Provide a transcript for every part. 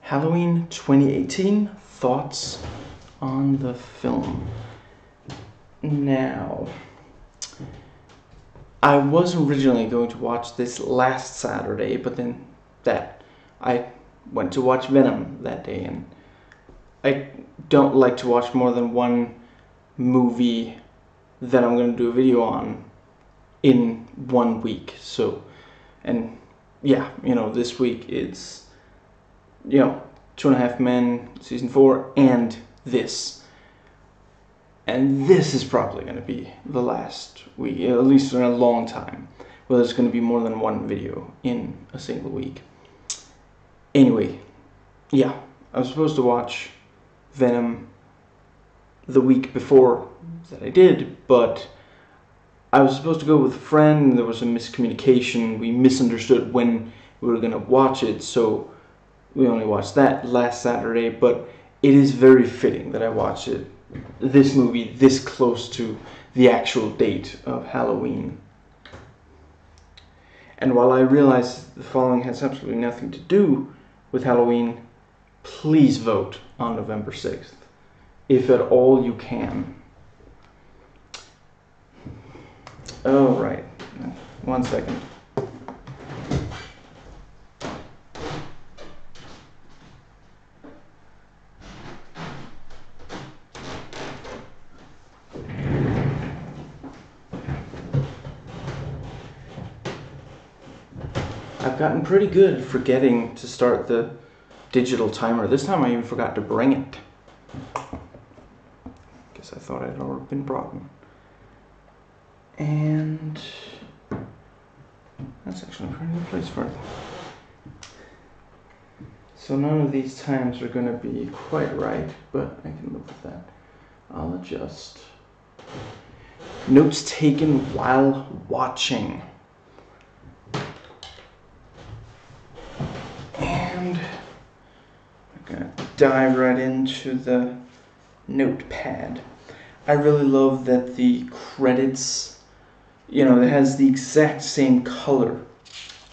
Halloween 2018, thoughts on the film. Now, I was originally going to watch this last Saturday, but then I went to watch Venom that day, and I don't like to watch more than one movie that I'm going to do a video on in 1 week. So, and yeah, this week it's, 2.5 Men season 4 and this. And this is probably going to be the last week, at least in a long time, where there's going to be more than one video in a single week. Anyway, yeah, I was supposed to watch Venom the week before that I did, but I was supposed to go with a friend. There was a miscommunication. We misunderstood when we were going to watch it, so we only watched that last Saturday, but it is very fitting that I watch this movie this close to the actual date of Halloween. And while I realize the following has absolutely nothing to do with Halloween, please vote on November 6th, if at all you can. Oh, right. 1 second. I've gotten pretty good at forgetting to start the digital timer. This time I even forgot to bring it. Guess I thought it had already been brought in. And that's actually a pretty good place for it. So none of these times are going to be quite right, but I can live with that. I'll adjust. Notes taken while watching. And I'm going to dive right into the notepad. I really love that the credits, it has the exact same color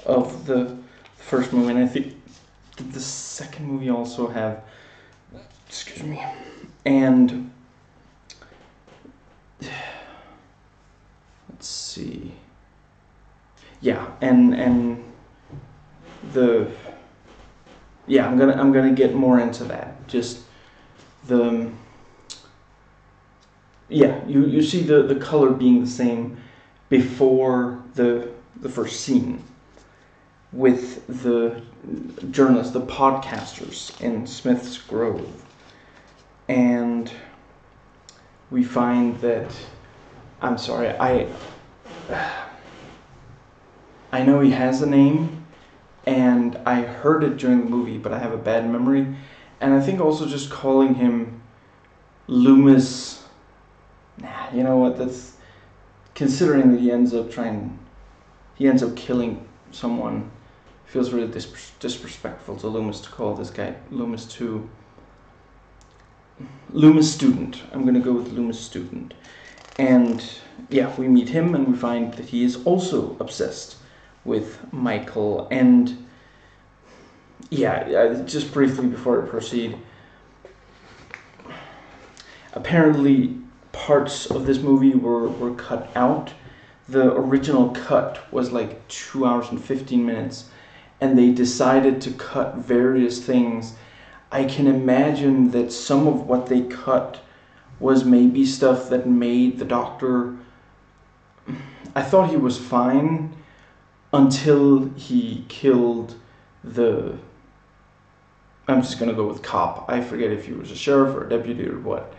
of the first movie, and I think the second movie also have, excuse me, and let's see, yeah, and the, yeah, I'm gonna get more into that. Just the, yeah, you see the color being the same before the first scene with the journalists, the podcasters in Smith's Grove. And we find that, I'm sorry, I know he has a name, and I heard it during the movie, but I have a bad memory. And I think also just calling him Loomis, you know what, that's, considering that he ends up killing someone, feels really disrespectful to Loomis to call this guy Loomis Student. I'm going to go with Loomis Student. And yeah, we meet him and we find that he is also obsessed with Michael. And yeah, just briefly before I proceed, apparently parts of this movie were cut out. The original cut was like 2 hours and 15 minutes, and they decided to cut various things. I can imagine that some of what they cut was maybe stuff that made the doctor, I thought he was fine until he killed the, I'm just gonna go with cop. I forget if he was a sheriff or a deputy or what.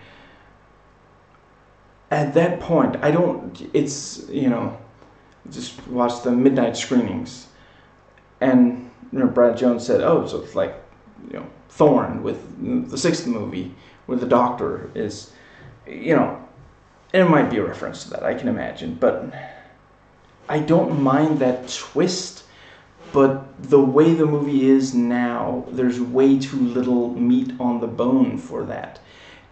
At that point, just watch the midnight screenings, and Brad Jones said, oh, so it's like, Thorn with the 6th movie, where the doctor is, and it might be a reference to that, I can imagine, but I don't mind that twist, but the way the movie is now, there's way too little meat on the bone for that.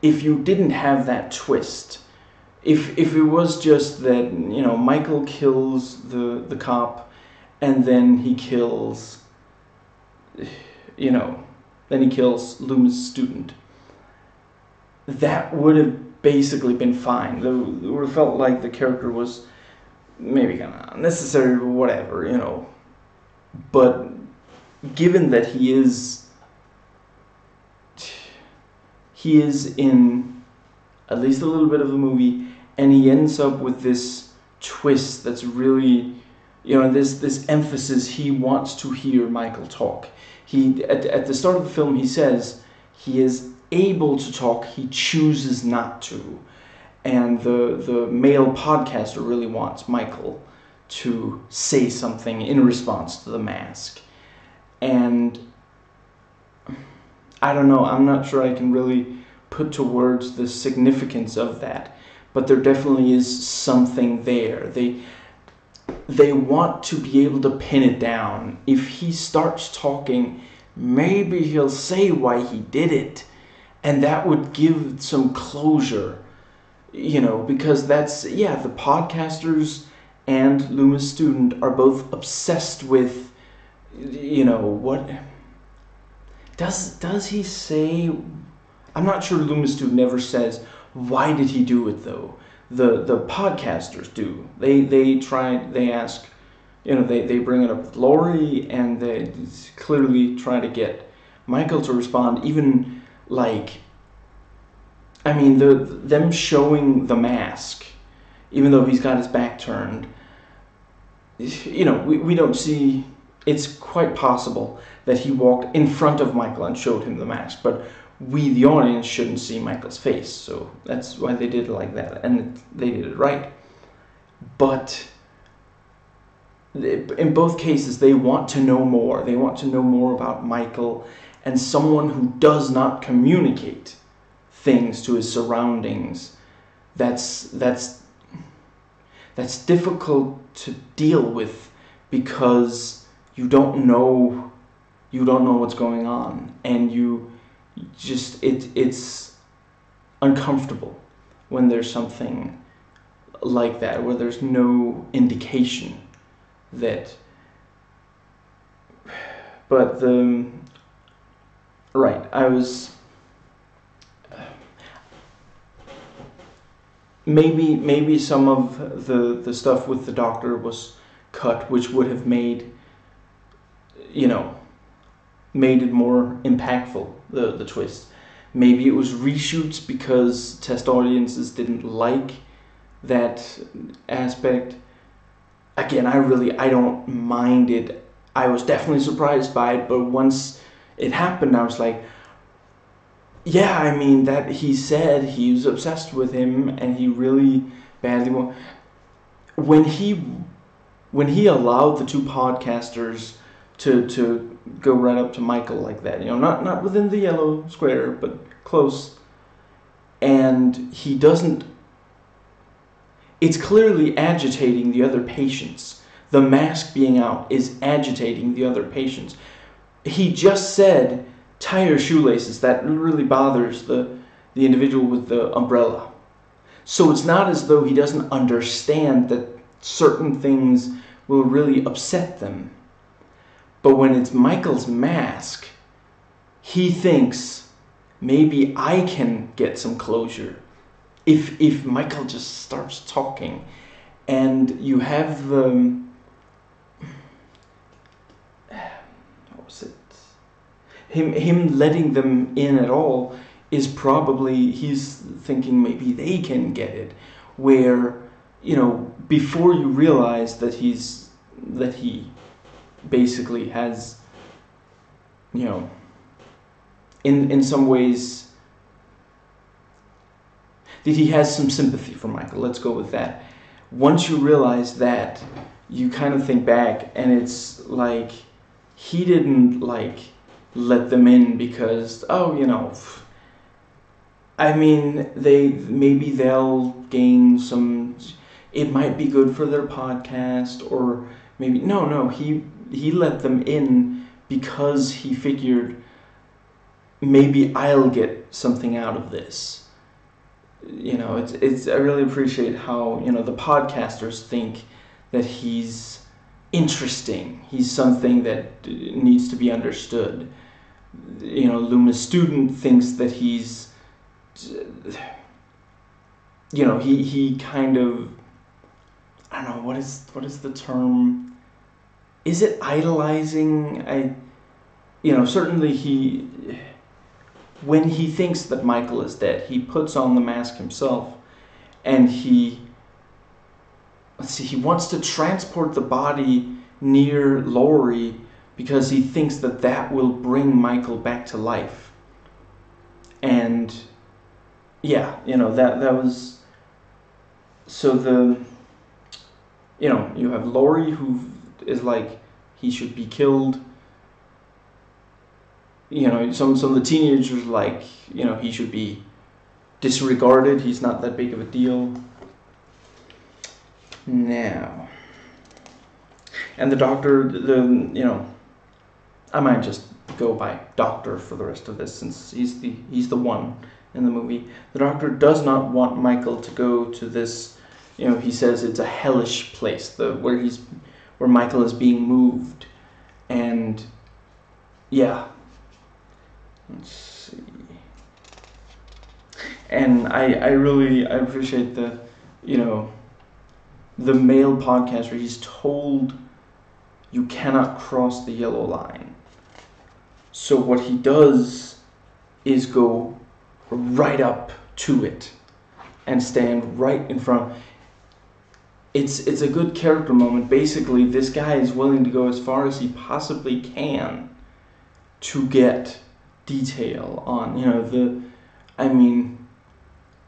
If you didn't have that twist, if it was just that, Michael kills the cop, and then he kills, then he kills Loomis' student. That would have basically been fine. It would have felt like the character was maybe kind of unnecessary or whatever, you know. But given that he is in at least a little bit of the movie, and he ends up with this twist that's really, you know, this emphasis. He wants to hear Michael talk. He at the start of the film he says he is able to talk, he chooses not to. And the male podcaster really wants Michael to say something in response to the mask. And I don't know, I'm not sure I can really put to words the significance of that, but there definitely is something there. They want to be able to pin it down. If he starts talking, maybe he'll say why he did it, and that would give some closure, you know, because that's, yeah, the podcasters and Loomis' student are both obsessed with, you know, what does he say? I'm not sure Loomis' student ever says why did he do it though. The podcasters do. They ask, you know, they bring it up with Laurie, and they clearly try to get Michael to respond. Even like, I mean, them showing the mask, even though he's got his back turned, you know, we don't see. It's quite possible that he walked in front of Michael and showed him the mask, but we, the audience, shouldn't see Michael's face, so that's why they did it like that, and they did it right. But in both cases, they want to know more. They want to know more about Michael, and someone who does not communicate things to his surroundings. That's difficult to deal with, because you don't know what's going on, and you just it's uncomfortable when there's something like that, where there's no indication that. But I was maybe some of the stuff with the doctor was cut, which would have made, you know, made it more impactful, the twist. Maybe it was reshoots because test audiences didn't like that aspect. Again, I don't mind it. I was definitely surprised by it, but once it happened, I was like, yeah, I mean, that he said he was obsessed with him, and he really badly wanted. When he allowed the two podcasters to go right up to Michael like that, you know, not within the yellow square, but close, and he doesn't. It's clearly agitating the other patients. The mask being out is agitating the other patients. He just said, tie your shoelaces. That really bothers the individual with the umbrella. So it's not as though he doesn't understand that certain things will really upset them. But when it's Michael's mask, he thinks, maybe I can get some closure if Michael just starts talking. And you have the what was it? Him letting them in at all is probably, he's thinking maybe they can get it. Where, you know, before you realize that he basically has, you know, in some ways, that he has some sympathy for Michael. Let's go with that. Once you realize that, you kind of think back, and it's like, he didn't like let them in because, oh, you know, I mean, they'll gain some, it might be good for their podcast, or maybe, no, he let them in because he figured, maybe I'll get something out of this. You know, it's I really appreciate how, you know, the podcasters think that he's interesting. He's something that needs to be understood. Loomis' student thinks that he's, he kind of, I don't know, what is the term? Is it idolizing? Certainly when he thinks that Michael is dead, he puts on the mask himself, and he wants to transport the body near Laurie because he thinks that will bring Michael back to life. And yeah, that was, so you have Laurie, who is like, he should be killed. Some of the teenagers are like, he should be disregarded, he's not that big of a deal. Now, and the doctor, I might just go by doctor for the rest of this, since he's the one in the movie. The doctor does not want Michael to go to this, he says it's a hellish place, where Michael is being moved. And yeah, let's see. And I really appreciate the male podcaster. He's told you cannot cross the yellow line. So what he does is go right up to it and stand right in front. It's a good character moment. Basically, this guy is willing to go as far as he possibly can to get detail on,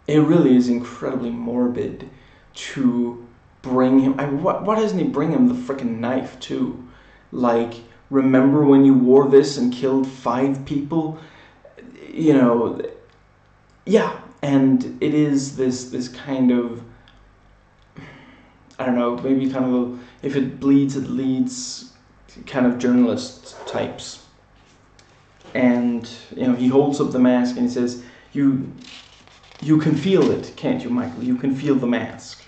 it really is incredibly morbid to bring him. Why doesn't he bring him the freaking knife too? Like, remember when you wore this and killed 5 people? Yeah, and it is this kind of, I don't know, maybe kind of if it bleeds, it leads kind of journalist types. And he holds up the mask and he says, "You can feel it, can't you, Michael? You can feel the mask."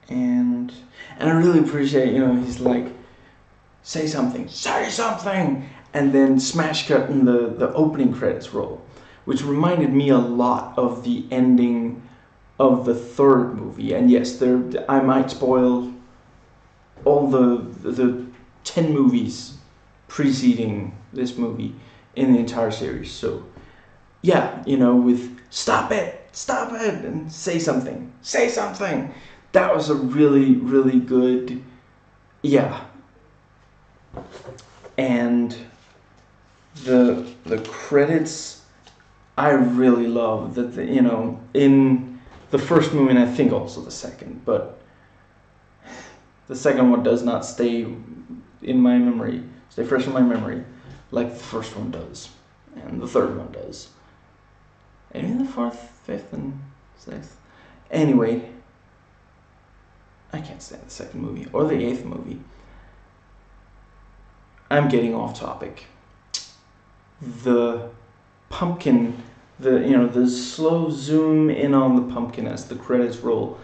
And I really appreciate, he's like, say something, and then smash cut in the opening credits roll, which reminded me a lot of the ending of the 3rd movie. And yes, I might spoil all the 10 movies preceding this movie in the entire series. So yeah, with stop it, and say something. That was a really, really good, yeah. And the credits, I really love that, in the first movie, and I think also the second, but the second one does not stay fresh in my memory like the first one does, and the third one does, and even the 4th, 5th, and 6th. Anyway, I can't stand the second movie or the 8th movie. I'm getting off topic. The pumpkin, the slow zoom in on the pumpkin as the credits roll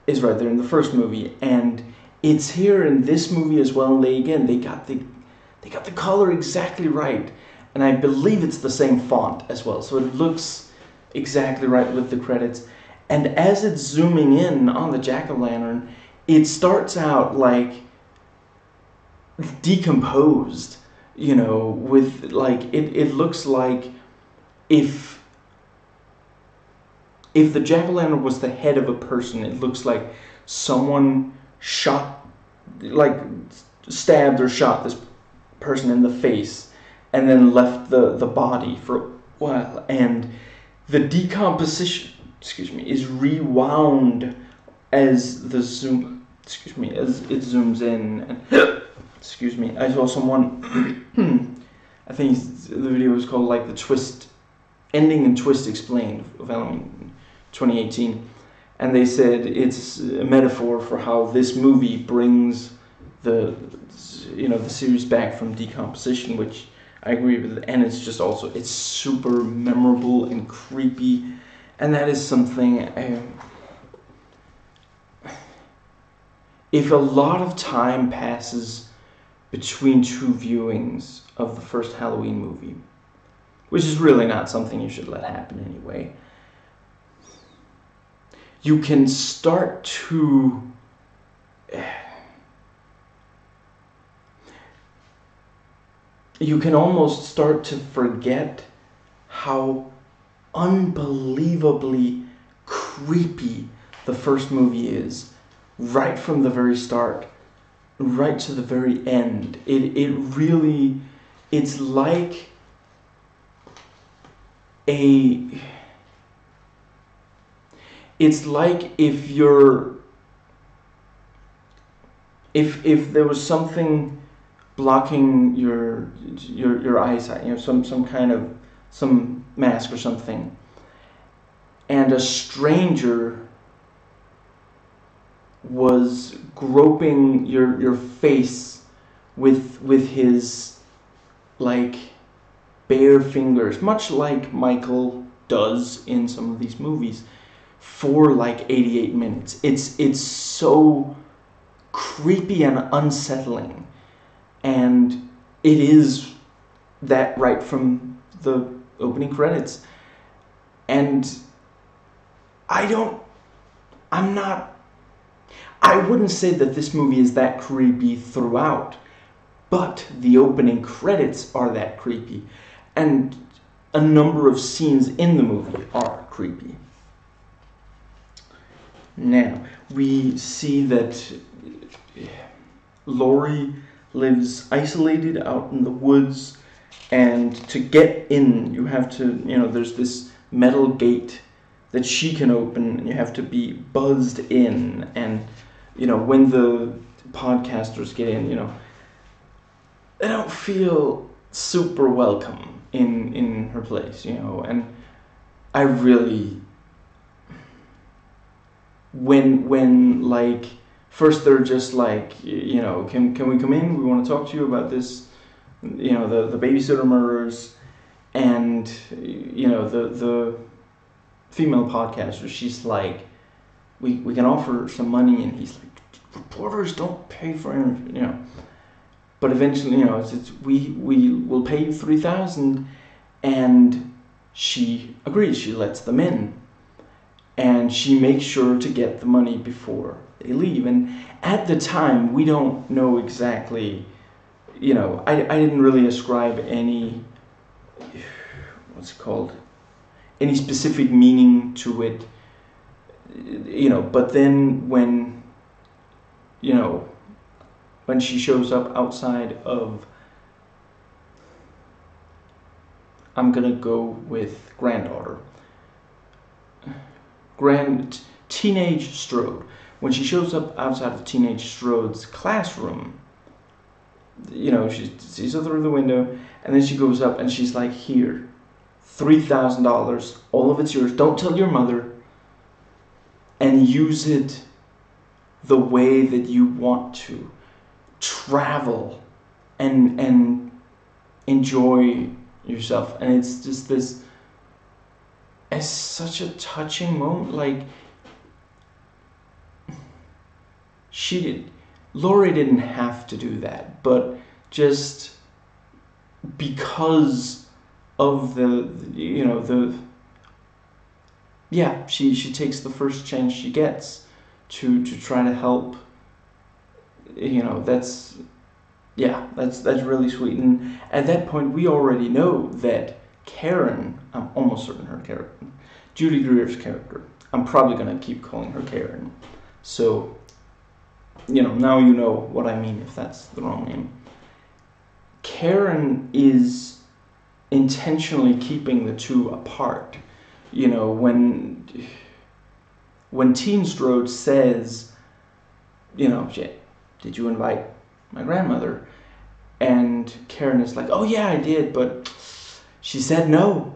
is right there in the first movie, and it's here in this movie as well. They got the color exactly right, and I believe it's the same font as well, so it looks exactly right with the credits. And as it's zooming in on the jack-o'-lantern, it starts out like decomposed, with like it looks like if the jack-o'-lantern was the head of a person, it looks like someone stabbed or shot this person in the face and then left the body for a while, and the decomposition, is rewound as it zooms in. And I saw someone I think the video was called like the twist ending and twist explained of Halloween 2018, and they said it's a metaphor for how this movie brings the series back from decomposition, which I agree with, and it's just also, it's super memorable and creepy, and that is something if a lot of time passes between two viewings of the first Halloween movie, which is really not something you should let happen anyway, you can start to you can almost start to forget how unbelievably creepy the first movie is, right from the very start, right to the very end. It really, it's like it's like if there was something blocking your eyesight, some mask or something, and a stranger was groping your face with his like bare fingers, much like Michael does in some of these movies, for like 88 minutes. It's so creepy and unsettling, and it is that right from the opening credits. And I wouldn't say that this movie is that creepy throughout, but the opening credits are that creepy, and a number of scenes in the movie are creepy. Now, we see that Laurie lives isolated out in the woods, and to get in, you have to, there's this metal gate that she can open, and you have to be buzzed in. And, when the podcasters get in, they don't feel super welcome in her place, and I really, when like, first they're just like, can we come in? We want to talk to you about this, the babysitter murders, and, the female podcaster, she's like, we can offer some money, and he's like, reporters don't pay for anything, But eventually, we will pay you $3,000, and she agrees. She lets them in, and she makes sure to get the money before they leave. And at the time, we don't know exactly. I didn't really ascribe any any specific meaning to it. But then when she shows up outside of, I'm gonna go with granddaughter, teenage Strode. When she shows up outside of teenage Strode's classroom, she sees her through the window, and then she goes up and she's like, here, $3,000, all of it's yours. Don't tell your mother, and use it the way that you want to. Travel and enjoy yourself. And it's just this, it's such a touching moment. Like, Laurie didn't have to do that, but just because of she takes the first chance she gets to try to help. That's really sweet. And at that point, we already know that Karen, I'm almost certain her character, Judy Greer's character, I'm probably going to keep calling her Karen. So, now you know what I mean if that's the wrong name. Karen is intentionally keeping the two apart. When Teen Strode says, did you invite my grandmother? And Karen is like, oh yeah, I did, but she said no.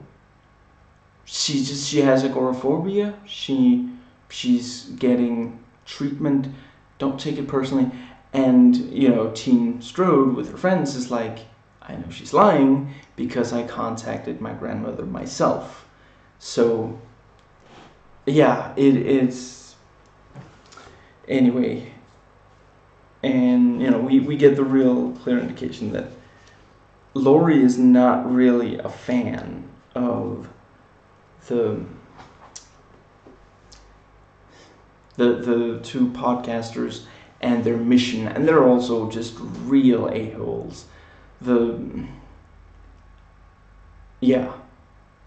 She has agoraphobia. She's getting treatment. Don't take it personally. And, Teen Strode with her friends is like, I know she's lying because I contacted my grandmother myself. So, yeah, it's... Anyway, And, you know, we get the real clear indication that Laurie is not really a fan of the two podcasters and their mission, and they're also just real a-holes. Yeah,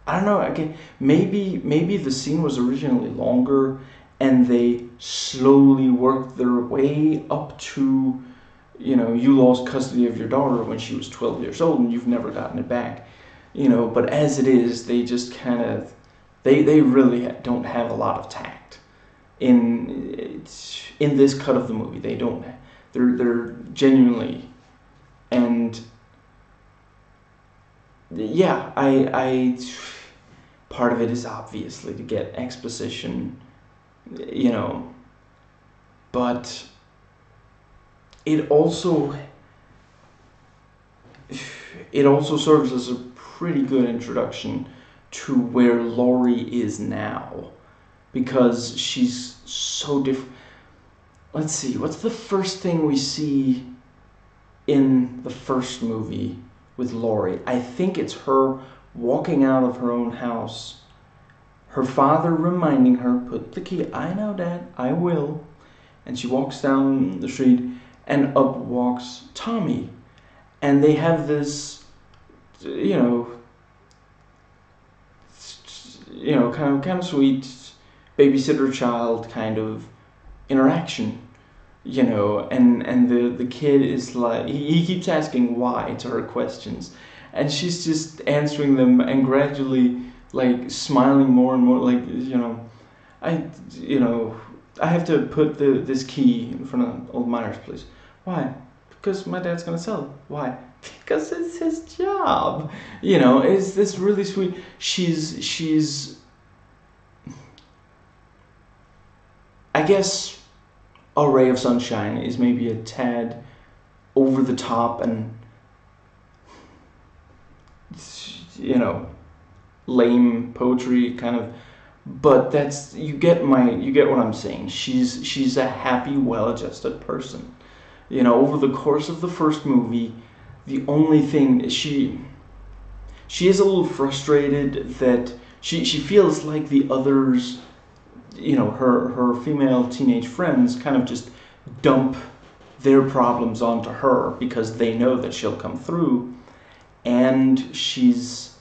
I don't know. Okay, maybe the scene was originally longer, and they slowly worked their way up to, you know, you lost custody of your daughter when she was 12 years old, and you've never gotten it back. You know, but as it is, they just kind of, they really don't have a lot of tact in this cut of the movie. They don't. They're genuinely, and yeah, I part of it is obviously to get exposition, you know, but it also serves as a pretty good introduction to where Laurie is now, because she's so different. Let's see, what's the first thing we see in the first movie with Laurie? I think it's her walking out of her own house, her father reminding her, put the key, I know, Dad, I will. And she walks down the street, and up walks Tommy. And they have this, you know, kind of sweet babysitter-child kind of interaction, you know, and the kid is like, he keeps asking why to her questions, and she's just answering them and gradually like smiling more and more, like, you know, I have to put this key in front of old Myers, please. Why? Because my dad's gonna sell it. Why? Because it's his job. You know, it's this really sweet. She's I guess a ray of sunshine is maybe a tad over the top and, you know, lame poetry kind of, but that's, you get what I'm saying. She's a happy, well-adjusted person. You know, over the course of the first movie, the only thing she is a little frustrated that she feels like the others, you know, her female teenage friends kind of just dump their problems onto her because they know that she'll come through, and she's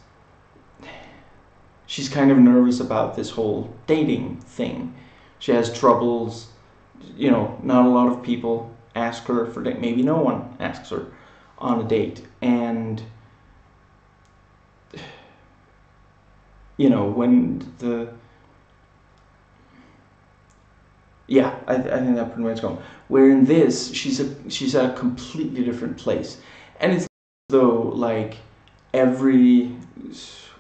kind of nervous about this whole dating thing. She has troubles, you know, not a lot of people ask her for date, maybe no one asks her on a date, and, you know, when I think that pretty much going. Where in this, she's at a completely different place, and it's though like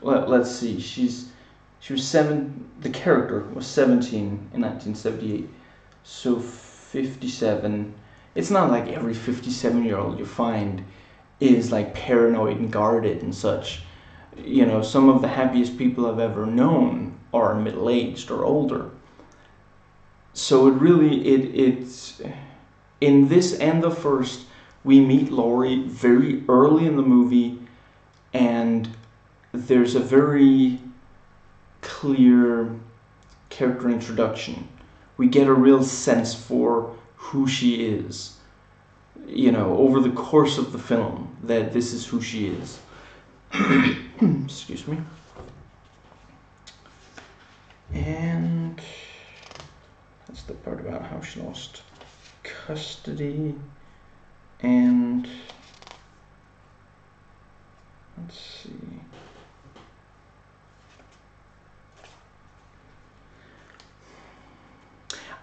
let's see, she was seven. The character was 17 in 1978, so 57. It's not like every 57-year-old you find is like paranoid and guarded and such. You know, some of the happiest people I've ever known are middle-aged or older. So it really, it's in this and the first, we meet Laurie very early in the movie, and there's a very clear character introduction. We get a real sense for who she is, you know, over the course of the film, that this is who she is. Excuse me. And that's the part about how she lost custody. And let's see.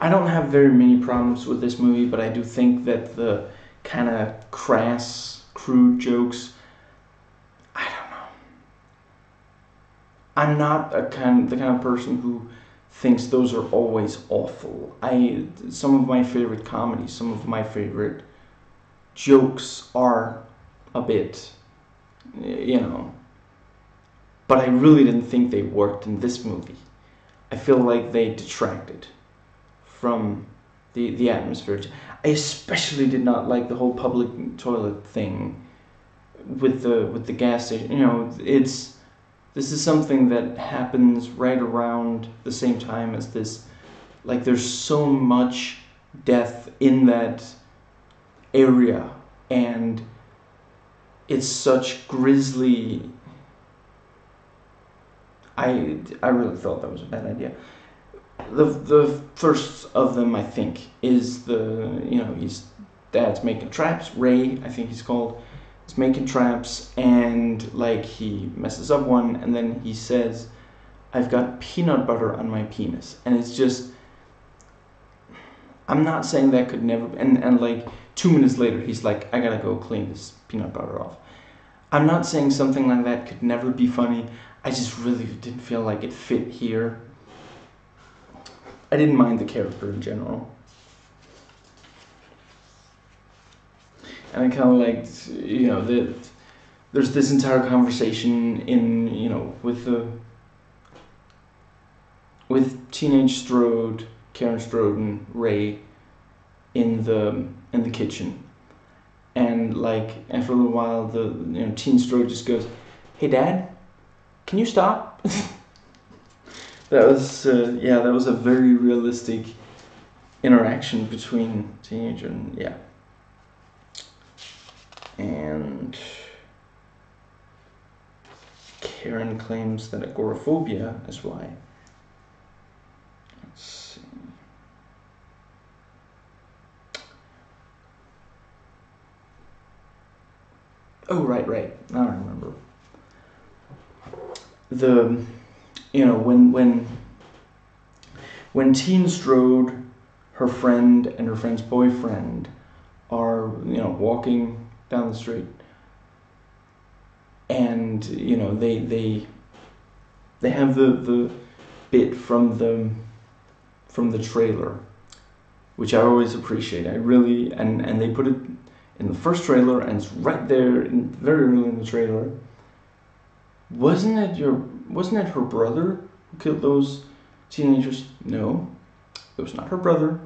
I don't have very many problems with this movie, but I do think that the kind of crass, crude jokes, I don't know. I'm not the kind of person who thinks those are always awful. Some of my favorite comedies, some of my favorite jokes are a bit, you know, but I really didn't think they worked in this movie. I feel like they detracted from the atmosphere. I especially did not like the whole public toilet thing with the gas station. You know, this is something that happens right around the same time as this. Like, there's so much death in that area, and it's such grisly. I really thought that was a bad idea. The first of them, I think, is his dad's making traps. Ray, I think he's called, is making traps, and like he messes up one, and then he says, "I've got peanut butter on my penis," and it's just. I'm not saying that could never, and like 2 minutes later, he's like, "I gotta go clean this peanut butter off." I'm not saying something like that could never be funny. I just really didn't feel like it fit here. I didn't mind the character in general. And I kind of liked, there's this entire conversation with teenage Strode, Karen Strode and Ray in the kitchen. And like after a little while, teen Strode just goes, "Hey Dad, can you stop?" That was a very realistic interaction between teenager and And Karen claims that agoraphobia is why. Let's see. Oh, right. Now I remember. When Teen Strode, her friend, and her friend's boyfriend are, walking down the street, and they have the bit from the trailer, which I always appreciate. I really and they put it in the first trailer, and it's right there very early in the trailer. Wasn't it her brother who killed those teenagers? No, it was not her brother.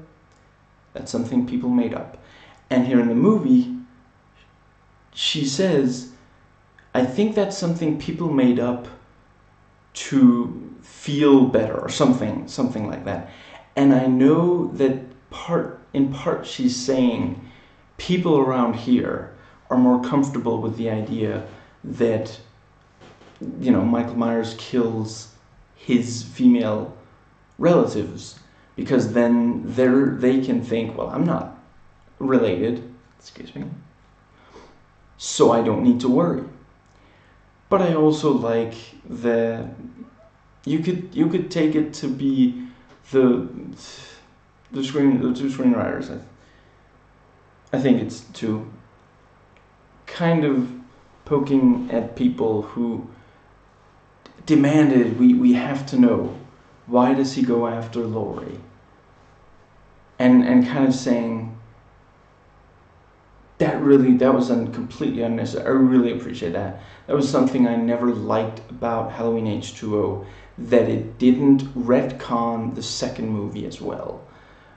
That's something people made up. And here in the movie, she says, "I think that's something people made up to feel better," or something like that. And I know that in part she's saying people around here are more comfortable with the idea that Michael Myers kills his female relatives, because then they can think, well, I'm not related, so I don't need to worry. But I also like that you could take it to be the two screenwriters. I think it's to kind of poking at people who demanded we have to know, why does he go after Laurie? And kind of saying that was completely unnecessary. I really appreciate that. That was something I never liked about Halloween H2O, that it didn't retcon the second movie as well.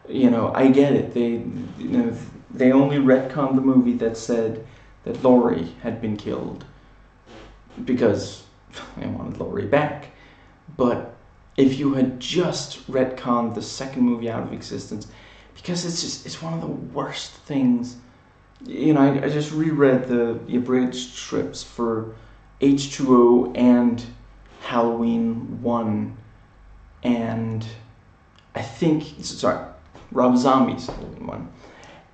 I get it. They only retconned the movie that said that Laurie had been killed because they wanted Laurie back. But if you had just retconned the second movie out of existence, because it's one of the worst things. I just reread the abridged scripts for H2O and Halloween 1, and I think, Rob Zombie's Halloween 1,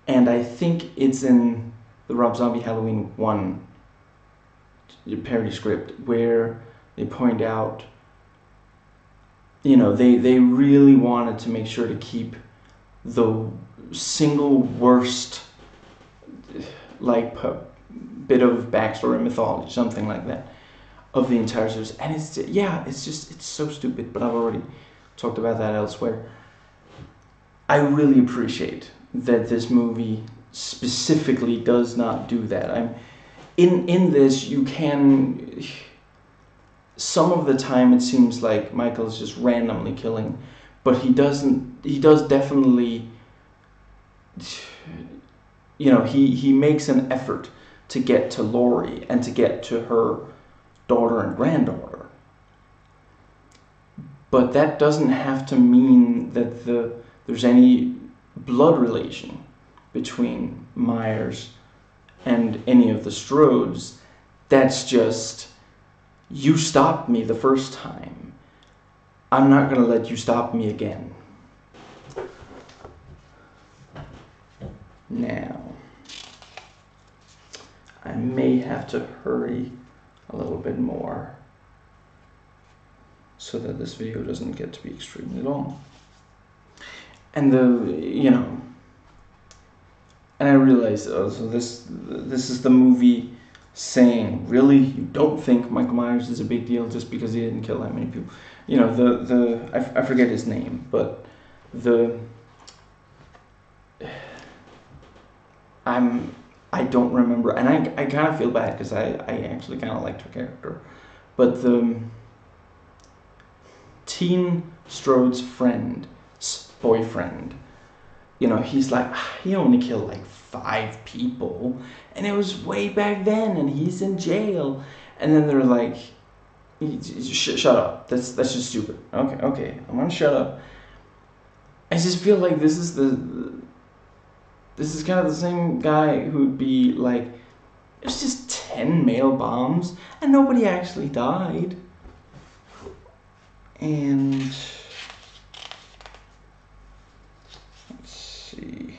and I think it's in the Rob Zombie Halloween 1 parody script where they point out, they really wanted to make sure to keep the single worst bit of backstory, mythology, something like that, of the entire series. And it's so stupid, but I've already talked about that elsewhere. I really appreciate that this movie specifically does not do that. In this, you can, some of the time it seems like Michael's just randomly killing, but he does definitely you know, he makes an effort to get to Laurie and to get to her daughter and granddaughter. But that doesn't have to mean that there's any blood relation between Myers and any of the Strodes. That's just, you stopped me the first time. I'm not going to let you stop me again. Now, I may have to hurry a little bit more so that this video doesn't get to be extremely long. And and I realized, so this is the movie saying, really, you don't think Michael Myers is a big deal just because he didn't kill that many people? You know, I forget his name, but I don't remember, and I kind of feel bad because I actually kind of liked her character, but the teen Strode's boyfriend, you know, he's like, he only killed like 5 people, and it was way back then, and he's in jail, and then they're like, shut up, that's just stupid. Okay, I'm gonna shut up. I just feel like this is kind of the same guy who'd be like, it's just 10 mail bombs and nobody actually died. And let's see.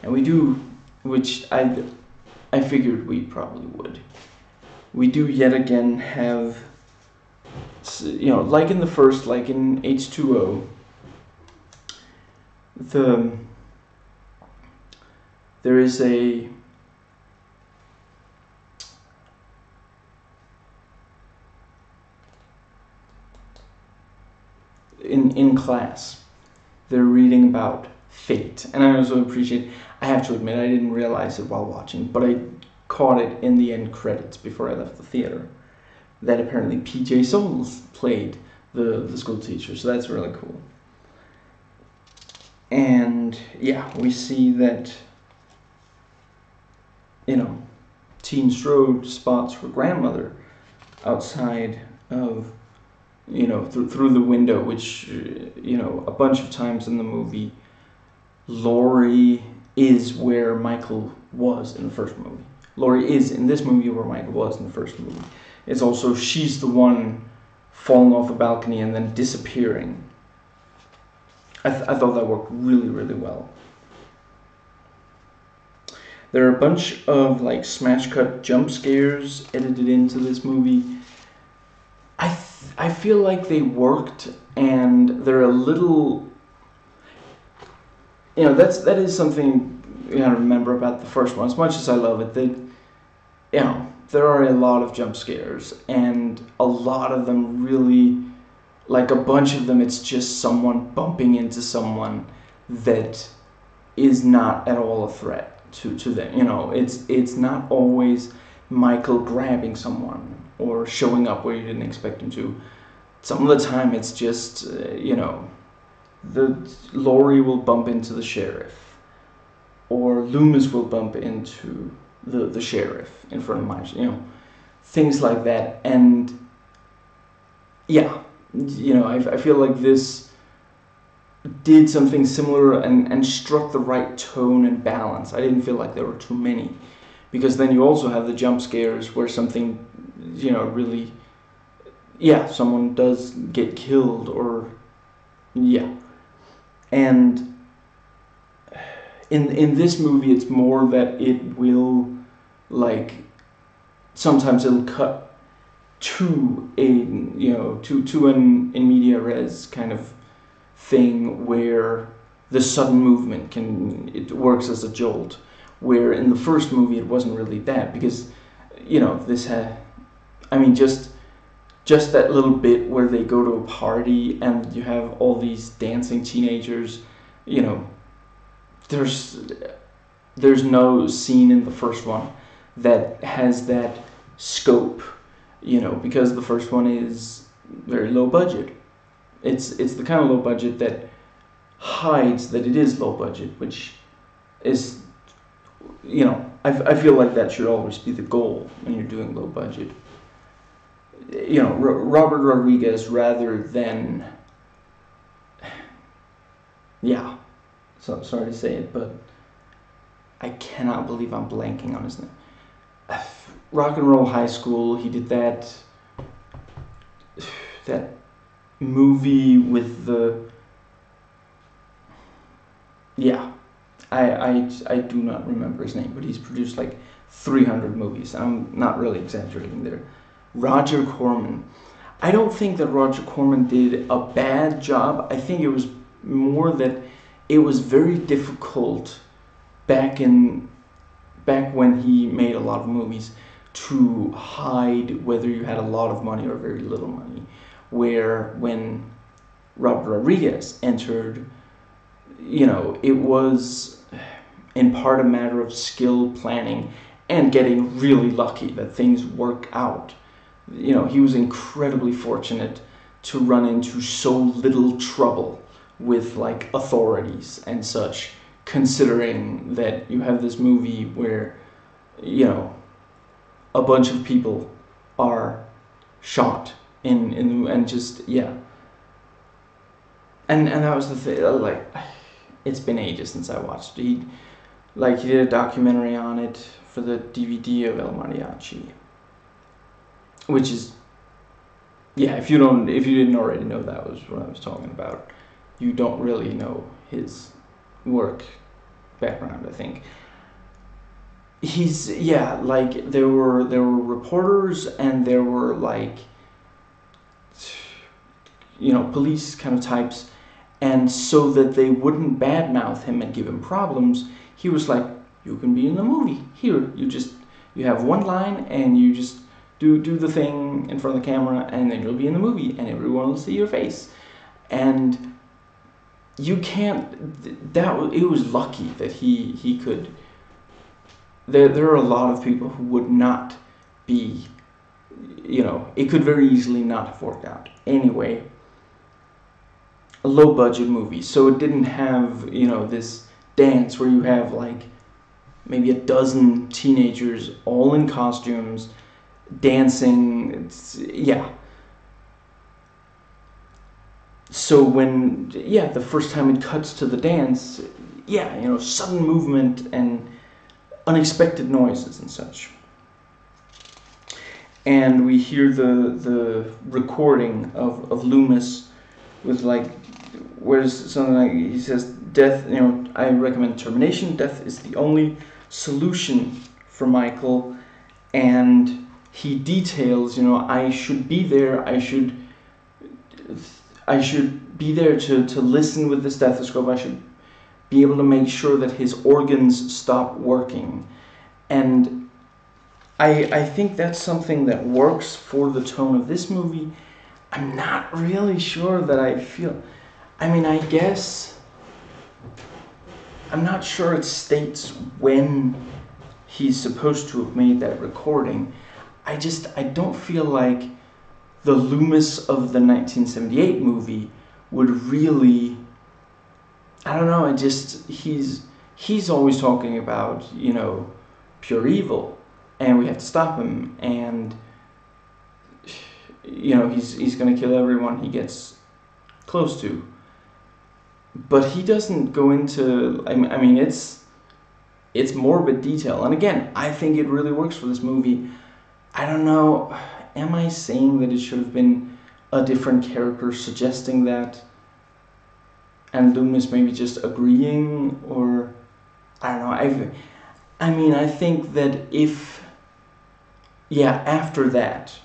And we do, which I figured we probably would. We do yet again have, you know, like in the first, like in H2O, there is a in class they're reading about fate, and I also appreciate, I have to admit I didn't realize it while watching, but I caught it in the end credits before I left the theater, that apparently PJ Soles played the school teacher, so that's really cool. And yeah, we see that, you know, Teen Strode spots her grandmother outside of, you know, through the window, which, you know, a bunch of times in the movie, Laurie is where Michael was in the first movie. Laurie is in this movie where Michael was in the first movie. It's also, she's the one falling off a balcony and then disappearing. I thought that worked really, really well. There are a bunch of like smash cut jump scares edited into this movie. I feel like they worked, and they're a little, you know, that is something you gotta remember about the first one. As much as I love it, that, you know, there are a lot of jump scares, and a lot of them really, like a bunch of them, it's just someone bumping into someone that is not at all a threat to them. You know, it's not always Michael grabbing someone or showing up where you didn't expect him to. Some of the time it's just, you know, Laurie will bump into the sheriff, or Loomis will bump into the sheriff in front of Myers, you know, things like that. And yeah, you know, I feel like this did something similar and struck the right tone and balance. I didn't feel like there were too many, because then you also have the jump scares where something, you know, really, yeah, someone does get killed, or yeah. And in this movie, it's more that it will, like, sometimes it'll cut to a, you know, to an in media res kind of thing where the sudden movement it works as a jolt, where in the first movie it wasn't really that, because, you know, this had, I mean, just that little bit where they go to a party and you have all these dancing teenagers, you know, there's no scene in the first one that has that scope, you know, because the first one is very low budget. It's the kind of low budget that hides that it is low budget, which is, you know, I feel like that should always be the goal when you're doing low budget. You know, Robert Rodriguez rather than, yeah, so sorry to say it, but I cannot believe I'm blanking on his name. Rock and Roll High School, he did that movie with the, yeah, I do not remember his name, but he's produced like 300 movies. I'm not really exaggerating there. Roger Corman. I don't think that Roger Corman did a bad job. I think it was more that it was very difficult back when he made a lot of movies to hide whether you had a lot of money or very little money. Where when Robert Rodriguez entered, you know, it was in part a matter of skill, planning, and getting really lucky that things work out. You know, he was incredibly fortunate to run into so little trouble with like authorities and such, considering that you have this movie where, you know, a bunch of people are shot in and just, yeah. And that was the thing, like, it's been ages since I watched it. He did a documentary on it for the DVD of El Mariachi, which is, yeah, if you didn't already know that was what I was talking about, you don't really know his work background, I think. He's, yeah, like, there were reporters and there were, like, you know, police kind of types, and so that they wouldn't badmouth him and give him problems, he was like, you can be in the movie. Here, you have one line and you just do the thing in front of the camera, and then you'll be in the movie and everyone will see your face. And you can't, it was lucky that he could, there are a lot of people who would not be, you know, it could very easily not have worked out. Anyway, a low budget movie, so it didn't have, you know, this dance where you have like maybe a dozen teenagers all in costumes dancing. Yeah. So when, yeah, the first time it cuts to the dance, yeah, you know, sudden movement and unexpected noises and such. And we hear the recording of Loomis with like, where's something like, he says, death, you know, I recommend termination. Death is the only solution for Michael. And he details, you know, I should be there. I should be there to listen with the stethoscope. I should be able to make sure that his organs stop working. And I think that's something that works for the tone of this movie. I'm not really sure that I feel, I mean, I guess, I'm not sure it states when he's supposed to have made that recording. I don't feel like the Loomis of the 1978 movie would really, I don't know, he's always talking about, you know, pure evil, and we have to stop him, and, you know, he's going to kill everyone he gets close to. But he doesn't go into, I mean, it's morbid detail. And again, I think it really works for this movie. I don't know, am I saying that it should have been a different character suggesting that, and Loomis maybe just agreeing, or, I don't know, I mean, I think that if, yeah, after that,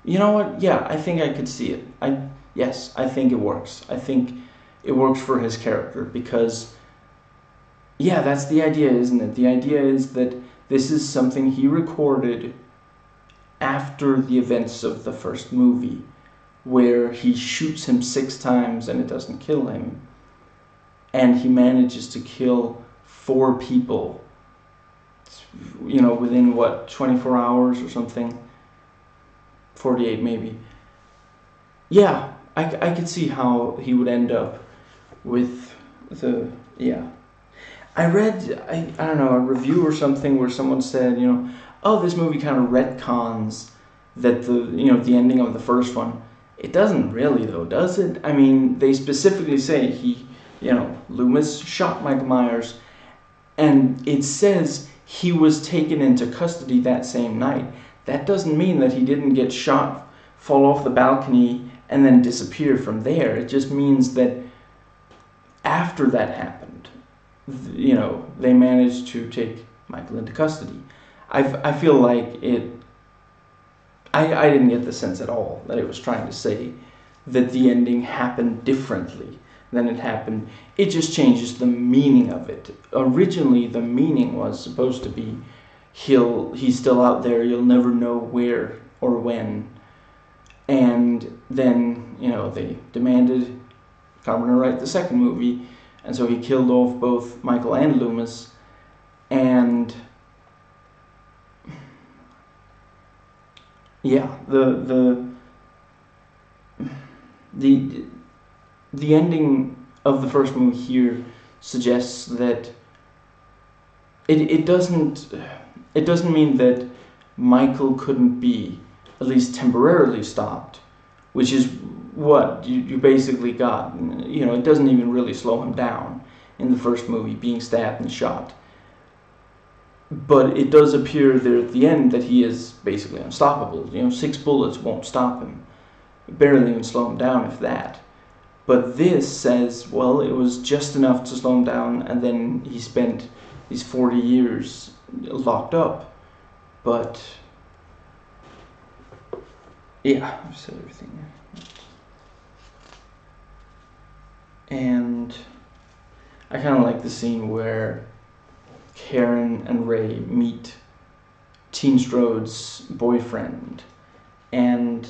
you know what, yeah, I think I could see it. Yes, I think it works. I think it works for his character, because, yeah, that's the idea, isn't it? The idea is that this is something he recorded after the events of the first movie, where he shoots him 6 times and it doesn't kill him, and he manages to kill 4 people, you know, within what, 24 hours or something, 48 maybe. Yeah, I could see how he would end up with the, yeah. I read, I don't know, a review or something where someone said, you know, oh, this movie kind of retcons that the ending of the first one. It doesn't really, though, does it? I mean, they specifically say Loomis shot Michael Myers, and it says he was taken into custody that same night. That doesn't mean that he didn't get shot, fall off the balcony, and then disappear from there. It just means that after that happened, they managed to take Michael into custody. I feel like I didn't get the sense at all that it was trying to say that the ending happened differently than it happened. It just changes the meaning of it. Originally, the meaning was supposed to be he's still out there, you'll never know where or when. And then, they demanded Carpenter write the second movie, and so he killed off both Michael and Loomis, and yeah, the ending of the first movie here suggests that it doesn't mean that Michael couldn't be at least temporarily stopped, which is what you basically got. It doesn't even really slow him down in the first movie, being stabbed and shot. But it does appear there at the end that he is basically unstoppable. 6 bullets won't stop him. Barely even slow him down, if that. But this says, well, it was just enough to slow him down, and then he spent these 40 years locked up. But yeah, I've said everything. And I kind of like the scene where Karen and Ray meet Teen Strode's boyfriend, and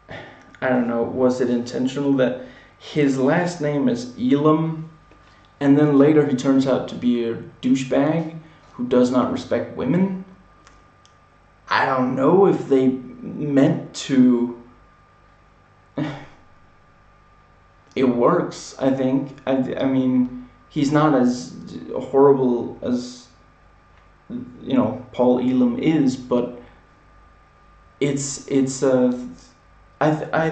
I don't know, was it intentional that his last name is Elam, and then later he turns out to be a douchebag who does not respect women? I don't know if they meant to. It works, I think. I mean, he's not as horrible as Paul Elam is, but I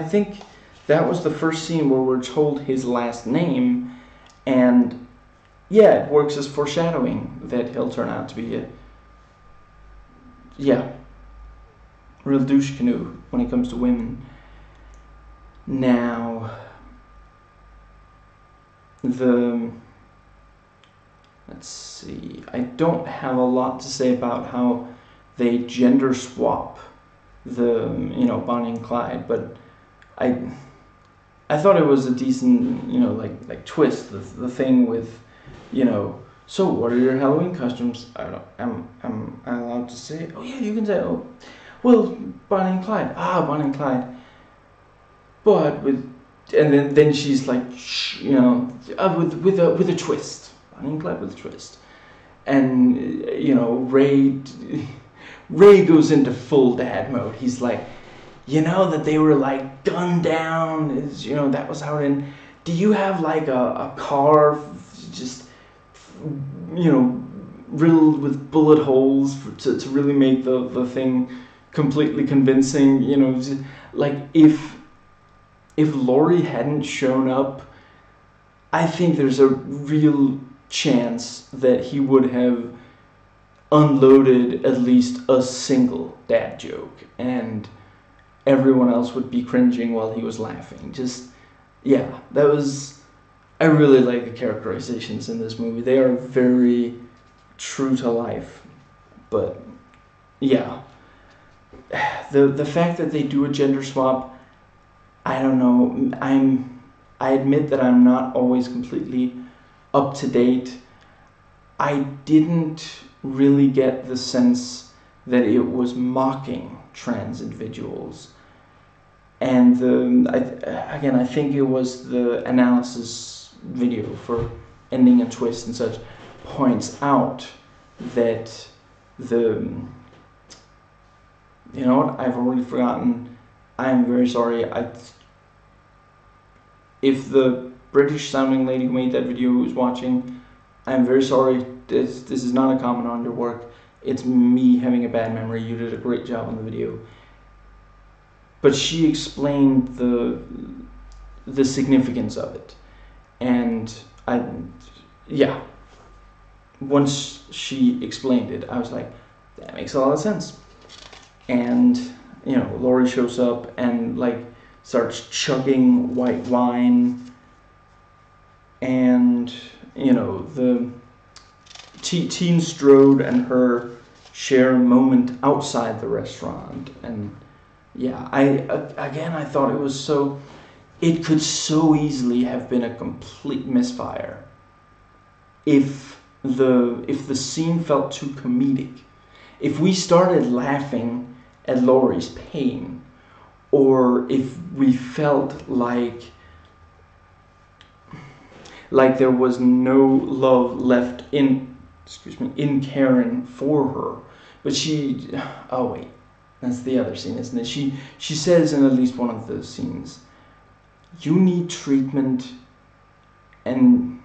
think that was the first scene where we're told his last name, and yeah, it works as foreshadowing that he'll turn out to be a real douche canoe when it comes to women. Now, let's see, I don't have a lot to say about how they gender swap the Bonnie and Clyde, but I thought it was a decent like twist, the thing with so what are your Halloween costumes? Am I allowed to say? Oh yeah, you can say, oh well, Bonnie and Clyde. Bonnie and Clyde. But then she's like, with a twist. Bonnie and Clyde with a twist. And Ray goes into full dad mode. He's like, that they were like gunned down. That was how. And do you have like a car just riddled with bullet holes to really make the thing completely convincing? Like if Laurie hadn't shown up, I think there's a real chance that he would have unloaded at least a single dad joke, and everyone else would be cringing while he was laughing. I really like the characterizations in this movie. They are very true to life. But yeah, the fact that they do a gender swap, I don't know. I admit that I'm not always completely up to date. I didn't really get the sense that it was mocking trans individuals. And I think it was the analysis video for Ending and Twist and such points out that I've already forgotten. I'm very sorry. If the British sounding lady who made that video was watching, I'm very sorry. This is not a comment on your work. It's me having a bad memory. You did a great job on the video. But she explained the significance of it, and yeah. Once she explained it, I was like, that makes a lot of sense. And you know, Laurie shows up and like starts chugging white wine, and you know, the Teen Strode and her share a moment outside the restaurant. And yeah, I thought it was so, it could so easily have been a complete misfire if the scene felt too comedic. If we started laughing at Laurie's pain, or if we felt like there was no love left in Karen for her. But she, oh wait, that's the other scene, isn't it? She says in at least one of those scenes, you need treatment, and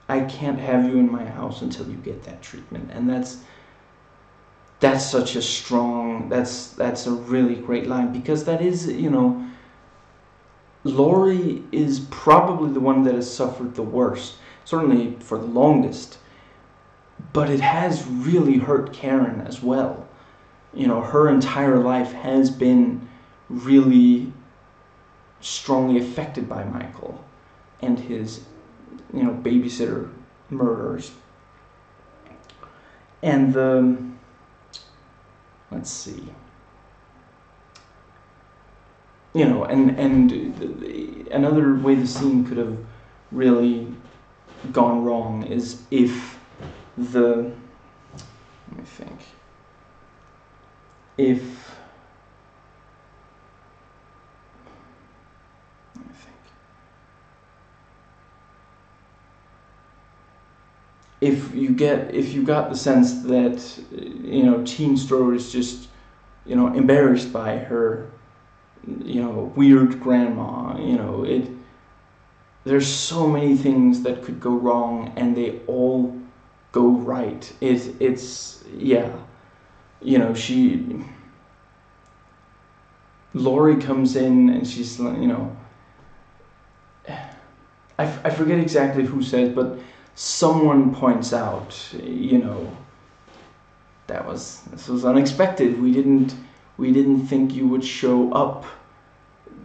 I can't have you in my house until you get that treatment. And that's such a strong, that's a really great line, because that is, you know, Laurie is probably the one that has suffered the worst, certainly for the longest, but it has really hurt Karen as well. You know, her entire life has been really strongly affected by Michael and his, you know, babysitter murders. And let's see, you know, and another way the scene could have really gone wrong is if let me think, if you got the sense that, you know, Teen Strode is just, you know, embarrassed by her, you know, weird grandma, you know, there's so many things that could go wrong, and they all go right. It's yeah, you know, Laurie comes in and she's, you know, I forget exactly who says, but someone points out, you know, this was unexpected. We didn't think you would show up,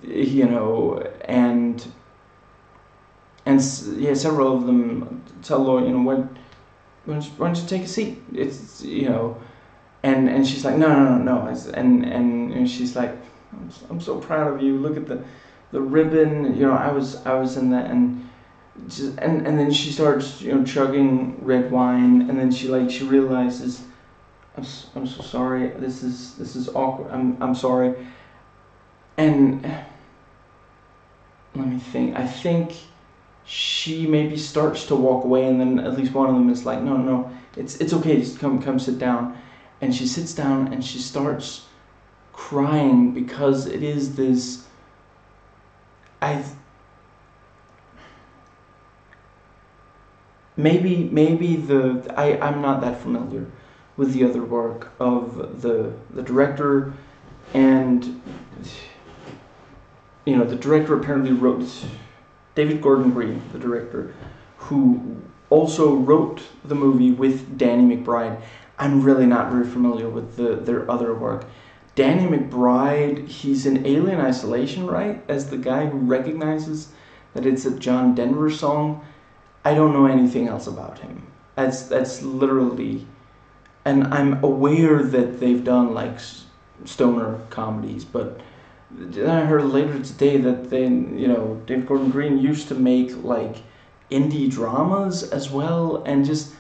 you know, and yeah, several of them tell Laurie, you know, why don't you take a seat? It's, you know, and she's like, no, and she's like, I'm so proud of you. Look at the ribbon. You know, I was in that, and then she starts, you know, chugging red wine, and then she realizes, I'm so sorry. This is awkward. I'm sorry. And let me think. I think she maybe starts to walk away, and then at least one of them is like, no, it's okay. Just come sit down. And she sits down and she starts crying, because it is this. Maybe I'm not that familiar with the other work of the director, and you know, the director apparently wrote, David Gordon Green, the director, who also wrote the movie with Danny McBride. I'm really not very familiar with their other work. Danny McBride, he's in Alien Isolation, right? As the guy who recognizes that it's a John Denver song. I don't know anything else about him. That's literally, and I'm aware that they've done like stoner comedies, but I heard later today that you know, David Gordon Green used to make like indie dramas as well, and just,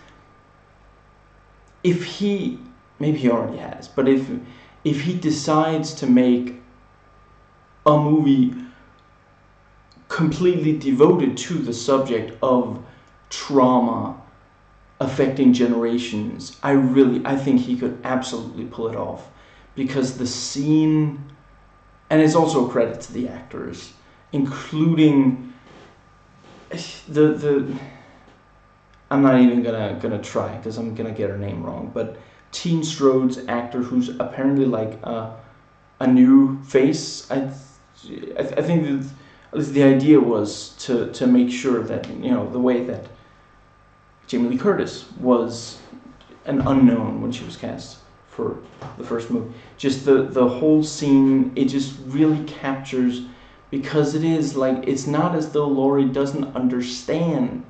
if he, maybe he already has, but if he decides to make a movie completely devoted to the subject of trauma affecting generations, I think he could absolutely pull it off, because the scene, and it's also a credit to the actors, including the I'm not even gonna try because I'm gonna get her name wrong. But Teen Strode's actor, who's apparently like a new face. I think that at least the idea was to make sure that, you know, the way that Jamie Lee Curtis was an unknown when she was cast for the first movie. Just the whole scene, it just really captures, because it is like, it's not as though Laurie doesn't understand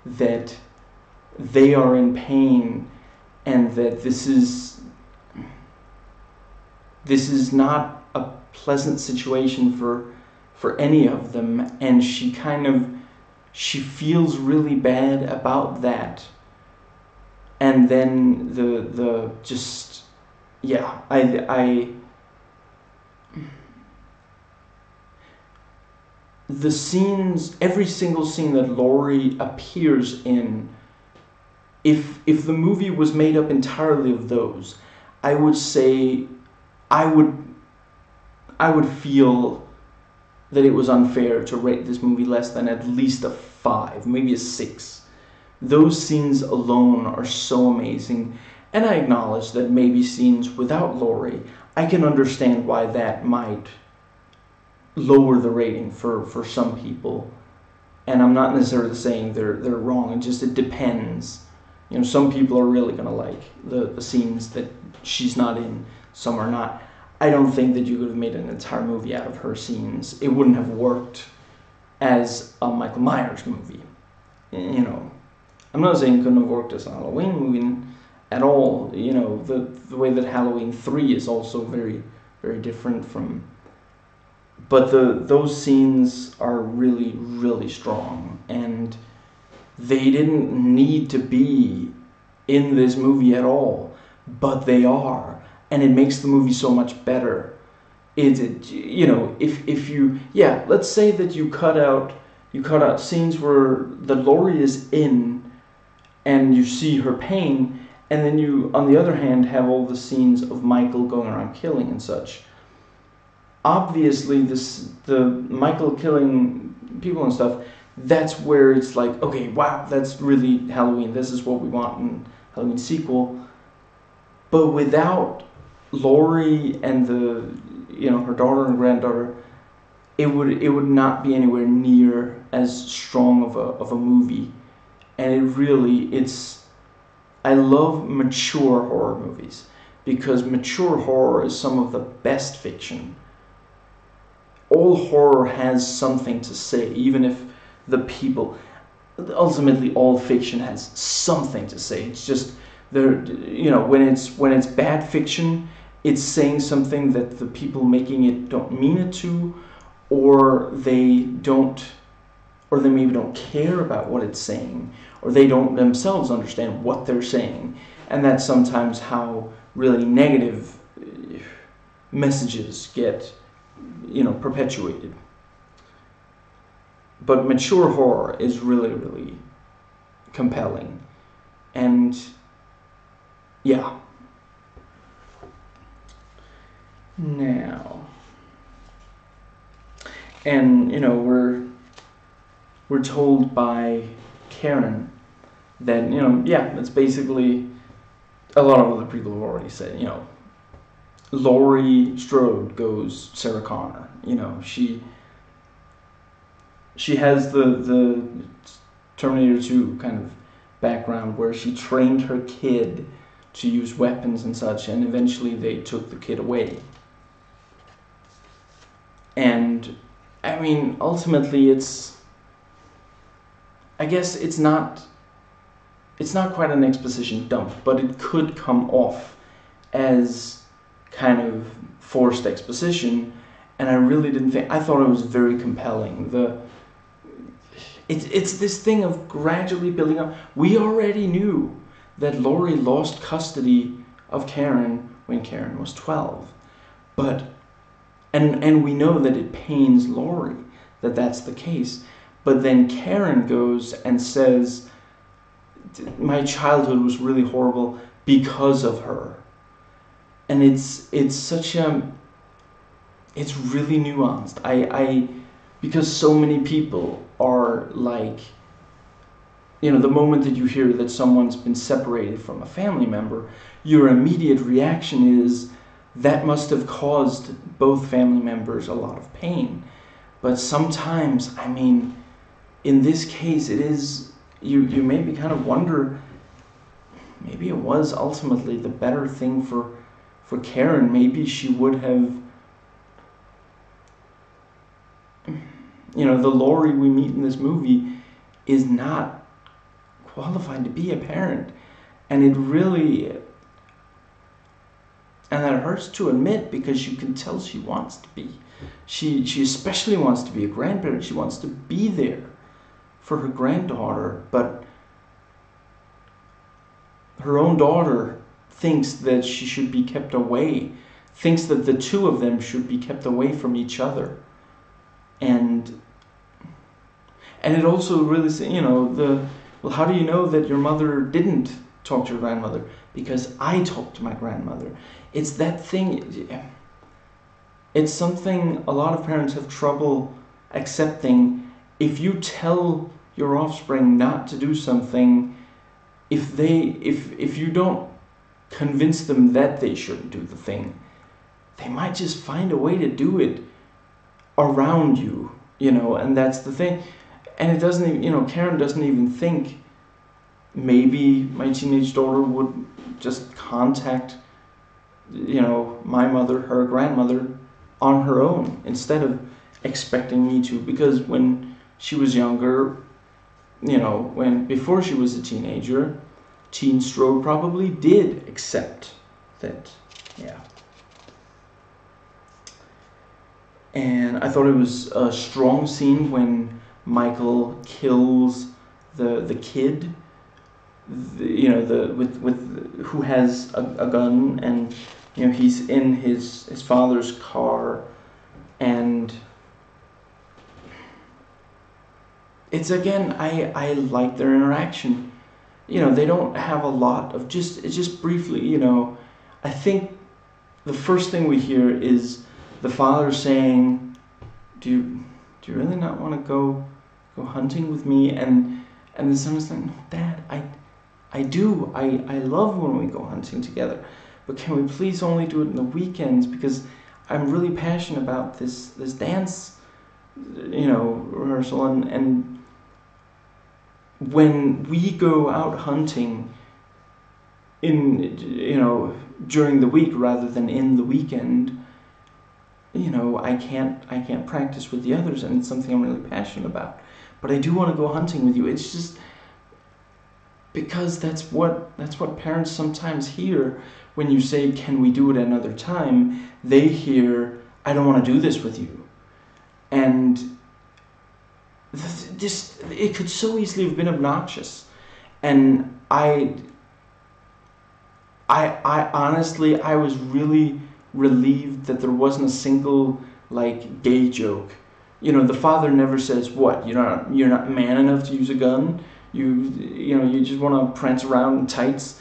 that they are in pain and that this is not a pleasant situation for any of them, and she feels really bad about that. And then the just, yeah, the scenes, every single scene that Laurie appears in, if the movie was made up entirely of those, I would say I would feel that it was unfair to rate this movie less than at least a 5, maybe a 6. Those scenes alone are so amazing, and I acknowledge that maybe scenes without Laurie, I can understand why that might lower the rating for some people. And I'm not necessarily saying they're wrong, it depends. You know, some people are really gonna like the scenes that she's not in, some are not. I don't think that you could have made an entire movie out of her scenes. It wouldn't have worked as a Michael Myers movie. You know, I'm not saying it couldn't have worked as a Halloween movie at all. You know, the way that Halloween 3 is also very, very different from. But those scenes are really, really strong, and they didn't need to be in this movie at all, but they are, and it makes the movie so much better. You know, if you, yeah, let's say that you cut out scenes where the Laurie is in, and you see her pain, and then you, on the other hand, have all the scenes of Michael going around killing and such. Obviously, the Michael killing people and stuff, that's where it's like, okay, wow, that's really Halloween. This is what we want in Halloween sequel. But without Laurie and her daughter and granddaughter, it would not be anywhere near as strong of a movie. And I love mature horror movies, because mature horror is some of the best fiction. All horror has something to say, even if ultimately all fiction has something to say. It's just when it's bad fiction, it's saying something that the people making it don't mean it to, or they maybe don't care about what it's saying, or they don't themselves understand what they're saying. And that's sometimes how really negative messages get perpetuated. But mature horror is really, really compelling. And yeah. Now, and we're told by Karen that it's basically, a lot of other people have already said, Laurie Strode goes Sarah Connor. She has the Terminator 2 kind of background, where she trained her kid to use weapons and such, and eventually they took the kid away. And I mean, ultimately, I guess it's not quite an exposition dump, but it could come off as kind of forced exposition, and I really didn't think. I thought it was very compelling. It's this thing of gradually building up. We already knew that Laurie lost custody of Karen when Karen was 12, but and we know that it pains Laurie that that's the case. But then Karen goes and says, "My childhood was really horrible because of her." And it's really nuanced. Because so many people are like, you know, the moment that you hear that someone's been separated from a family member, your immediate reaction is that must have caused both family members a lot of pain. But sometimes, I mean, in this case, it is, you maybe kind of wonder, maybe it was ultimately the better thing for Karen. Maybe she would have, you know, the Lori we meet in this movie is not qualified to be a parent. And it really, and that hurts to admit, because you can tell she wants to be. She especially wants to be a grandparent. She wants to be there for her granddaughter, but her own daughter thinks that she should be kept away, thinks that the two of them should be kept away from each other. And it also really, you know, well, how do you know that your mother didn't talk to your grandmother? Because I talked to my grandmother. It's that thing, it's something a lot of parents have trouble accepting. If you tell your offspring not to do something, if you don't convince them that they shouldn't do the thing, they might just find a way to do it around you, you know, and that's the thing. And it doesn't even, you know, Karen doesn't even think maybe my teenage daughter would just contact, you know, my mother, her grandmother, on her own, instead of expecting me to. Because when she was younger, you know, before she was a teenager, Teen Strode probably did accept that, yeah. And I thought it was a strong scene when Michael kills the kid, you know, with who has a gun, and you know, he's in his father's car, and it's, again, I like their interaction. You know, they don't have a lot of, it's just briefly, you know. I think the first thing we hear is the father saying, do you really not want to go hunting with me? And the son is like, no, Dad, I do. I love when we go hunting together. But can we please only do it in the weekends? Because I'm really passionate about this dance, you know, rehearsal. And when we go out hunting in, you know, during the week rather than in the weekend, you know, I can't practice with the others, and it's something I'm really passionate about. But I do want to go hunting with you. It's just because that's what parents sometimes hear when you say, can we do it another time? They hear, I don't want to do this with you. And it could so easily have been obnoxious. And I honestly, I was really relieved that there wasn't a single, like, gay joke. You know, the father never says, what, you're not man enough to use a gun? You know, you just want to prance around in tights?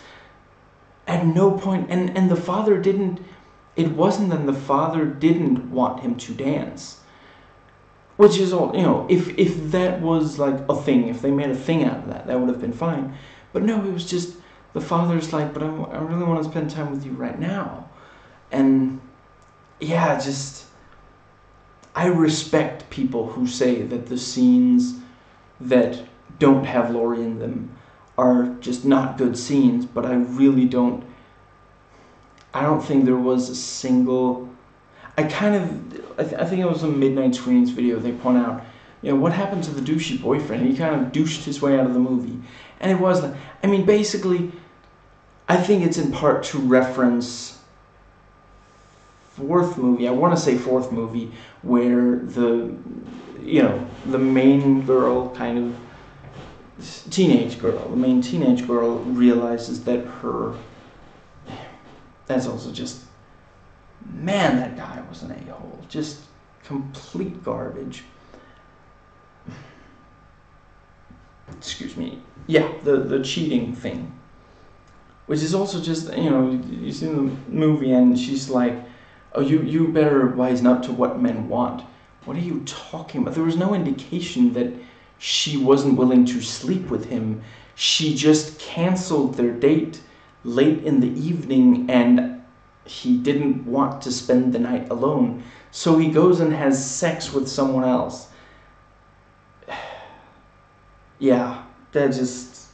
At no point, and the father didn't, it wasn't that the father didn't want him to dance. Which is all, you know, if that was like a thing, if they made a thing out of that, that would have been fine. But no, it was just, the father's like, but I really want to spend time with you right now. And yeah, just, I respect people who say that the scenes that don't have Lori in them are just not good scenes, but I really don't, I don't think there was a single, I think it was a Midnight Screenings video, they point out, you know, what happened to the douchey boyfriend? He kind of douched his way out of the movie. And it was, I mean, basically, I think it's in part to reference fourth movie, I want to say fourth movie, where the main girl, kind of the main teenage girl realizes that that's also just, man, that guy was an a-hole, just complete garbage. Excuse me. Yeah, the cheating thing, which is also just, you know, you see the movie and she's like, oh, you better wisen up to what men want. What are you talking about? There was no indication that she wasn't willing to sleep with him. She just canceled their date late in the evening, and he didn't want to spend the night alone. So he goes and has sex with someone else. Yeah, that just...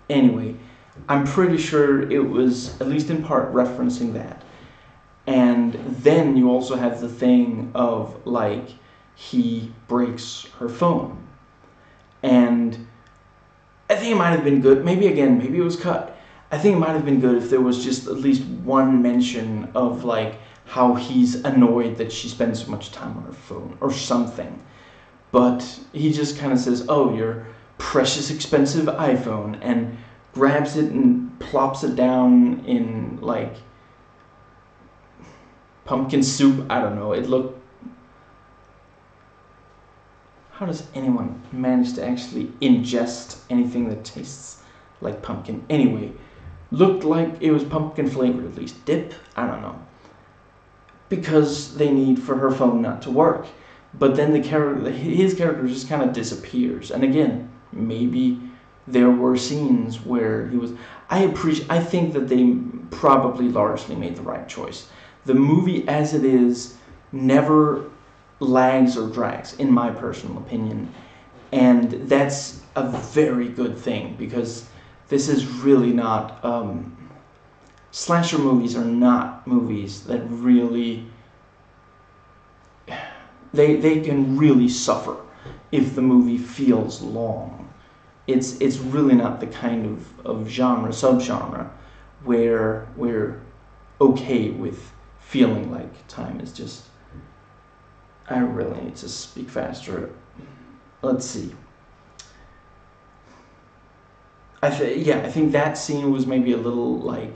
Anyway, I'm pretty sure it was at least in part referencing that. And then you also have the thing of, like, he breaks her phone. And I think it might have been good, maybe it was cut. I think it might have been good if there was just at least one mention of, like, how he's annoyed that she spends so much time on her phone or something. But he just kind of says, oh, your precious expensive iPhone, and grabs it and plops it down in, like, pumpkin soup. I don't know, it looked... How does anyone manage to actually ingest anything that tastes like pumpkin? Anyway, looked like it was pumpkin flavored, at least. Dip? I don't know. Because they need for her phone not to work. But then his character just kind of disappears. And again, maybe there were scenes where he was... I think that they probably largely made the right choice. The movie as it is never lags or drags, in my personal opinion. And that's a very good thing, because this is really not... slasher movies are not movies that really... They can really suffer if the movie feels long. It's really not the kind of genre, subgenre, where we're okay with feeling like time is just... I really need to speak faster. Let's see. I think that scene was maybe a little, like...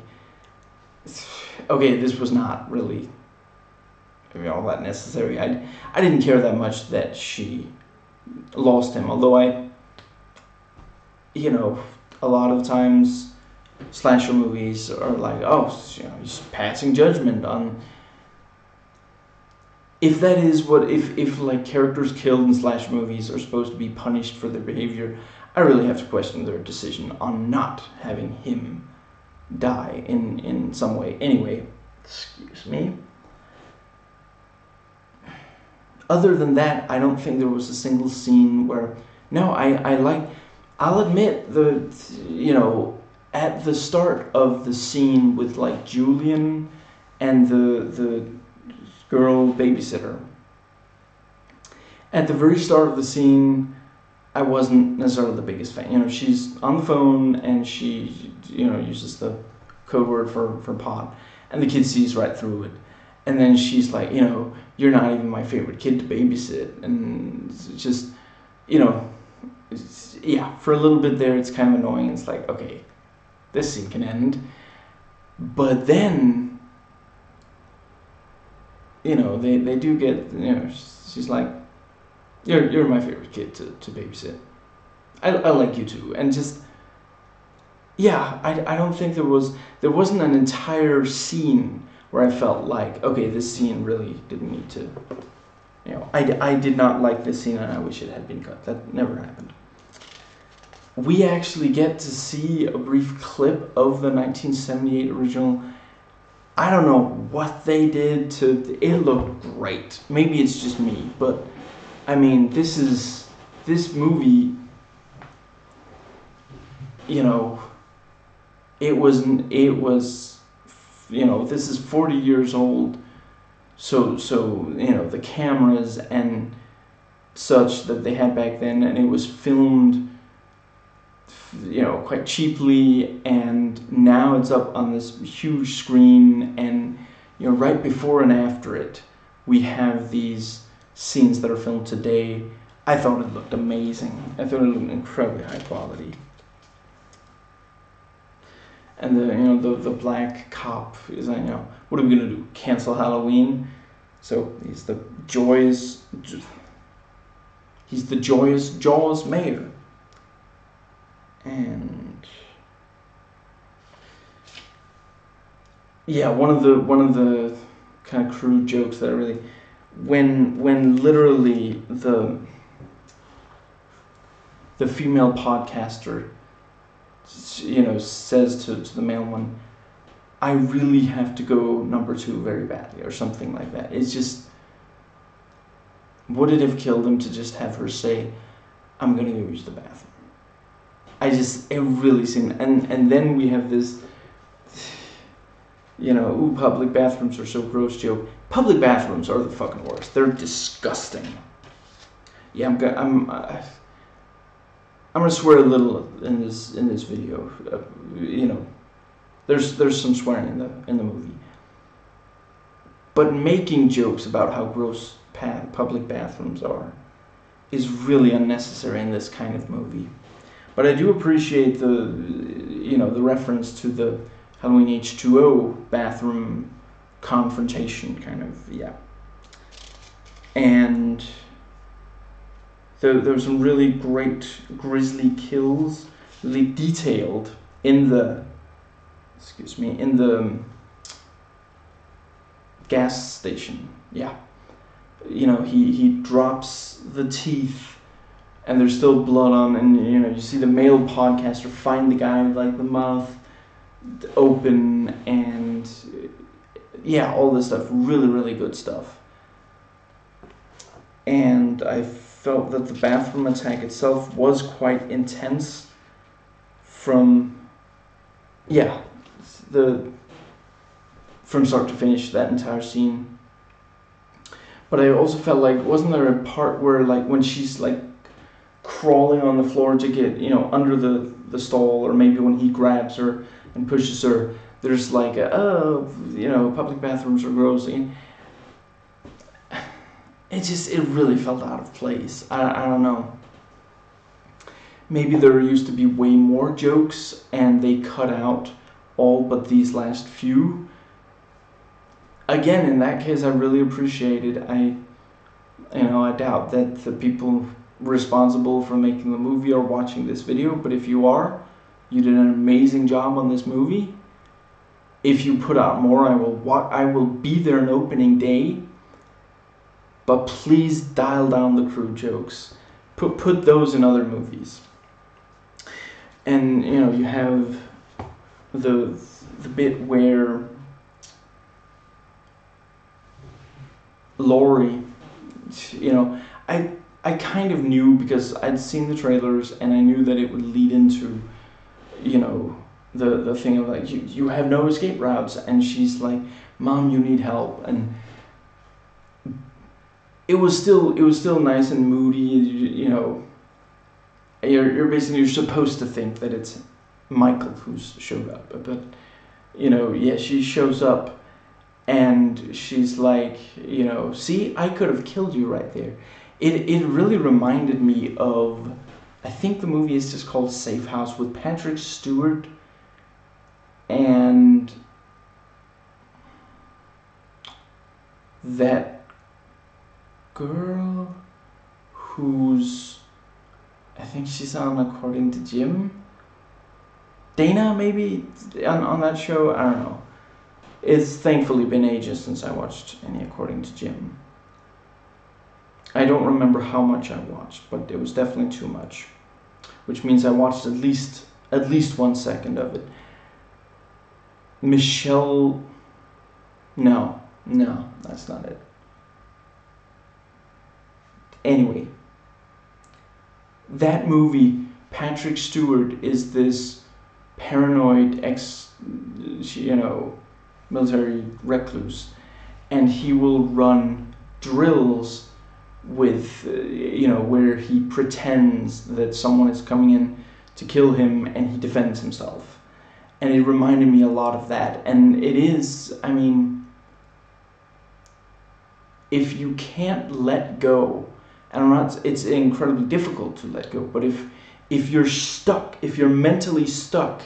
Okay, this was not really all that necessary. I didn't care that much that she lost him, although a lot of times slasher movies are like, oh, he's passing judgment on... If that is what... If like characters killed in slasher movies are supposed to be punished for their behavior, I really have to question their decision on not having him die in some way. Anyway, excuse me. Other than that, I don't think there was a single scene where... No, I'll admit, at the start of the scene with, like, Julian and the girl babysitter, at the very start of the scene, I wasn't necessarily the biggest fan. She's on the phone and she, uses the code word for pot, and the kid sees right through it. And then she's like, you're not even my favorite kid to babysit. And it's just, for a little bit there, it's kind of annoying. It's like, okay, this scene can end. But then, they do get, she's like, you're my favorite kid to babysit. I like you too. And just, I don't think there wasn't an entire scene where I felt like, okay, this scene really didn't need to, I did not like this scene and I wish it had been cut. That never happened. We actually get to see a brief clip of the 1978 original. I don't know what they did to... It looked great. Maybe it's just me, but I mean, this movie, it was, this is 40 years old, so the cameras and such that they had back then, and it was filmed, quite cheaply, and now it's up on this huge screen, and, right before and after it, we have these scenes that are filmed today. I thought it looked amazing. I thought it looked incredibly high quality. And the black cop is like, what are we gonna do? Cancel Halloween? So he's the joyous Jaws mayor. And yeah, one of the kind of crude jokes that I really, when literally the female podcaster, you know, says to the male one, I really have to go number 2 very badly, or something like that. It's just, would it have killed him to just have her say, I'm gonna go use the bathroom? It really seemed, and then we have this, you know, ooh, public bathrooms are so gross joke. Public bathrooms are the fucking worst. They're disgusting. Yeah, I'm gonna swear a little in this video. You know, there's some swearing in the movie, but making jokes about how gross public bathrooms are is really unnecessary in this kind of movie. But I do appreciate the reference to the Halloween H2O bathroom confrontation kind of, yeah. And there were some really great grisly kills, really detailed in the gas station. Yeah, you know, he drops the teeth and there's still blood on, and you know, you see the male podcaster find the guy with like the mouth open, and yeah, all this stuff, really, really good stuff. And I felt that the bathroom attack itself was quite intense from start to finish, that entire scene. But I also felt like, wasn't there a part where, like, when she's like crawling on the floor to get, you know, under the stall, or maybe when he grabs her and pushes her, there's like you know, public bathrooms are gross. It really felt out of place. I don't know. Maybe there used to be way more jokes and they cut out all but these last few. Again, in that case, I really appreciate it. I doubt that the people responsible for making the movie are watching this video, but if you are, you did an amazing job on this movie. If you put out more, I will be there on opening day. But please dial down the crude jokes. Put those in other movies. And you know, you have the bit where Laurie, you know, I kind of knew, because I'd seen the trailers and I knew that it would lead into, you know, the thing of like, you have no escape routes, and she's like, Mom, you need help. And it was still nice and moody, you know. You're supposed to think that it's Michael who's showed up, but you know, yeah, she shows up and she's like, you know, see, I could have killed you right there. It really reminded me of, I think the movie is just called Safe House, with Patrick Stewart and that girl who's, I think she's on According to Jim. Dana, maybe, on that show. I don't know. It's thankfully been ages since I watched any According to Jim. I don't remember how much I watched, but it was definitely too much. Which means I watched at least 1 second of it. Michelle... No, that's not it. Anyway, that movie, Patrick Stewart is this paranoid military recluse, and he will run drills with, where he pretends that someone is coming in to kill him and he defends himself. And it reminded me a lot of that. And it is, I mean, if you can't let go, and it's incredibly difficult to let go, but if you're stuck, if you're mentally stuck,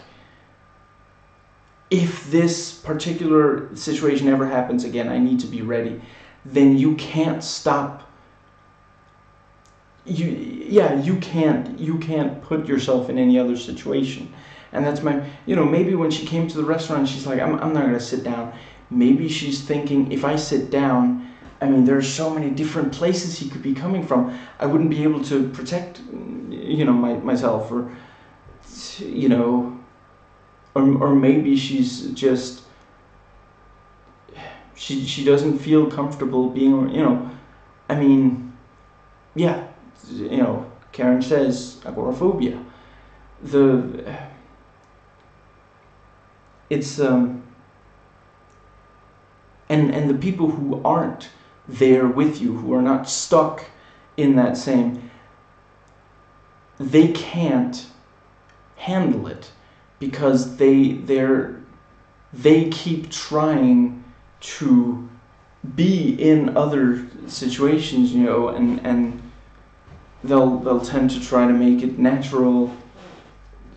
if this particular situation ever happens again, I need to be ready, then you can't stop. You can't put yourself in any other situation. And that's my, maybe when she came to the restaurant, she's like, I'm not going to sit down. Maybe she's thinking, if I sit down, I mean, there are so many different places he could be coming from. I wouldn't be able to protect, myself, or, or maybe she's just, she doesn't feel comfortable being, I mean, yeah, Karen says agoraphobia. It's and the people who aren't there with you, who are not stuck in that same, they can't handle it because they keep trying to be in other situations, and they'll tend to try to make it natural,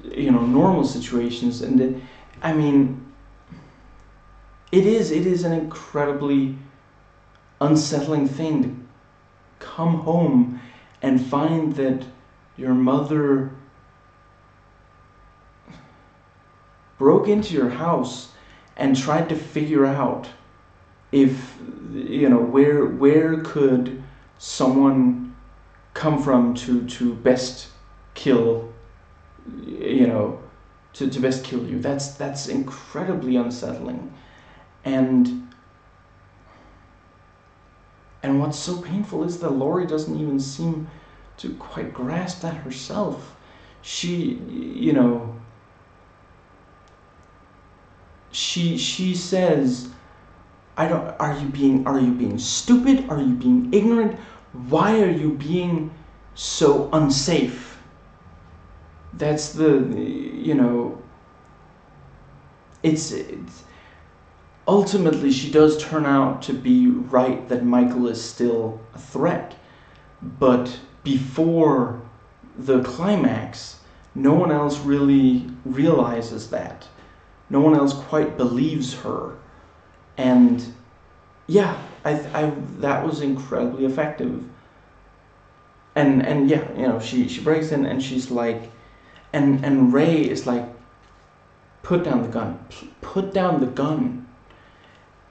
normal situations. And I mean, it is an incredibly unsettling thing to come home and find that your mother broke into your house and tried to figure out if, where could someone come from to best kill, to best kill you. That's incredibly unsettling. And what's so painful is that Laurie doesn't even seem to quite grasp that herself. She, she says, are you being stupid? Are you being ignorant? Why are you being so unsafe? That's the, it's ultimately she does turn out to be right that Michael is still a threat. But before the climax, no one else really realizes that. No one else quite believes her. And yeah, I that was incredibly effective. And yeah, she breaks in and she's like, and Ray is like, put down the gun, put down the gun.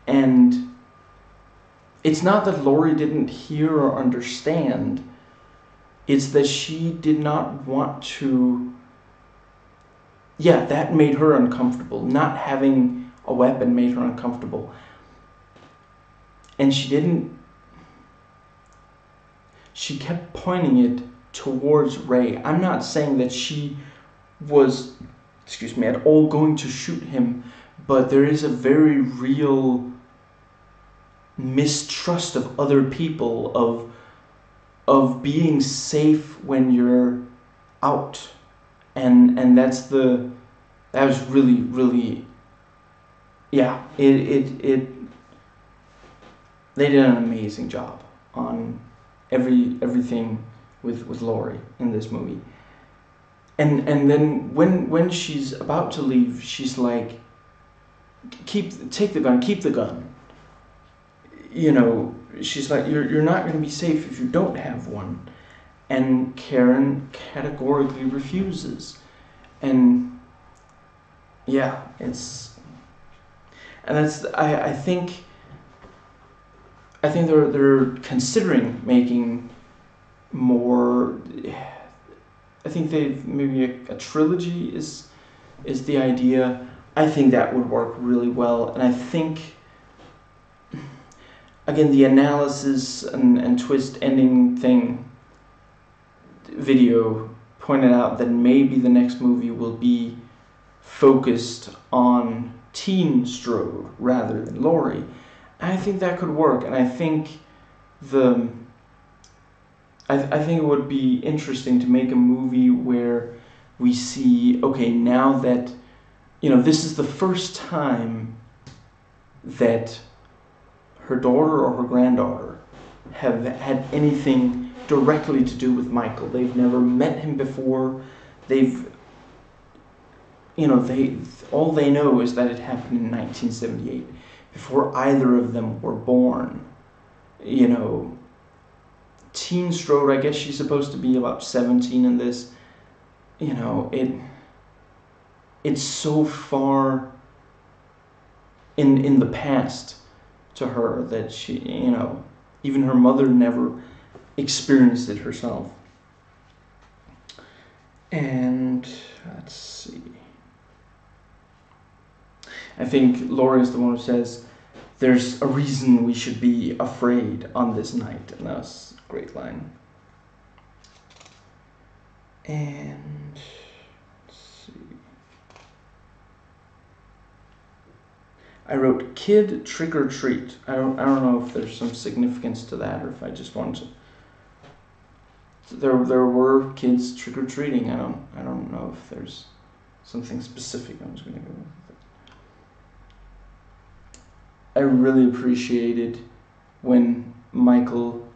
And it's not that Laurie didn't hear or understand, it's that she did not want to. Yeah, that made her uncomfortable. Not having a weapon made her uncomfortable. And she kept pointing it towards Ray. I'm not saying that she was, at all going to shoot him, but there is a very real mistrust of other people, of being safe when you're out. And that was really, yeah, it they did an amazing job on everything with Laurie in this movie. And then when she's about to leave, she's like, take the gun, keep the gun. She's like, you're not going to be safe if you don't have one. And Karen categorically refuses. And yeah, I think they're considering making more. I think maybe a trilogy is the idea. I think that would work really well, and I think, again, the analysis and twist ending thing video pointed out that maybe the next movie will be focused on Teen Strode rather than Laurie. I think that could work, and I think I think it would be interesting to make a movie where we see, okay, now that, this is the first time that her daughter or her granddaughter have had anything directly to do with Michael. They've never met him before. All they know is that it happened in 1978, before either of them were born. Teen Strode, I guess she's supposed to be about 17 in this. It's so far in the past to her that she, even her mother never experienced it herself. And let's see. I think Laura is the one who says, "There's a reason we should be afraid on this night," and that's a great line. And let's see. I wrote "kid trick or treat." I don't know if there's some significance to that, or if I just wanted to. There were kids trick or treating. I don't know if there's something specific I was going to go with. I really appreciated when Michael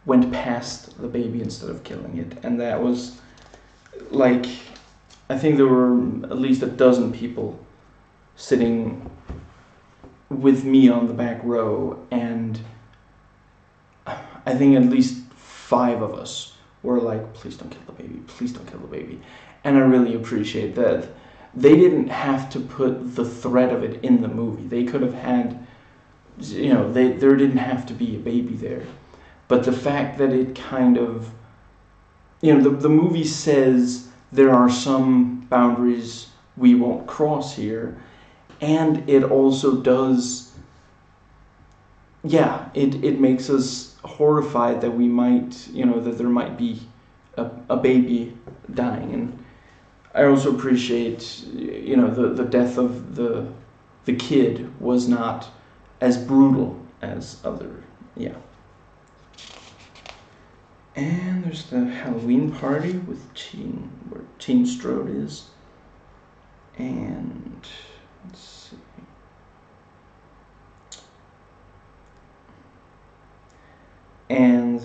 went past the baby instead of killing it, and that was like, I think there were at least a dozen people sitting with me on the back row, and I think at least 5 of us were like, "Please don't kill the baby, please don't kill the baby." And I really appreciate that. They didn't have to put the threat of it in the movie. They could have had, there didn't have to be a baby there. But the fact that it kind of, the movie says there are some boundaries we won't cross here, and it also does, it makes us horrified that we might, that there might be a baby dying. And I also appreciate, the death of the kid was not as brutal as other, And there's the Halloween party with where Teen Strode is. And let's see. And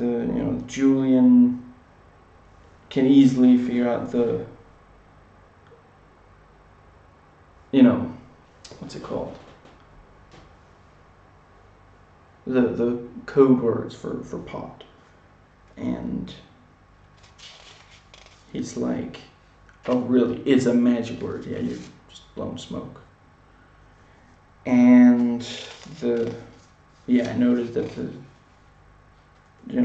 Julian can easily figure out the, what's it called? The code words for pot. And he's like, "Oh really, it's a magic word. Yeah, you're just blowing smoke." And I noticed that the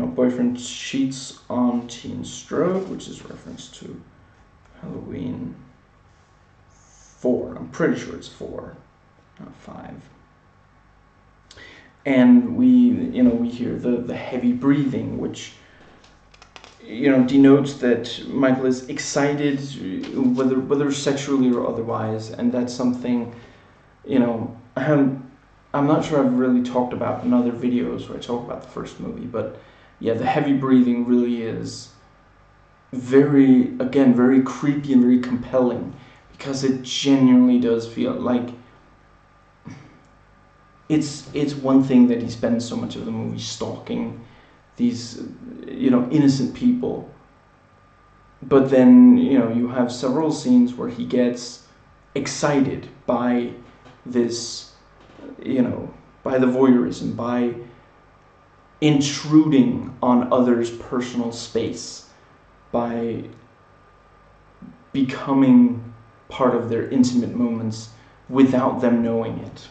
boyfriend cheats on Teen Strode, which is reference to Halloween 4. I'm pretty sure it's 4, not 5. And we hear the heavy breathing, which denotes that Michael is excited, whether sexually or otherwise, and that's something, I'm not sure I've really talked about in other videos where I talk about the first movie, but yeah, the heavy breathing really is very creepy and very compelling, because it genuinely does feel like it's one thing that he spends so much of the movie stalking these innocent people, but then you have several scenes where he gets excited by this, by the voyeurism, by intruding on others' personal space, by becoming part of their intimate moments without them knowing it.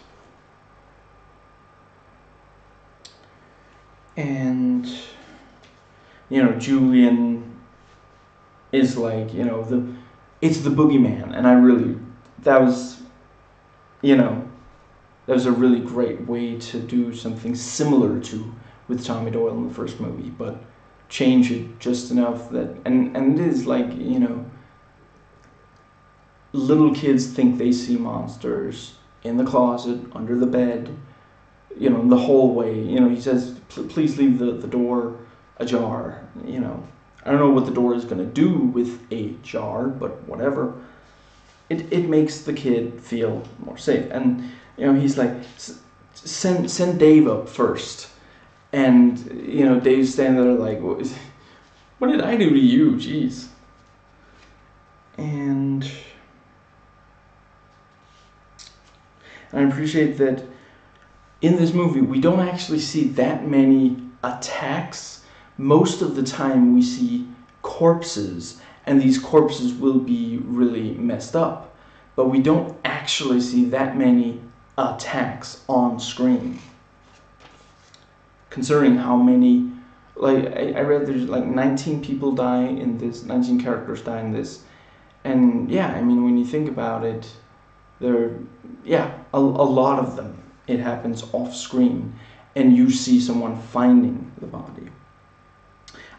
And Julian is like, it's the boogeyman, and that was a really great way to do something similar to with Tommy Doyle in the first movie, but change it just enough that, and it is like, little kids think they see monsters in the closet, under the bed, in the hallway. He says, "Please leave the door ajar." I don't know what the door is going to do with a jar, but whatever. It makes the kid feel more safe. And he's like, send Dave up first. And Dave's standing there like, what did I do to you? Jeez. And I appreciate that in this movie we don't actually see that many attacks. Most of the time we see corpses, and these corpses will be really messed up, but we don't actually see that many attacks on screen. considering how many, like, I read there's like 19 people die in this, 19 characters die in this, and yeah, I mean, when you think about it, a lot of them, it happens off screen, and you see someone finding the body.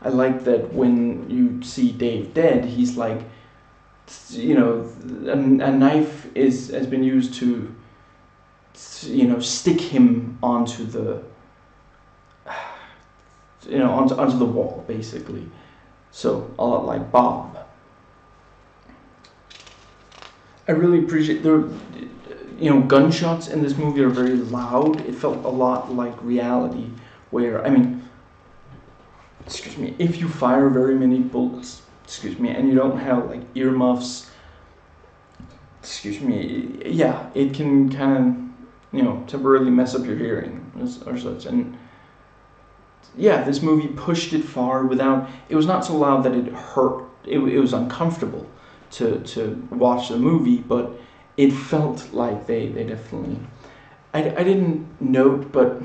I like that when you see Dave dead, he's like, you know, a knife has been used to, you know, stick him onto the, you know, onto the wall, basically. So a lot like Bob. I really appreciate you know, gunshots in this movie are very loud. It felt a lot like reality, where, I mean, excuse me, if you fire very many bullets, excuse me, and you don't have like earmuffs, excuse me, yeah, it can kind of, you know, temporarily mess up your hearing or such. And yeah, this movie pushed it far without, it was not so loud that it hurt. It was uncomfortable to watch the movie, but it felt like they definitely, I didn't note, but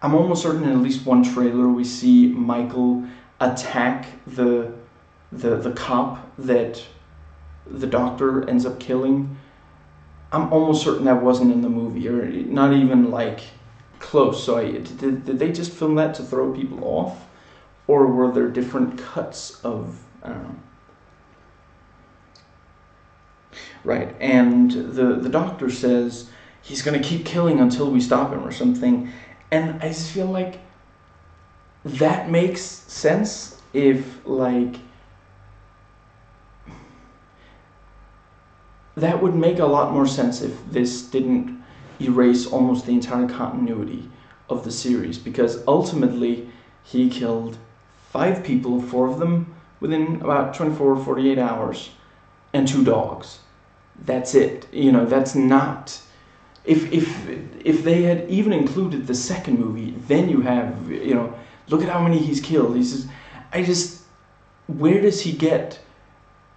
I'm almost certain in at least one trailer we see Michael attack the cop that the doctor ends up killing. I'm almost certain that wasn't in the movie, or not even like close. So did they just film that to throw people off, or were there different cuts of, I don't know. Right, and the doctor says he's gonna keep killing until we stop him or something, and I just feel like that makes sense if, like, that would make a lot more sense if this didn't erase almost the entire continuity of the series, because ultimately he killed 5 people, 4 of them within about 24 or 48 hours, and 2 dogs. That's it. You know, that's not, if they had even included the second movie, then you have, you know, look at how many he's killed. Where does he get,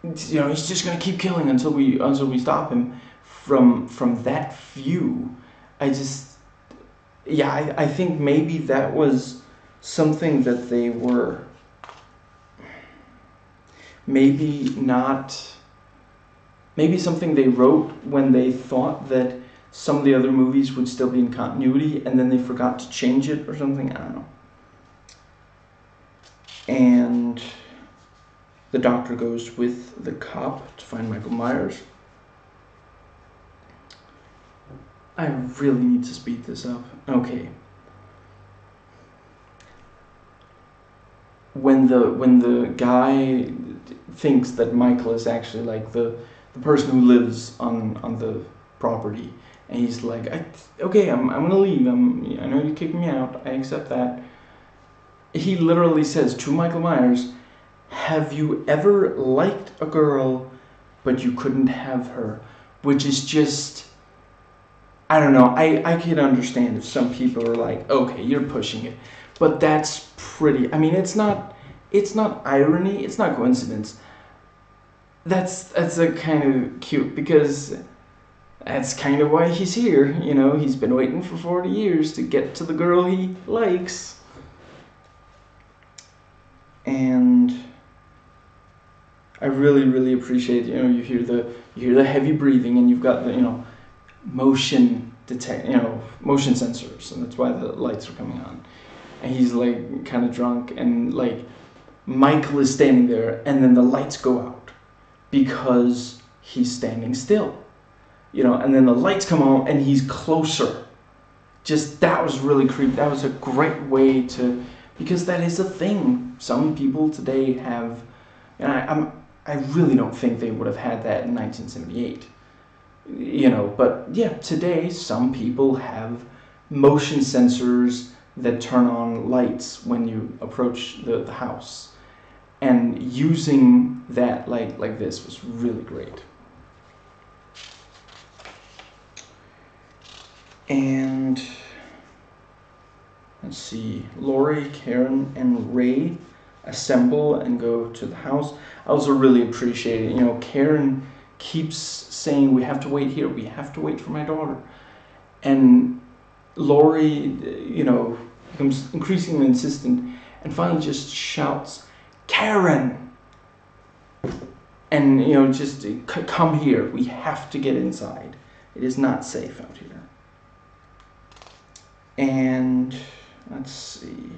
you know, he's just gonna keep killing until we stop him from that view. I think maybe that was something that they were maybe something they wrote when they thought that some of the other movies would still be in continuity, and then they forgot to change it or something. I don't know. And the doctor goes with the cop to find Michael Myers. I really need to speed this up. Okay. When the guy thinks that Michael is actually like the person who lives on the property, and he's like, okay, I'm gonna leave. I know you kicked me out. I accept that. He literally says to Michael Myers, "Have you ever liked a girl, but you couldn't have her?" Which is just, I don't know. I can understand if some people are like, okay, you're pushing it, but that's pretty. I mean, it's not irony. It's not coincidence. That's a kind of cute, because that's kind of why he's here. You know, he's been waiting for 40 years to get to the girl he likes. And I really, really appreciate, you know, you hear the heavy breathing, and you've got the, you know, motion sensors, and that's why the lights are coming on. And he's like kind of drunk, and like Michael is standing there, and then the lights go out because he's standing still, you know, and then the lights come on and he's closer. Just, that was really creepy. That was a great way to, because that is a thing some people today have, and I really don't think they would have had that in 1978, you know, but yeah, today some people have motion sensors that turn on lights when you approach the house. And using that like this was really great. And let's see, Laurie, Karen, and Ray assemble and go to the house. I also really appreciate it. You know, Karen keeps saying, we have to wait here, we have to wait for my daughter. And Laurie, you know, becomes increasingly insistent, and finally just shouts, "Karen!" And, you know, just come here. We have to get inside. It is not safe out here. And let's see.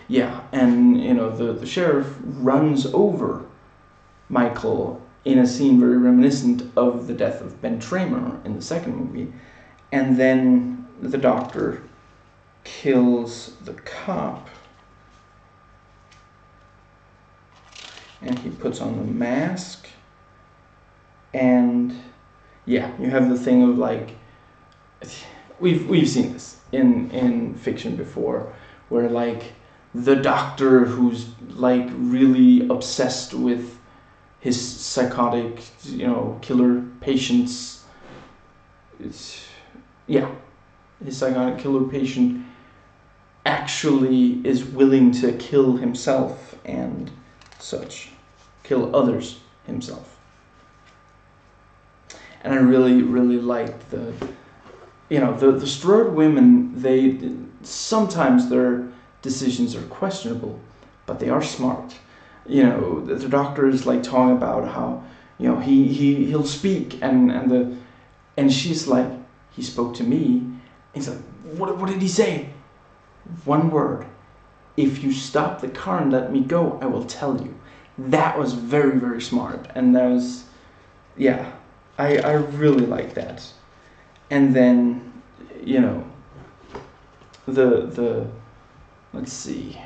Yeah, and, you know, the sheriff runs over Michael in a scene very reminiscent of the death of Ben Tramer in the second movie. And then the doctor kills the cop. And he puts on the mask. And yeah, you have the thing of like, we've seen this in fiction before, where like the doctor who's like really obsessed with his psychotic, you know, killer patients. His psychotic killer patient actually is willing to kill himself and such, kill others himself. And I really, really liked the Strode women. They sometimes their decisions are questionable, but they are smart. You know, the doctor is like talking about how, you know, he'll speak, and she's like, he spoke to me. And he's like, what did he say? One word. If you stop the car and let me go, I will tell you. That was very, very smart, and that was, yeah, I really like that. And then, you know, the let's see.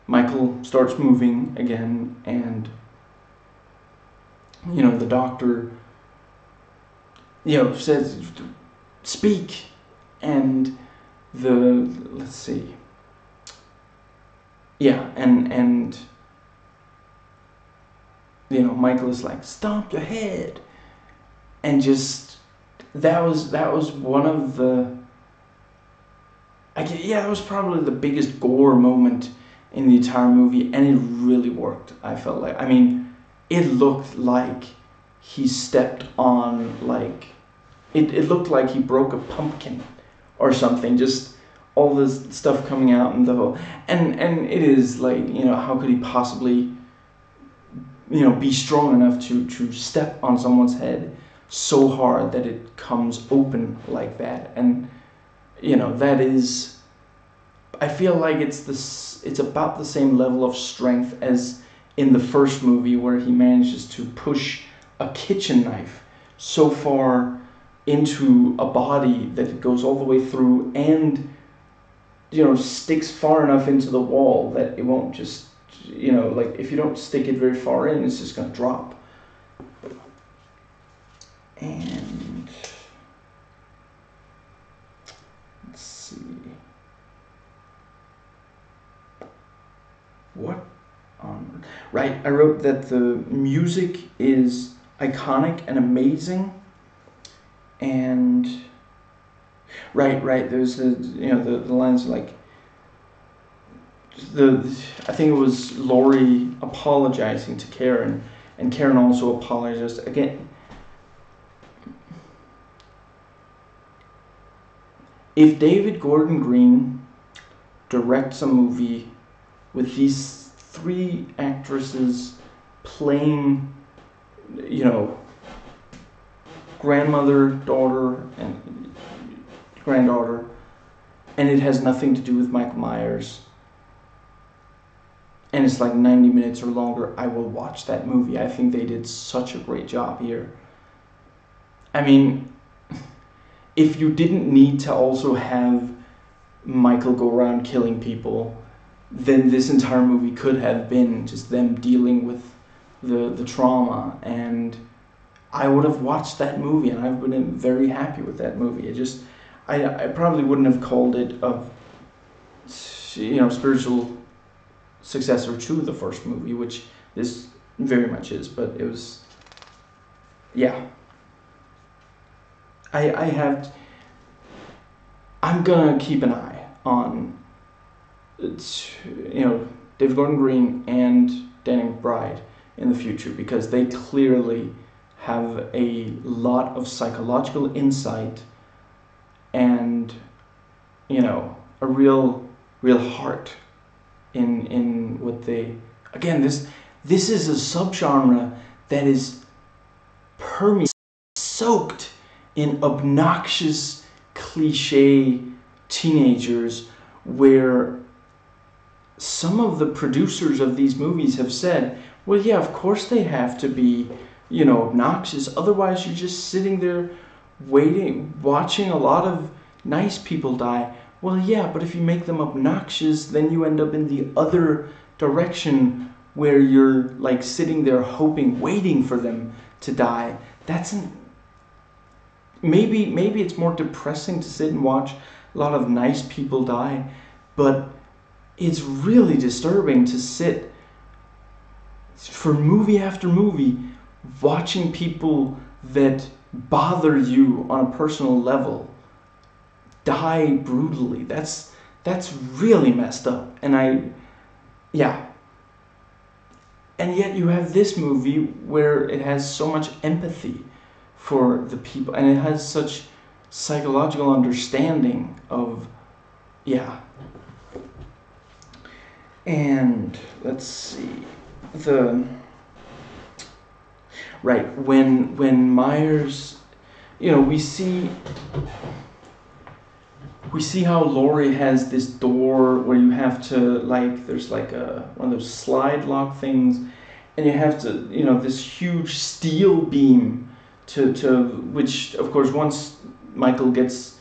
Michael starts moving again, and, you know, the doctor, you know, says, "Speak," and let's see. Yeah, and you know, Michael is like, "Stomp your head," and just that was one of the. That was probably the biggest gore moment in the entire movie, and it really worked. I felt like, I mean, it looked like he stepped on, like, it looked like he broke a pumpkin or something. Just all this stuff coming out, and the whole, and it is like, you know, how could he possibly, you know, be strong enough to step on someone's head so hard that it comes open like that? And, you know, that is, I feel like it's about the same level of strength as in the first movie, where he manages to push a kitchen knife so far into a body that it goes all the way through, and, you know, sticks far enough into the wall that it won't just, you know, like, if you don't stick it very far in, it's just going to drop. And let's see. What on... Right, I wrote that the music is iconic and amazing. And right, there's the, you know, the lines like, I think it was Laurie apologizing to Karen, and Karen also apologized again. If David Gordon Green directs a movie with these three actresses playing, you know, grandmother, daughter, and granddaughter, and it has nothing to do with Michael Myers, and it's like 90 minutes or longer, I will watch that movie. I think they did such a great job here. I mean, if you didn't need to also have Michael go around killing people, then this entire movie could have been just them dealing with the trauma, and I would have watched that movie, and I've been very happy with that movie. I probably wouldn't have called it a, you know, spiritual successor to the first movie, which this very much is, but it was, yeah. I'm gonna keep an eye on, you know, David Gordon Green and Danny McBride in the future, because they clearly have a lot of psychological insight and, you know, a real heart in what they, again, this is a subgenre that is permeated, soaked in obnoxious cliche teenagers, where some of the producers of these movies have said, well, yeah, of course they have to be, you know, obnoxious, otherwise you're just sitting there waiting, watching a lot of nice people die. Well, yeah, but if you make them obnoxious, then you end up in the other direction, where you're like sitting there hoping, waiting for them to die. That's maybe it's more depressing to sit and watch a lot of nice people die, but it's really disturbing to sit for movie after movie watching people that bother you on a personal level die brutally. That's really messed up. And and yet you have this movie where it has so much empathy for the people, and it has such psychological understanding of, yeah. And let's see, when Myers, you know, we see how Laurie has this door where you have to, like, there's like one of those slide lock things, and you have to, you know, this huge steel beam to which, of course, once Michael gets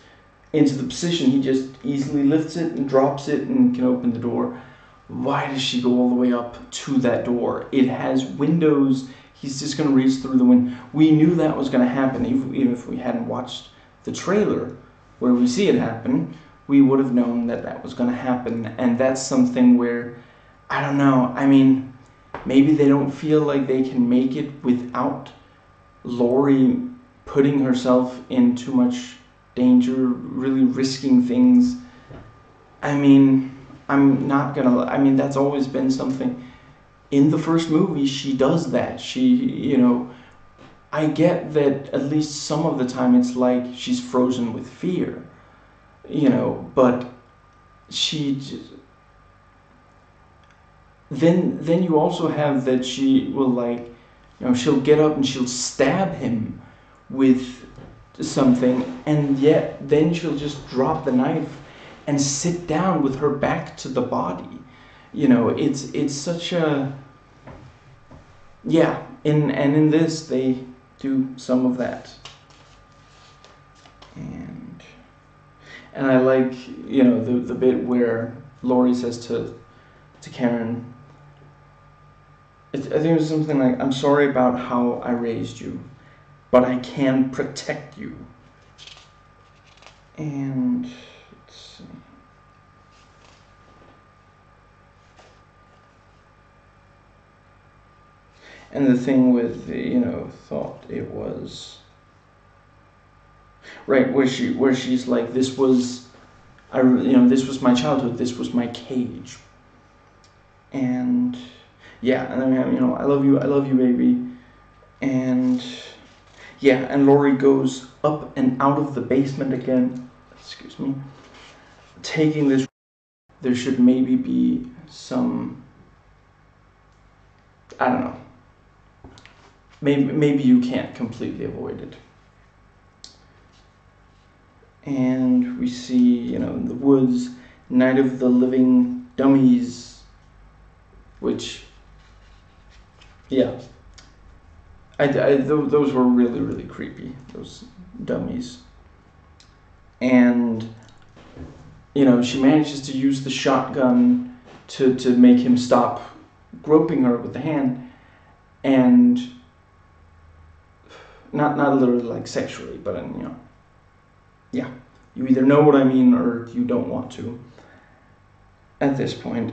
into the position, he just easily lifts it and drops it and can open the door. Why does she go all the way up to that door? It has windows. He's just going to reach through the window. We knew that was going to happen, even if we hadn't watched the trailer where we see it happen. We would have known that that was going to happen. And that's something where, I don't know, I mean, maybe they don't feel like they can make it without Laurie putting herself in too much danger, really risking things. I mean, I'm not gonna, I mean, that's always been something. In the first movie, she does that. She, you know, I get that at least some of the time it's like she's frozen with fear, you know, but she just, then you also have that she will, like, you know, she'll get up and she'll stab him with something, and yet then she'll just drop the knife and sit down with her back to the body. You know, it's such a, yeah, in this they do some of that. And I like, you know, the bit where Laurie says to Karen, I think it was something like, I'm sorry about how I raised you, but I can protect you. And let's see. And the thing with, you know, thought it was right where she's like, this was, you know, this was my childhood, this was my cage. And yeah, and then we have, you know, I love you, baby. And yeah, and Laurie goes up and out of the basement again, excuse me, taking this. There should maybe be some, I don't know, maybe you can't completely avoid it. And we see, you know, in the woods, Night of the Living Dummies, which, yeah, those were really, really creepy, those dummies. And, you know, she manages to use the shotgun to make him stop groping her with the hand, and not literally like sexually, but, you know, yeah, you either know what I mean or you don't want to at this point.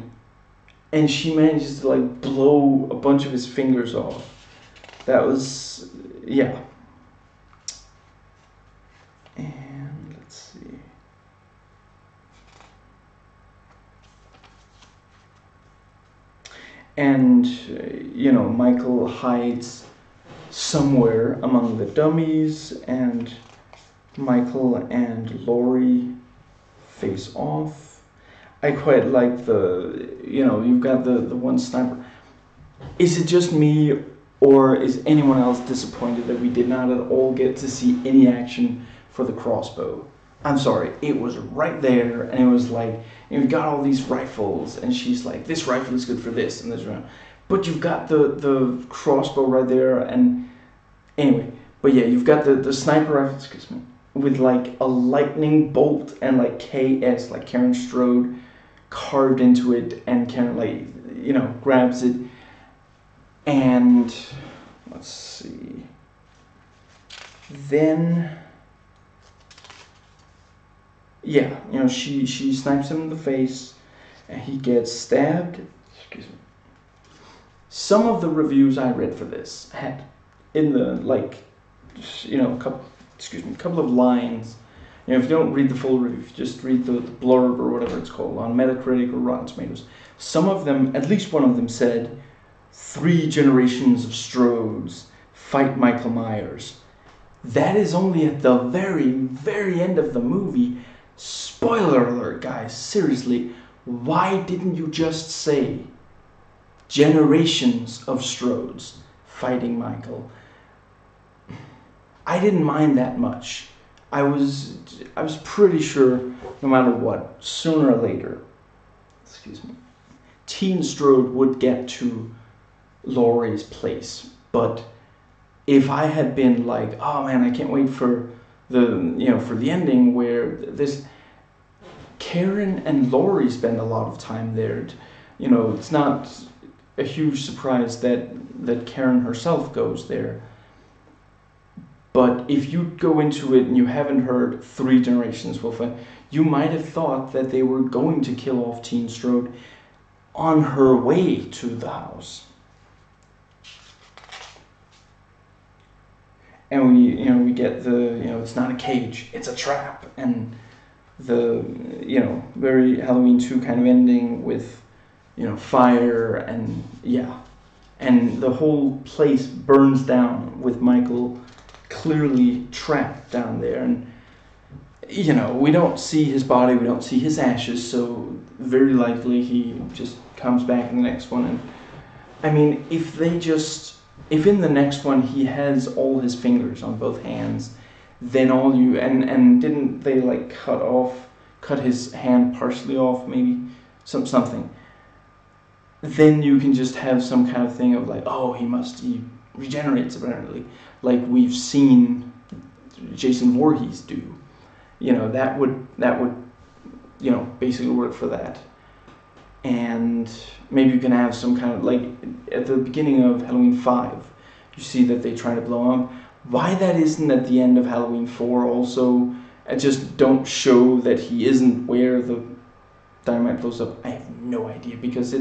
And she manages to, like, blow a bunch of his fingers off. That was, yeah. And let's see. And, you know, Michael hides somewhere among the dummies, and Michael and Laurie face off. I quite like you've got the one sniper. Is it just me, or is anyone else disappointed that we did not at all get to see any action for the crossbow? I'm sorry, it was right there, and it was like, you've got all these rifles, and she's like, this rifle is good for this, and this one. But you've got the crossbow right there, and anyway, but yeah, you've got the sniper rifle, excuse me, with like a lightning bolt and like KS, like Karen Strode, carved into it, and Karen grabs it, and let's see, then yeah, she snipes him in the face, and he gets stabbed. Excuse me. Some of the reviews I read for this had in the couple of lines. If you don't read the full review, just read the blurb or whatever it's called on Metacritic or Rotten Tomatoes. Some of them, at least one of them, said 3 generations of Strodes fight Michael Myers. That is only at the very, very end of the movie. Spoiler alert, guys, seriously, why didn't you just say generations of Strodes fighting Michael? I didn't mind that much. I was pretty sure, no matter what, sooner or later, Teen Strode would get to Laurie's place. But if I had been like, oh man, I can't wait for the ending where this Karen and Laurie spend a lot of time there. It's not a huge surprise that Karen herself goes there. But if you go into it and you haven't heard 3 generations will fight, you might have thought that they were going to kill off Teen Strode on her way to the house. And we get it's not a cage, it's a trap, and the very Halloween 2 kind of ending with fire, and and the whole place burns down with Michael clearly trapped down there, and we don't see his body, we don't see his ashes, so very likely he just comes back in the next one. And I mean, if in the next one he has all his fingers on both hands, then and didn't they like cut his hand partially off, maybe something, then you can just have some kind of thing of like, oh, he regenerates apparently, like we've seen Jason Voorhees do. That would basically work for that. And maybe you can have some kind of, like, at the beginning of Halloween 5, you see that they try to blow him up. Why that isn't at the end of Halloween 4 also, and just don't show that he isn't where the dynamite blows up, I have no idea, because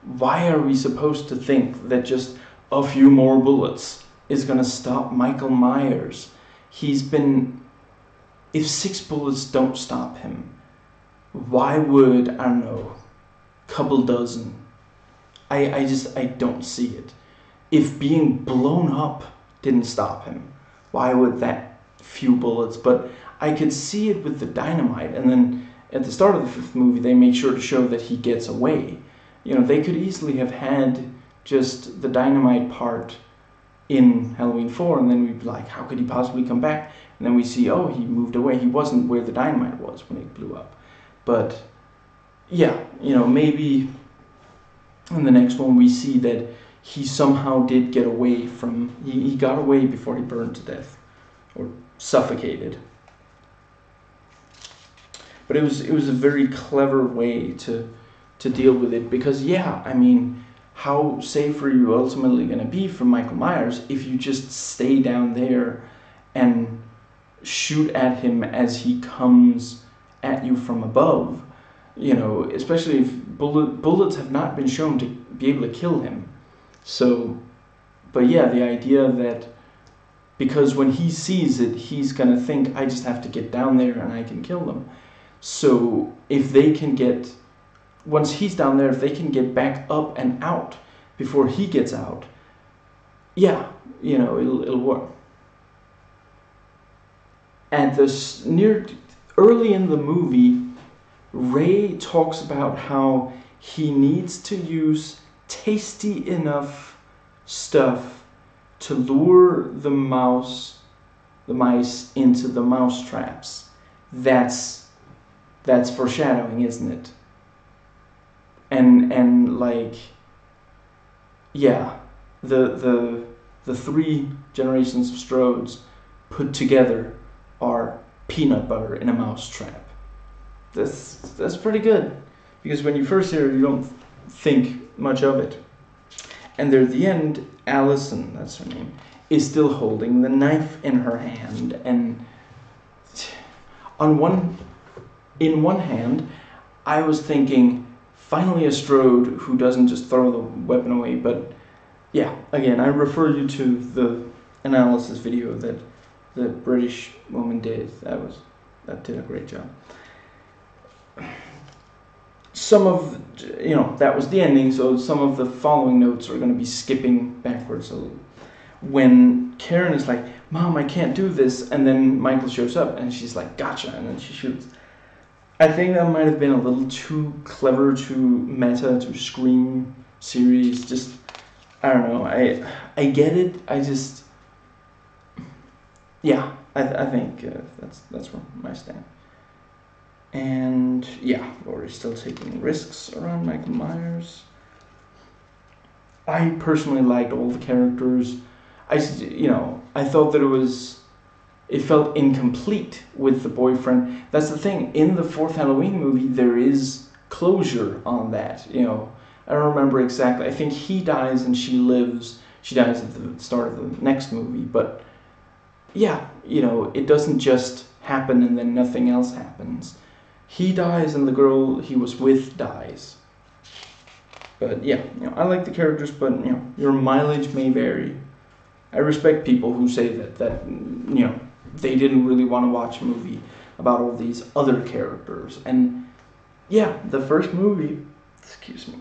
why are we supposed to think that just a few more bullets is going to stop Michael Myers? If 6 bullets don't stop him, why would, I don't know, couple dozen? I don't see it. If being blown up didn't stop him, why would that few bullets? But I could see it with the dynamite, and then at the start of the 5th movie they make sure to show that he gets away. They could easily have had just the dynamite part in Halloween 4, and then we'd be like, how could he possibly come back? And then we see, oh, he moved away, he wasn't where the dynamite was when it blew up. But yeah, maybe in the next one we see that he somehow did get away from, he got away before he burned to death or suffocated. But it was a very clever way to deal with it, because how safe are you ultimately going to be from Michael Myers if you just stay down there and shoot at him as he comes at you from above? Especially if bullets have not been shown to be able to kill him. So, but yeah, the idea that because when he sees it, he's going to think, I just have to get down there and I can kill them. So if they can get, once he's down there, if they can get back up and out before he gets out, yeah, it'll work. at early in the movie, Ray talks about how he needs to use tasty enough stuff to lure the mice into the mouse traps. That's foreshadowing, isn't it? And like, yeah, the three generations of Strodes put together are peanut butter in a mouse trap. That's pretty good, because when you first hear it, you don't think much of it. And there at the end, Allison, that's her name, is still holding the knife in her hand, and in one hand, I was thinking, finally a Strode who doesn't just throw the weapon away. But yeah, again, I refer you to the analysis video that the British woman did. That did a great job. Some of, that was the ending, so some of the following notes are going to be skipping backwards a little. When Karen is like, Mom, I can't do this, and then Michael shows up, and she's like, gotcha, and then she shoots. I think that might have been a little too clever, too meta, to Scream series. Just, I don't know, I get it, I just, yeah, I think that's where I stand. And yeah, Laurie's still taking risks around Michael Myers. I personally liked all the characters. I thought that it felt incomplete with the boyfriend. That's the thing. In the fourth Halloween movie, there is closure on that. I don't remember exactly. I think he dies and she lives. She dies at the start of the next movie. But yeah, it doesn't just happen and then nothing else happens. He dies and the girl he was with dies. But yeah, I like the characters, but your mileage may vary. I respect people who say that they didn't really want to watch a movie about all these other characters. And yeah, the first movie, excuse me,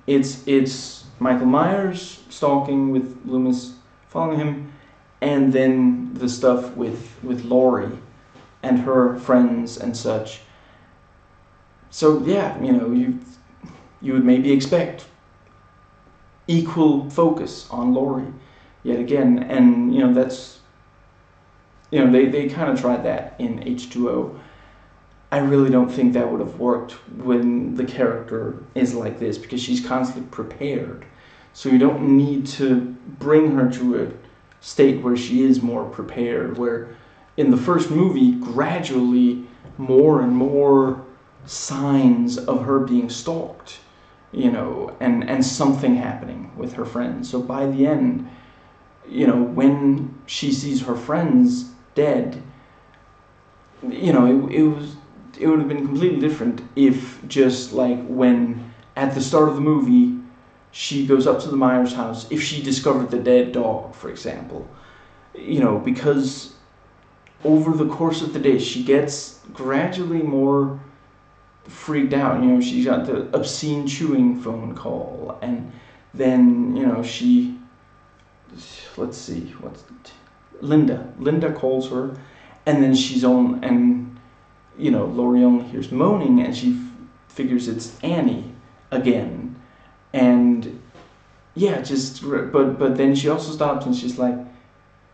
it's Michael Myers stalking with Loomis following him, and then the stuff with Laurie and her friends and such. So yeah, you would maybe expect equal focus on Laurie yet again, and that's they kind of tried that in H2O. I really don't think that would have worked when the character is like this, because she's constantly prepared, so you don't need to bring her to a state where she is more prepared, where in the first movie gradually more and more signs of her being stalked, and something happening with her friends. So by the end, when she sees her friends dead, it would have been completely different if just like when at the start of the movie she goes up to the Myers house, if she discovered the dead dog, for example, because over the course of the day she gets gradually more freaked out. She got the obscene chewing phone call, and then Linda calls her, and then she's on, and Laurie only hears moaning, and she figures it's Annie again, and yeah, but then she also stops and she's like,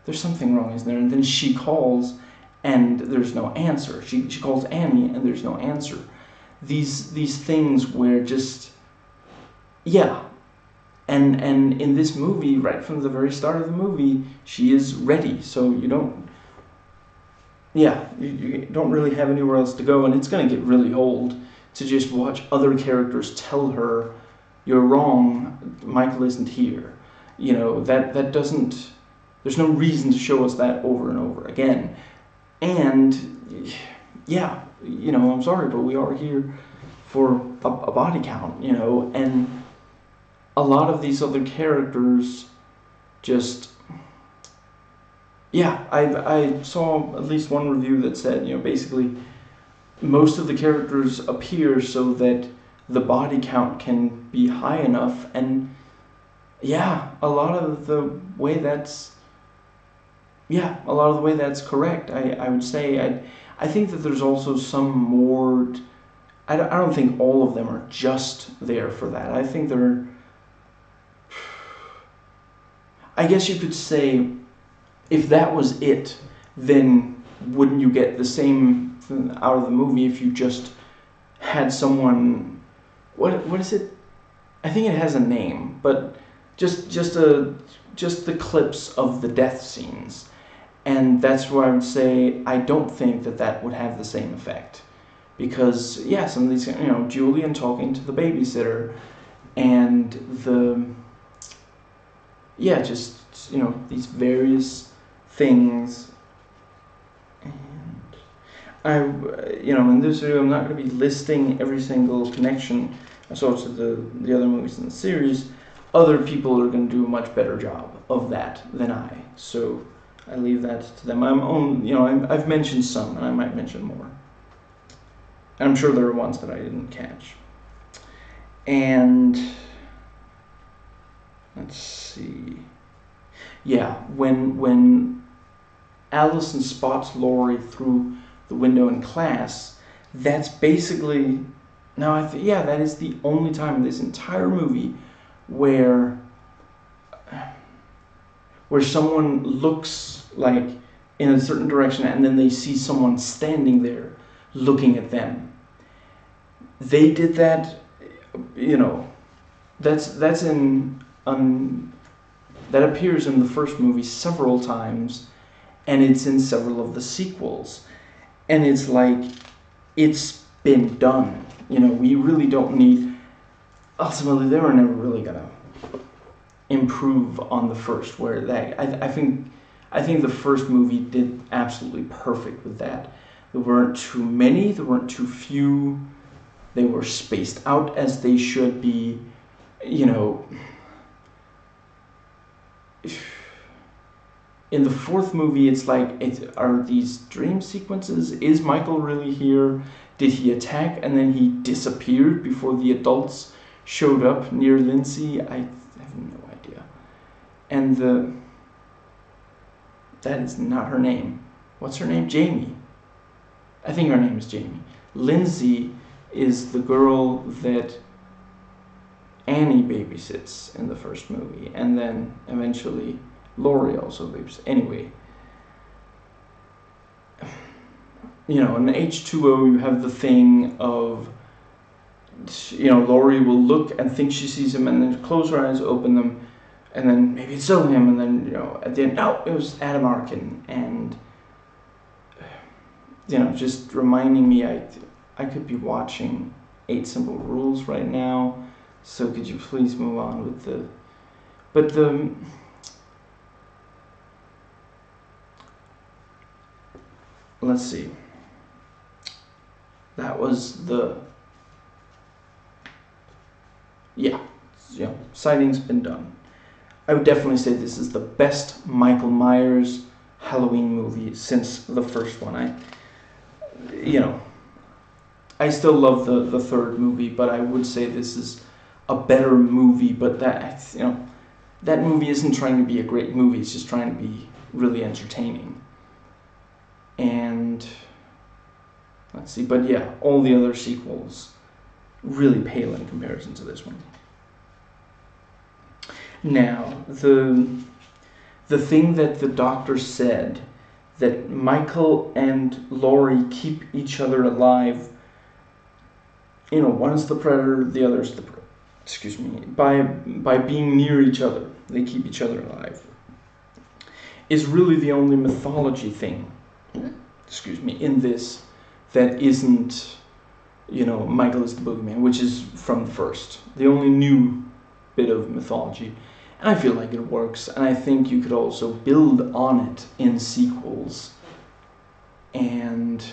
there's something wrong, isn't there? And then she calls and there's no answer. She calls Annie and there's no answer. These things where just, yeah. And in this movie, right from the very start of the movie, she is ready. So you don't really have anywhere else to go, and it's going to get really old to just watch other characters tell her, you're wrong, Michael isn't here. That doesn't, there's no reason to show us that over and over again. And yeah, I'm sorry, but we are here for a body count, and a lot of these other characters just, yeah, I saw at least one review that said, basically most of the characters appear so that the body count can be high enough, and yeah, a lot of the way that's yeah, a lot of the way that's correct. I would say I think that there's also some more. I don't think all of them are just there for that. I think they're. I guess you could say, if that was it, then wouldn't you get the same out of the movie if you just had someone? What is it? I think it has a name, but just the clips of the death scenes, and that's where I would say I don't think that would have the same effect, because yeah, some of these, Julian talking to the babysitter, and just these various things, and in this video I'm not going to be listing every single connection I saw to the other movies in the series. Other people are going to do a much better job of that than I, so I leave that to them. I've mentioned some, and I might mention more. And I'm sure there are ones that I didn't catch. And let's see. Yeah, when Allison spots Laurie through the window in class, that's basically, that is the only time in this entire movie where someone looks like in a certain direction and then they see someone standing there looking at them. They did that, that's in that appears in the first movie several times, and it's in several of the sequels, and it's like, it's been done. We really don't need. Ultimately, they were never really gonna improve on the first, where I think the first movie did absolutely perfect with that. There weren't too many, there weren't too few, they were spaced out as they should be. In the fourth movie, it's like, are these dream sequences? Is Michael really here? Did he attack and then he disappeared before the adults showed up near Lindsay? I have no idea. And that is not her name. What's her name? Jamie. I think her name is Jamie. Lindsay is the girl that Annie babysits in the first movie, and then eventually Laurie also babysits. Anyway, in H2O you have the thing of, Laurie will look and think she sees him and then close her eyes, open them, and then maybe it's still him, and then, at the end, no, it was Adam Arkin, and, just reminding me I could be watching 8 Simple Rules right now, so could you please move on with let's see. That was sighting's been done. I would definitely say this is the best Michael Myers Halloween movie since the first one. I still love the third movie, but I would say this is a better movie, but that movie isn't trying to be a great movie, it's just trying to be really entertaining. And let's see, but yeah, all the other sequels really pale in comparison to this one. Now, the thing that the doctor said, that Michael and Laurie keep each other alive, one is the predator, the other is the prey. Excuse me, by being near each other, they keep each other alive, is really the only mythology thing, in this that isn't, Michael is the boogeyman, which is from the first. The only new bit of mythology. And I feel like it works, and I think you could also build on it in sequels. And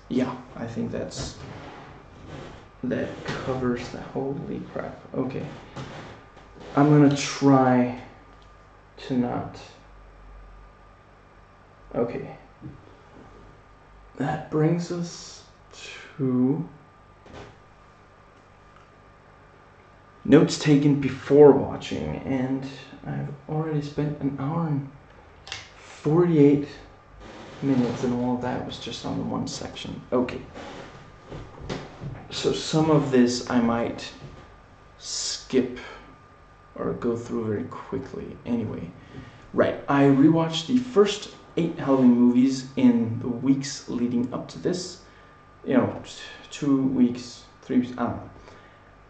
yeah, I think that covers the holy crap. Okay. I'm gonna try to not. Okay. That brings us to notes taken before watching, and I've already spent an hour and 48 minutes and all of that was just on the one section. Okay. So some of this I might skip or go through very quickly. Anyway, right. I rewatched the first 8 Halloween movies in the weeks leading up to this. 2 weeks, 3 weeks, I don't know.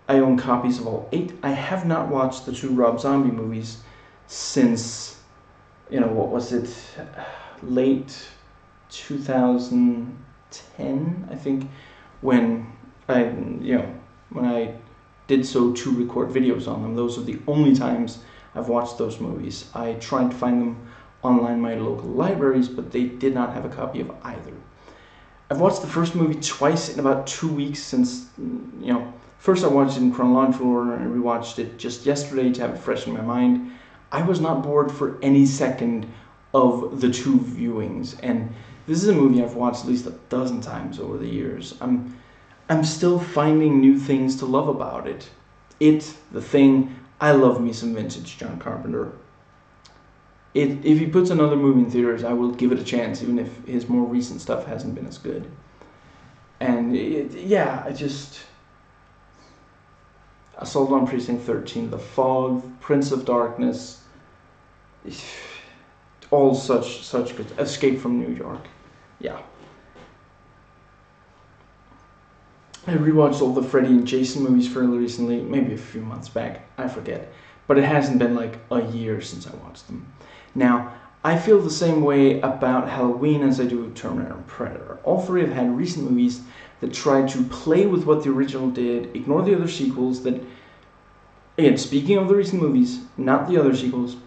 I own copies of all 8. I have not watched the 2 Rob Zombie movies since, what was it, late 2010, I think, when I did so to record videos on them. Those are the only times I've watched those movies. I tried to find them online in my local libraries, but they did not have a copy of either. I've watched the first movie twice in about 2 weeks since, first I watched it in chronological order and I rewatched it just yesterday to have it fresh in my mind. I was not bored for any second of the 2 viewings, and this is a movie I've watched at least a dozen times over the years. I'm still finding new things to love about it. The Thing, I love me some vintage John Carpenter. If he puts another movie in theaters, I will give it a chance, even if his more recent stuff hasn't been as good. And Assault on Precinct 13, The Fog, Prince of Darkness, all such good. Escape from New York. Yeah. I rewatched all the Freddy and Jason movies fairly recently, maybe a few months back, I forget. But it hasn't been like a year since I watched them. Now, I feel the same way about Halloween as I do with Terminator and Predator. All 3 have had recent movies that tried to play with what the original did, ignore the other sequels that, again, speaking of the recent movies, not the other sequels,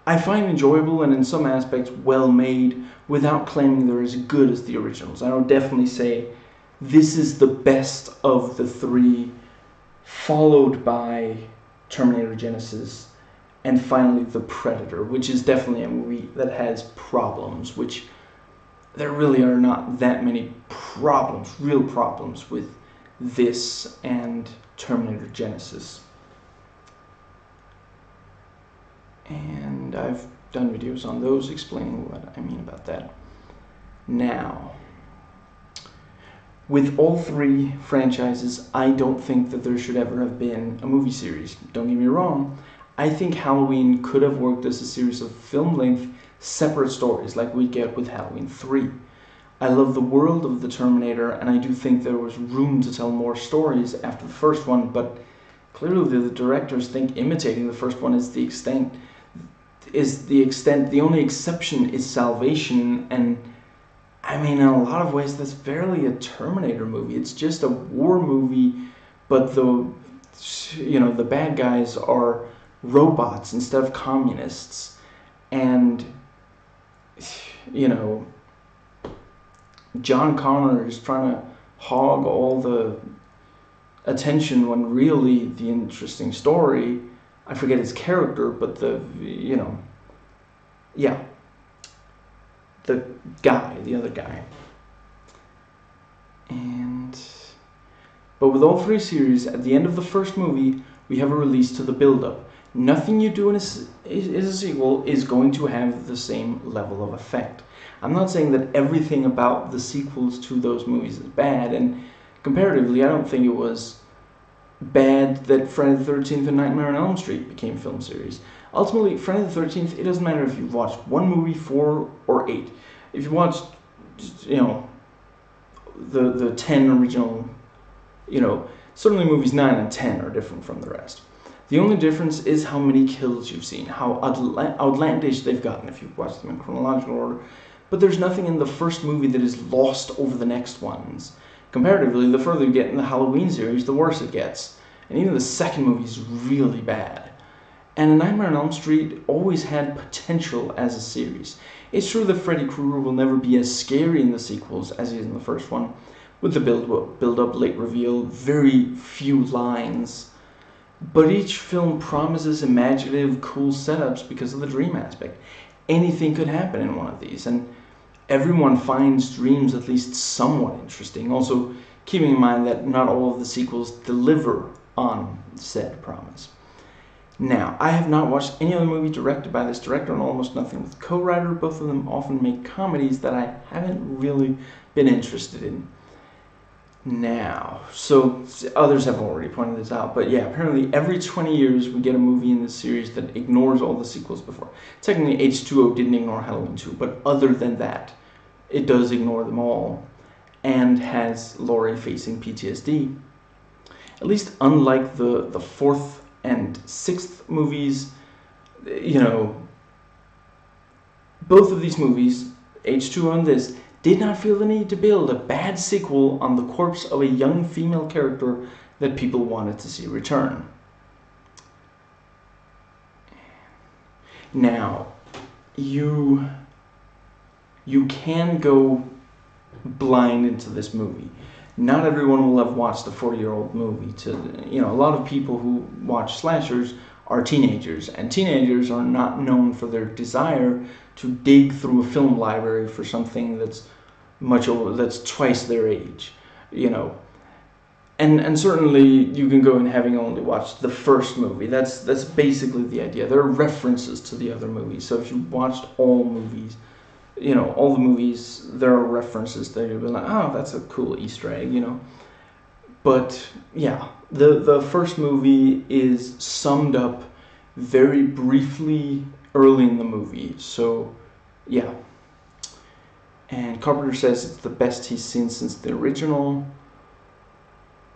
I find enjoyable and in some aspects well made without claiming they're as good as the originals. I would definitely say this is the best of the 3, followed by Terminator Genisys, and finally The Predator, which is definitely a movie that has problems, which there really are not that many problems, real problems with this and Terminator Genisys. And I've done videos on those explaining what I mean about that. Now, with all 3 franchises, I don't think that there should ever have been a movie series. Don't get me wrong. I think Halloween could have worked as a series of film-length, separate stories like we get with Halloween 3. I love the world of the Terminator, and I do think there was room to tell more stories after the first one, but clearly the directors think imitating the first one is the extent. The only exception is Salvation, and I mean, in a lot of ways, that's barely a Terminator movie. It's just a war movie, but the bad guys are robots instead of communists, and John Connor is trying to hog all the attention when really the interesting story, I forget his character, but the other guy. But with all 3 series, at the end of the first movie, we have a release to the build-up. Nothing you do in a sequel is going to have the same level of effect. I'm not saying that everything about the sequels to those movies is bad, and comparatively, I don't think it was bad that Friday the 13th and Nightmare on Elm Street became film series. Ultimately, Friday the 13th, it doesn't matter if you've watched 1 movie, 4, or 8. If you watched, the 10 original, certainly movies 9 and 10 are different from the rest. The only difference is how many kills you've seen, how outlandish they've gotten if you've watched them in chronological order. But there's nothing in the first movie that is lost over the next ones. Comparatively, the further you get in the Halloween series, the worse it gets. And even the second movie is really bad. And Nightmare on Elm Street always had potential as a series. It's true that Freddy Krueger will never be as scary in the sequels as he is in the first one, with the build-up, late reveal, very few lines. But each film promises imaginative, cool setups because of the dream aspect. Anything could happen in one of these, and everyone finds dreams at least somewhat interesting. Also, keeping in mind that not all of the sequels deliver on said promise. Now, I have not watched any other movie directed by this director and almost nothing with co-writer. Both of them often make comedies that I haven't really been interested in. Now, so others have already pointed this out, but yeah, apparently every 20 years we get a movie in this series that ignores all the sequels before. Technically, H2O didn't ignore Halloween 2, but other than that, it does ignore them all and has Laurie facing PTSD. At least unlike the fourth and sixth movies, you know, both of these movies, H2O and this, did not feel the need to build a bad sequel on the corpse of a young female character that people wanted to see return. Now, you can go blind into this movie. Not everyone will have watched a 40-year-old movie. A lot of people who watch slashers are teenagers, and teenagers are not known for their desire to dig through a film library for something that's much older, that's twice their age, And certainly you can go in having only watched the first movie. That's basically the idea. There are references to the other movies. So if you watched all movies, all the movies, there are references that you'll be like, oh, that's a cool Easter egg, But yeah, the first movie is summed up very briefly early in the movie. So yeah. And Carpenter says it's the best he's seen since the original.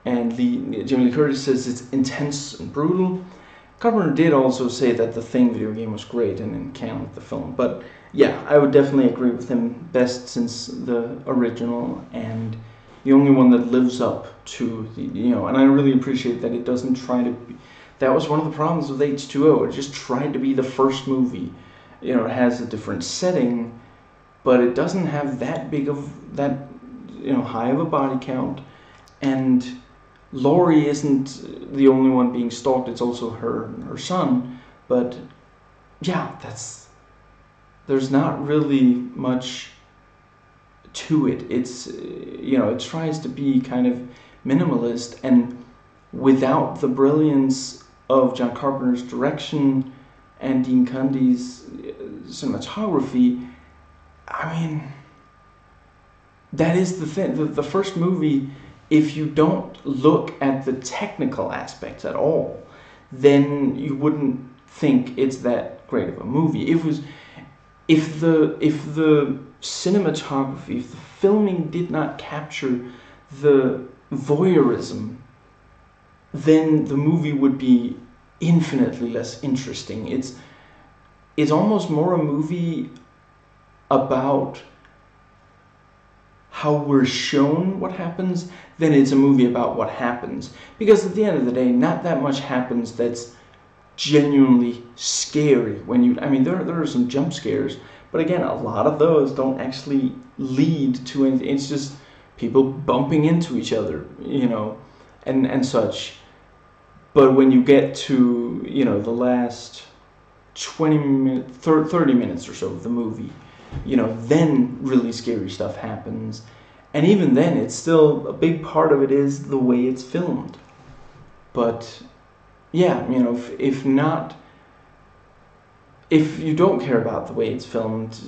And Jamie Lee Curtis says it's intense and brutal. Carpenter did also say that the Thing video game was great and in canon with the film. But yeah, I would definitely agree with him. Best since the original and the only one that lives up to and I really appreciate that it doesn't try to be, that was one of the problems with H2O. It just tried to be the first movie. It has a different setting, but it doesn't have that big of that high of a body count, and Laurie isn't the only one being stalked. It's also her son. But yeah, there's not really much to it. It's it tries to be kind of minimalist, and without the brilliance of John Carpenter's direction and Dean Cundey's cinematography, I mean, that is the thing. The first movie, if you don't look at the technical aspects at all, then you wouldn't think it's that great of a movie. If the cinematography, if the filming did not capture the voyeurism, then the movie would be infinitely less interesting. It's almost more a movie about how we're shown what happens than it's a movie about what happens. Because at the end of the day, not that much happens that's genuinely scary. There are some jump scares, but again, a lot of those don't actually lead to anything. It's just people bumping into each other, and such. But when you get to, the last 20 minutes, 30 minutes or so of the movie, then really scary stuff happens. And even then, it's still, a big part of it is the way it's filmed. But yeah, if you don't care about the way it's filmed,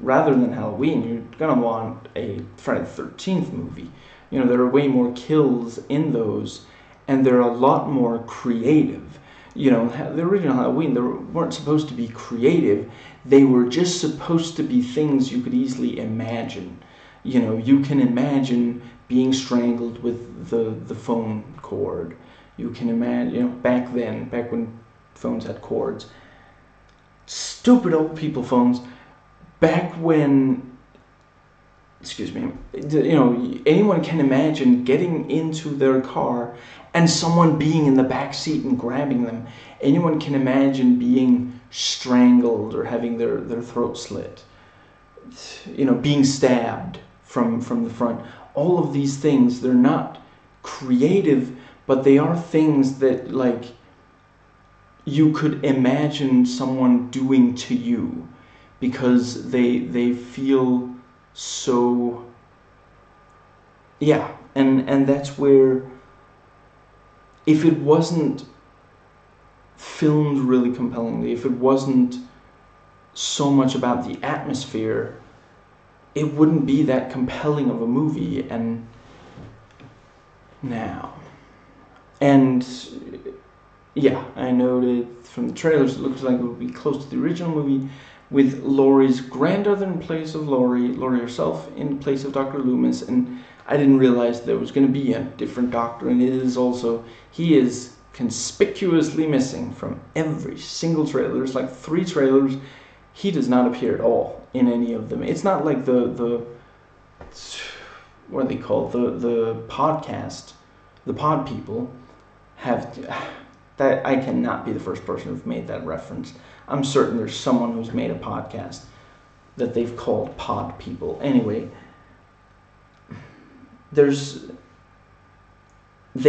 rather than Halloween, you're gonna want a Friday the 13th movie. There are way more kills in those, and they're a lot more creative. The original Halloween, they weren't supposed to be creative. They were just supposed to be things you could easily imagine. You can imagine being strangled with the phone cord. You can imagine, back when phones had cords. Stupid old people phones. Back when, anyone can imagine getting into their car and someone being in the back seat and grabbing them. Anyone can imagine being strangled or having their throat slit. Being stabbed from the front. All of these things, they're not creative, but they are things that, you could imagine someone doing to you because they feel so, yeah, and that's where, if it wasn't filmed really compellingly, if it wasn't so much about the atmosphere, it wouldn't be that compelling of a movie. And yeah, I noted from the trailers it looks like it would be close to the original movie, with Laurie's granddaughter in place of Laurie herself in place of Dr. Loomis, and I didn't realize there was going to be a different doctor, and he is conspicuously missing from every single trailer. There's like 3 trailers. He does not appear at all in any of them. It's not like the what are they called? The podcast, the pod people have that. I cannot be the first person who's made that reference. I'm certain there's someone who's made a podcast that they've called pod people. Anyway, they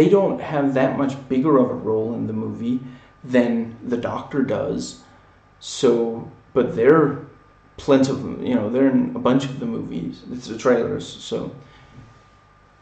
don't have that much bigger of a role in the movie than the Doctor does. So, but they're plenty of them, they're in a bunch of the movies. It's the trailers, so.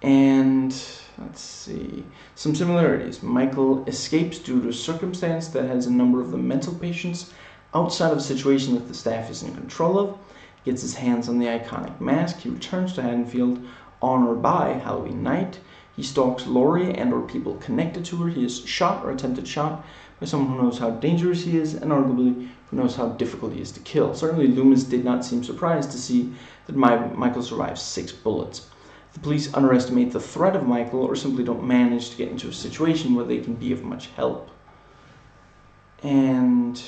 And let's see, some similarities. Michael escapes due to a circumstance that has a number of the mental patients outside of a situation that the staff is in control of. Gets his hands on the iconic mask. He returns to Haddonfield on or by Halloween night. He stalks Laurie and or people connected to her. He is shot or attempted shot by someone who knows how dangerous he is, and arguably who knows how difficult he is to kill. Certainly Loomis did not seem surprised to see that Michael survives 6 bullets. The police underestimate the threat of Michael, or simply don't manage to get into a situation where they can be of much help. And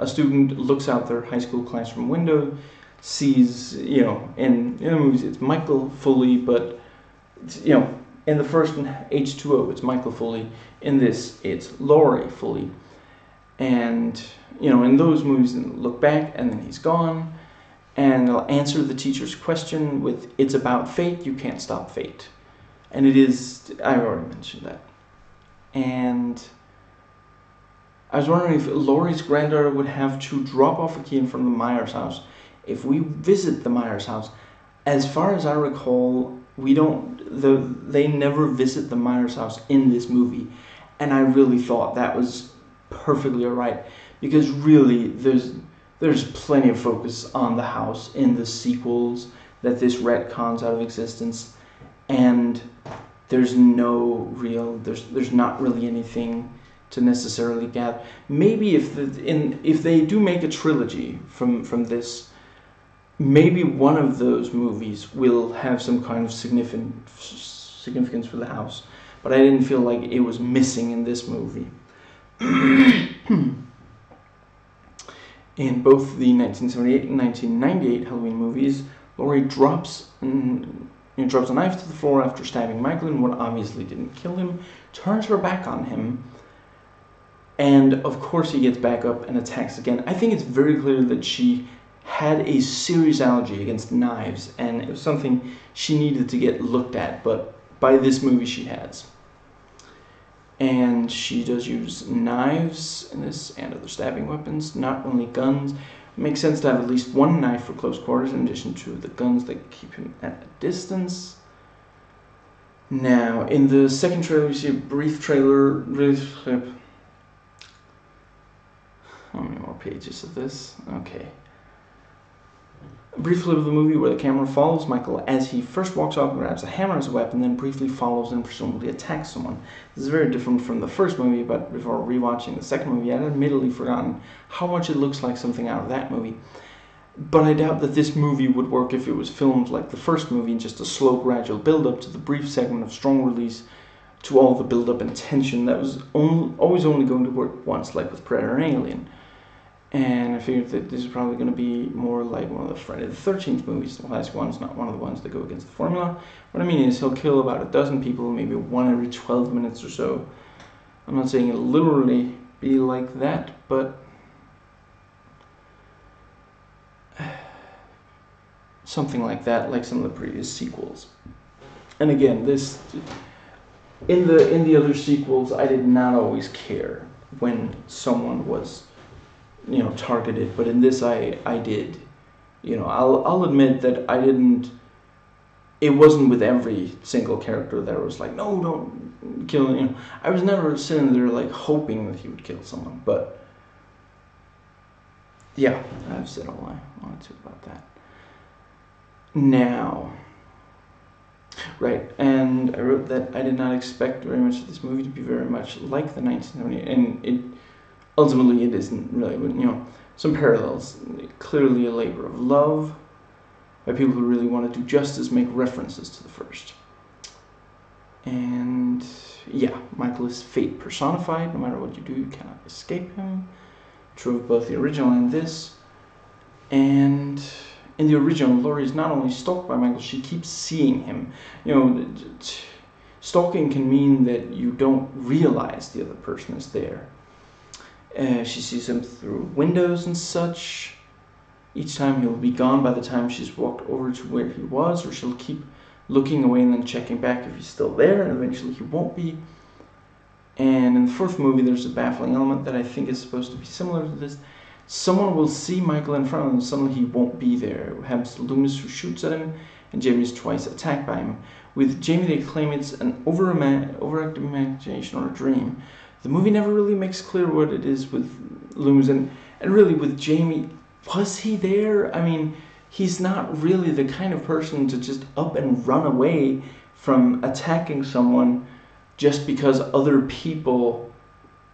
a student looks out their high school classroom window, sees, in the movies it's Michael Foley, but in the first one, H2O, it's Michael Foley. In this, it's Laurie Foley. And in those movies, look back and then he's gone, and they'll answer the teacher's question with, "It's about fate, you can't stop fate." And it is, I've already mentioned that. And I was wondering if Laurie's granddaughter would have to drop off a key in front of the Myers house. If we visit the Myers house, as far as I recall, they never visit the Myers house in this movie. And I really thought that was perfectly alright, because really there's plenty of focus on the house in the sequels that this retcons out of existence, and there's not really anything to necessarily gather. Maybe if they do make a trilogy from this, maybe one of those movies will have some kind of significance for the house, but I didn't feel like it was missing in this movie. In both the 1978 and 1998 Halloween movies, Laurie drops a knife to the floor after stabbing Michael in what obviously didn't kill him, turns her back on him, and of course he gets back up and attacks again. I think it's very clear that she had a serious allergy against knives, and it was something she needed to get looked at, but by this movie she has. And she does use knives in this and other stabbing weapons, not only guns. It makes sense to have at least one knife for close quarters in addition to the guns that keep him at a distance. Now, in the second trailer, we see a brief clip. How many more pages of this? Okay. A brief clip of the movie where the camera follows Michael as he first walks off and grabs a hammer as a weapon, then briefly follows and presumably attacks someone. This is very different from the first movie, but before rewatching the second movie, I'd admittedly forgotten how much it looks like something out of that movie. But I doubt that this movie would work if it was filmed like the first movie, in just a slow, gradual build-up to the brief segment of strong release, to all the build-up and tension that was always only going to work once, like with Predator and Alien. And I figured that this is probably going to be more like one of the Friday the 13th movies, the classic ones, not one of the ones that go against the formula. What I mean is he'll kill about a dozen people, maybe one every 12 minutes or so. I'm not saying it'll literally be like that, but something like that, like some of the previous sequels. And again, this in the other sequels, I did not always care when someone was targeted, but in this I did. I'll admit that I didn't it wasn't with every single character that was like, no, don't kill him. I was never sitting there like hoping that he would kill someone, but yeah, I've said all I wanted to about that. Now, right, and I wrote that I did not expect very much of this movie to be very much like the 1970, and it ultimately it isn't really, but some parallels. Clearly a labor of love by people who really want to do justice, make references to the first. And yeah, Michael is fate personified. No matter what you do, you cannot escape him. True of both the original and this. And in the original, Laurie is not only stalked by Michael, she keeps seeing him. Stalking can mean that you don't realize the other person is there. She sees him through windows and such. Each time he'll be gone by the time she's walked over to where he was, or she'll keep looking away and then checking back if he's still there, and eventually he won't be. And in the fourth movie, there's a baffling element that I think is supposed to be similar to this. Someone will see Michael in front of them, suddenly he won't be there. We have Loomis who shoots at him, and Jamie is twice attacked by him. With Jamie, they claim it's an overactive imagination or a dream. The movie never really makes clear what it is with Loomis, and really with Jamie, was he there? I mean, he's not really the kind of person to just up and run away from attacking someone just because other people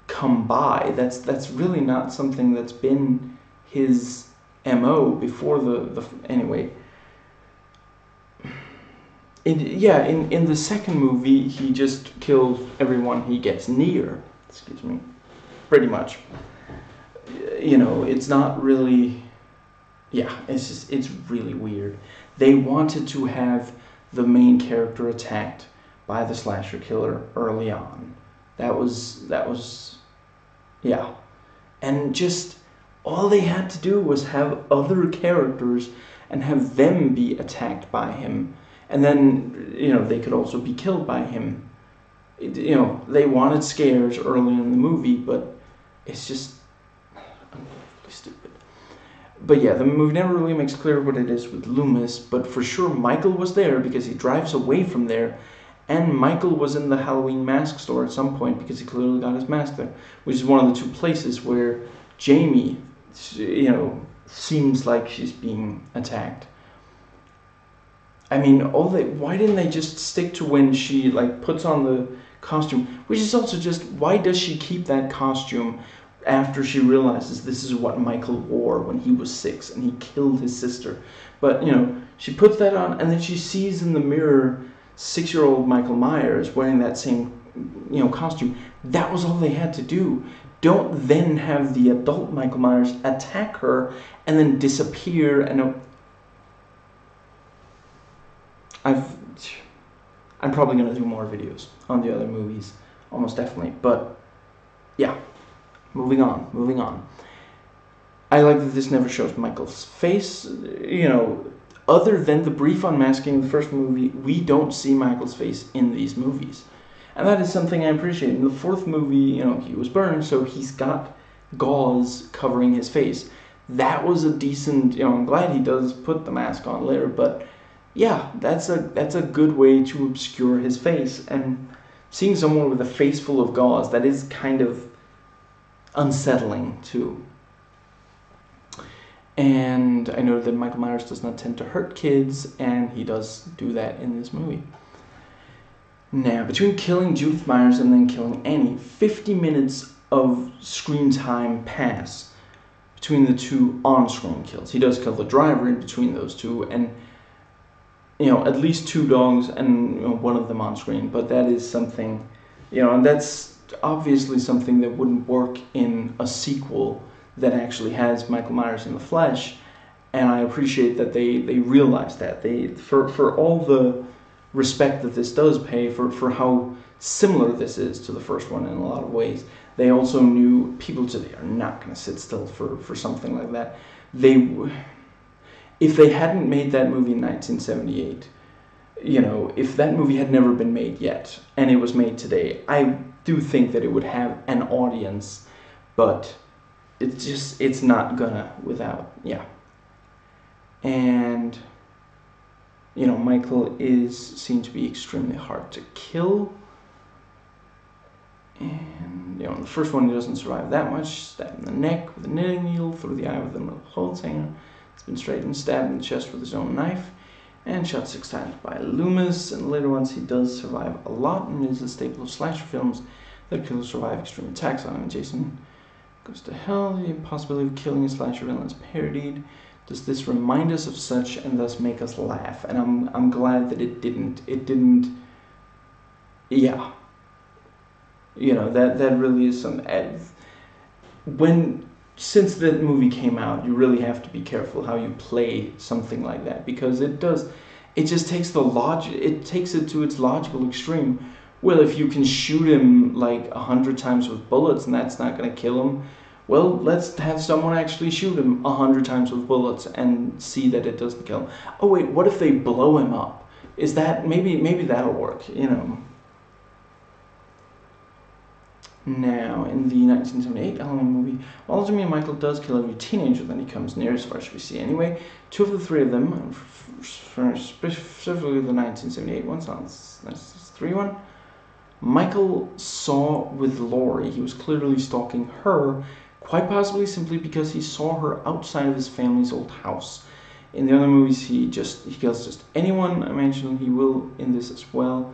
come by. That's really not something that's been his MO before the anyway. In the second movie, he just kills everyone he gets near. Excuse me. Pretty much. It's not really. Yeah, it's really weird. They wanted to have the main character attacked by the slasher killer early on. That was yeah. And just all they had to do was have other characters and have them be attacked by him. And then, they could also be killed by him. They wanted scares early in the movie, but it's just unbelievably stupid. But yeah, the movie never really makes clear what it is with Loomis, but for sure Michael was there because he drives away from there, and Michael was in the Halloween mask store at some point because he clearly got his mask there, which is one of the two places where Jamie, seems like she's being attacked. I mean, why didn't they just stick to when she puts on the costume, which is also just, why does she keep that costume after she realizes this is what Michael wore when he was 6 and he killed his sister? But, she puts that on, and then she sees in the mirror 6-year-old Michael Myers wearing that same, costume. That was all they had to do. Don't then have the adult Michael Myers attack her and then disappear. And I'm probably going to do more videos on the other movies, almost definitely. But, yeah. Moving on. I like that this never shows Michael's face. Other than the brief unmasking of the first movie, we don't see Michael's face in these movies. And that is something I appreciate. In the fourth movie, he was burned, so he's got gauze covering his face. That was a decent, I'm glad he does put the mask on later, but yeah, that's a good way to obscure his face. And seeing someone with a face full of gauze, that is kind of unsettling too. And I know that Michael Myers does not tend to hurt kids, and he does do that in this movie. Now, between killing Judith Myers and then killing Annie, 50 minutes of screen time pass between the two on-screen kills. He does kill the driver in between those two, and at least 2 dogs and one of them on screen. But that is something, and that's obviously something that wouldn't work in a sequel that actually has Michael Myers in the flesh. And I appreciate that they realize that. For all the respect that this does pay for how similar this is to the first one in a lot of ways, they also knew people today are not going to sit still for something like that. If they hadn't made that movie in 1978, if that movie had never been made yet, and it was made today, I do think that it would have an audience, but it's not gonna without, yeah. And you know, Michael is seen to be extremely hard to kill. And, you know, in the first one he doesn't survive that much. Stabbed in the neck with a knitting needle, through the eye with a metal clothes hanger. He's been straightened, stabbed in the chest with his own knife, and shot 6 times by Loomis. And later ones he does survive a lot, and is a staple of slasher films that killers survive extreme attacks on him. Jason Goes to Hell, the impossibility of killing a slasher villain is parodied. Does this remind us of such and thus make us laugh? And I'm glad that it didn't. It didn't. Yeah. You know, that really is some. Since the movie came out, you really have to be careful how you play something like that, because it just takes it takes it to its logical extreme. Well, if you can shoot him like 100 times with bullets and that's not going to kill him, well, let's have someone actually shoot him 100 times with bullets and see that it doesn't kill him. Oh wait, what if they blow him up? Is that maybe that'll work, you know? Now, in the 1978 Halloween movie, while Jimmy and Michael does kill every teenager that he comes near, as far as we see anyway, 2 of the 3 of them, specifically the 1978 one, so that's 3 one, Michael saw with Laurie. He was clearly stalking her, quite possibly simply because he saw her outside of his family's old house. In the other movies, he kills just anyone. I mentioned he will in this as well.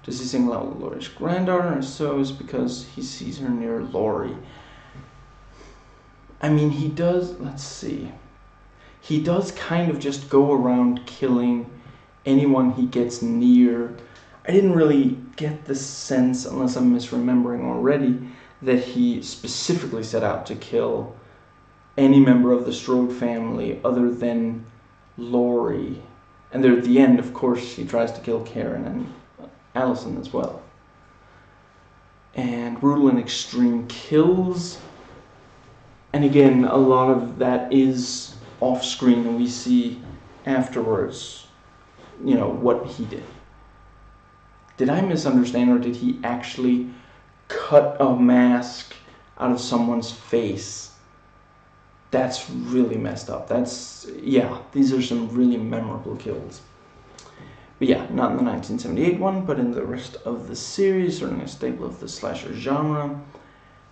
Does he single out Laurie's granddaughter? So is because he sees her near Laurie. I mean, he does, let's see. He does kind of just go around killing anyone he gets near. I didn't really get the sense, unless I'm misremembering already, that he specifically set out to kill any member of the Strode family other than Laurie. And there at the end, of course, he tries to kill Karen and Allison as well. And brutal and extreme kills. And again, a lot of that is off screen, and we see afterwards, you know, what he did. Did I misunderstand, or did he actually cut a mask out of someone's face? That's really messed up. Yeah, these are some really memorable kills. But yeah, not in the 1978 one, but in the rest of the series, certainly a staple of the slasher genre.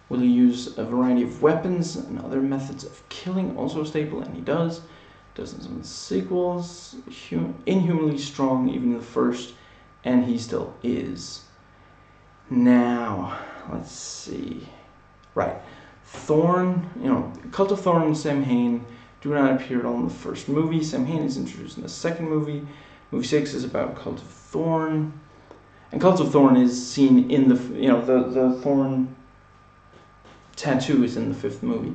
Will he use a variety of weapons and other methods of killing? Also a staple, and he does. Does in some of the sequels. Inhumanly strong, even in the first, and he still is. Now, let's see. Right. Thorn, you know, Cult of Thorn and Samhain do not appear at all in the first movie. Samhain is introduced in the second movie. Movie 6 is about Cult of Thorn. And Cult of Thorn is seen in the, you know, the Thorn tattoo is in the 5th movie.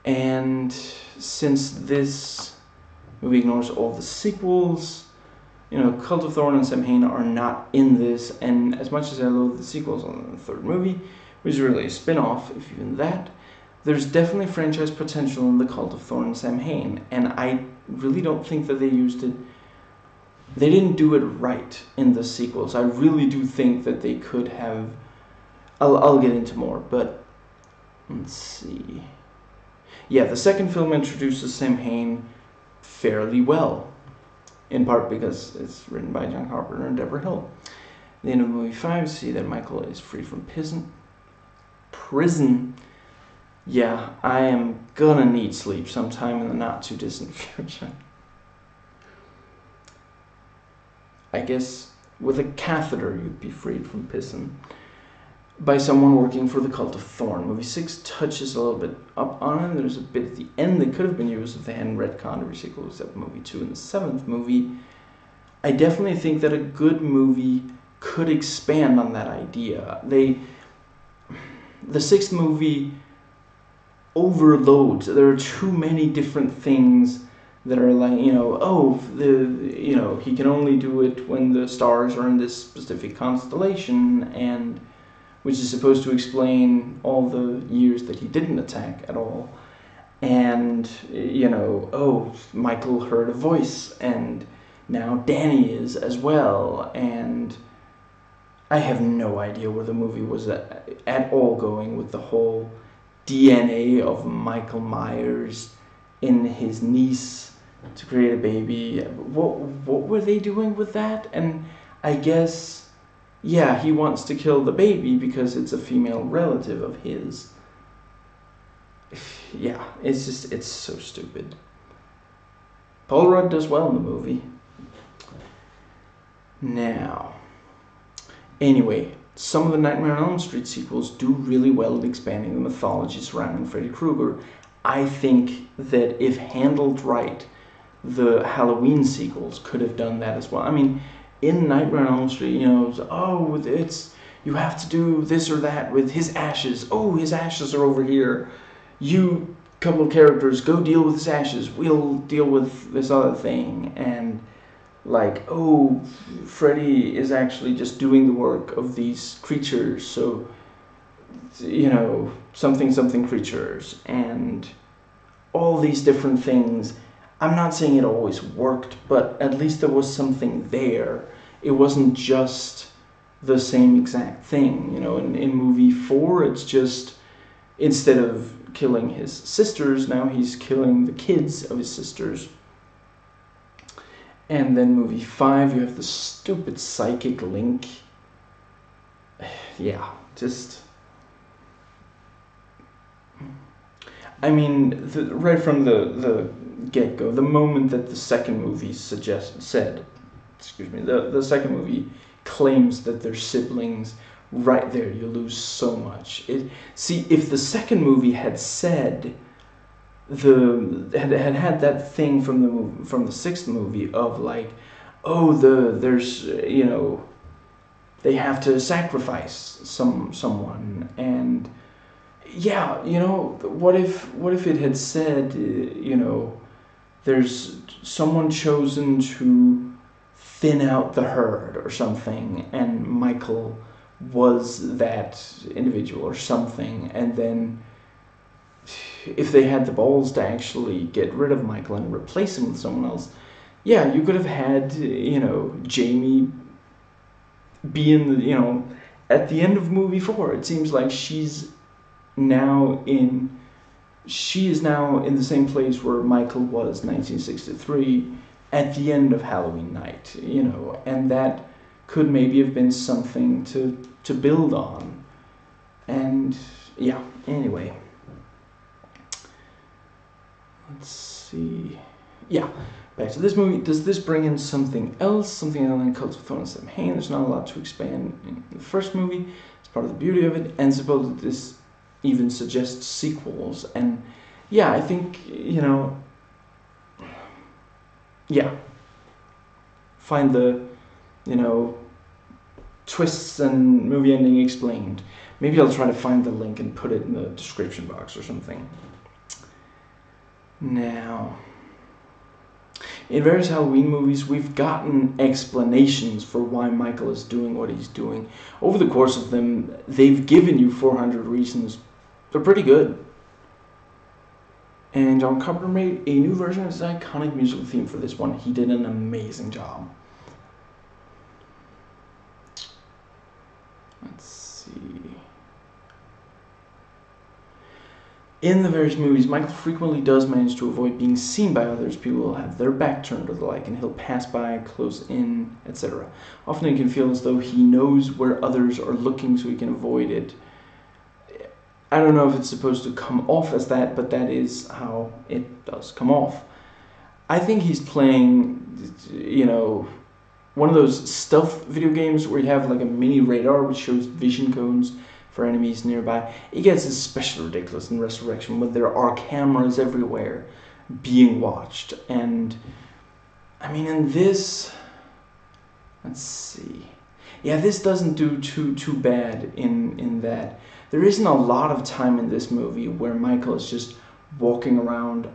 And since this movie ignores all the sequels, you know, Cult of Thorn and Samhain are not in this, and as much as I love the sequels on the 3rd movie, which is really a spin-off, if even that, there's definitely franchise potential in the Cult of Thorn and Samhain, and I really don't think that they used it. They didn't do it right in the sequels. I really do think that they could have. I'll get into more, but let's see. Yeah, the second film introduces Samhain fairly well, in part because it's written by John Carpenter and Deborah Hill. At the end of movie 5, see that Michael is free from prison. Yeah, I am gonna need sleep sometime in the not too distant future. I guess with a catheter you'd be freed from prison by someone working for the Cult of Thorn. Movie 6 touches a little bit up on it. There's a bit at the end that could have been used if they hadn't retconned every sequel except movie 2 and the 7th movie. I definitely think that a good movie could expand on that idea. The 6th movie overloads. There are too many different things that are like, you know, he can only do it when the stars are in this specific constellation, and which is supposed to explain all the years that he didn't attack at all. And, you know, oh, Michael heard a voice, and now Danny is as well, and I have no idea where the movie was at all going with the whole DNA of Michael Myers in his niece to create a baby. What were they doing with that? And I guess, yeah, he wants to kill the baby because it's a female relative of his. Yeah, it's so stupid. Paul Rudd does well in the movie. Now, anyway, some of the Nightmare on Elm Street sequels do really well at expanding the mythology surrounding Freddy Krueger. I think that if handled right, the Halloween sequels could have done that as well. I mean, in Nightmare on Elm Street, it's you have to do this or that with his ashes. Oh, his ashes are over here. You couple of characters go deal with his ashes. We'll deal with this other thing. And like, oh, Freddy is actually just doing the work of these creatures. So, something creatures and all these different things. I'm not saying it always worked, but at least there was something there. It wasn't just the same exact thing. In movie 4, it's just, instead of killing his sisters, now he's killing the kids of his sisters. And then movie 5, you have the stupid psychic link. Yeah, just... I mean, right from the get-go, the moment that the second movie the second movie claims that they're siblings, right there you lose so much. See, if the second movie had said had that thing from the sixth movie of like, oh, there's they have to sacrifice someone, and yeah, what if it had said, there's someone chosen to thin out the herd or something, and Michael was that individual or something, and then if they had the balls to actually get rid of Michael and replace him with someone else, yeah, you could have had, Jamie be in the, at the end of movie 4, it seems like she is now in the same place where Michael was 1963 at the end of Halloween night, and that could maybe have been something to build on. And yeah, anyway, let's see. Yeah, back to this movie. Does this bring in something else? Something other than Cults of Thorn and Samhain? There's not a lot to expand in the first movie. It's part of the beauty of it, and suppose that this even suggests sequels. And yeah, I think, yeah, find the, twists and movie ending explained. Maybe I'll try to find the link and put it in the description box or something. Now, in various Halloween movies, we've gotten explanations for why Michael is doing what he's doing. Over the course of them, they've given you 400 reasons. They're pretty good. And John Carpenter made a new version of his iconic musical theme for this one. He did an amazing job. Let's see. In the various movies, Michael frequently does manage to avoid being seen by others. People will have their back turned or the like, and he'll pass by, close in, etc. Often it can feel as though he knows where others are looking so he can avoid it. I don't know if it's supposed to come off as that, but that is how it does come off. I think he's playing, one of those stealth video games where you have like a mini radar which shows vision cones for enemies nearby. It gets especially ridiculous in Resurrection when there are cameras everywhere being watched. And I mean, in this, let's see. Yeah, this doesn't do too bad in that. There isn't a lot of time in this movie where Michael is just walking around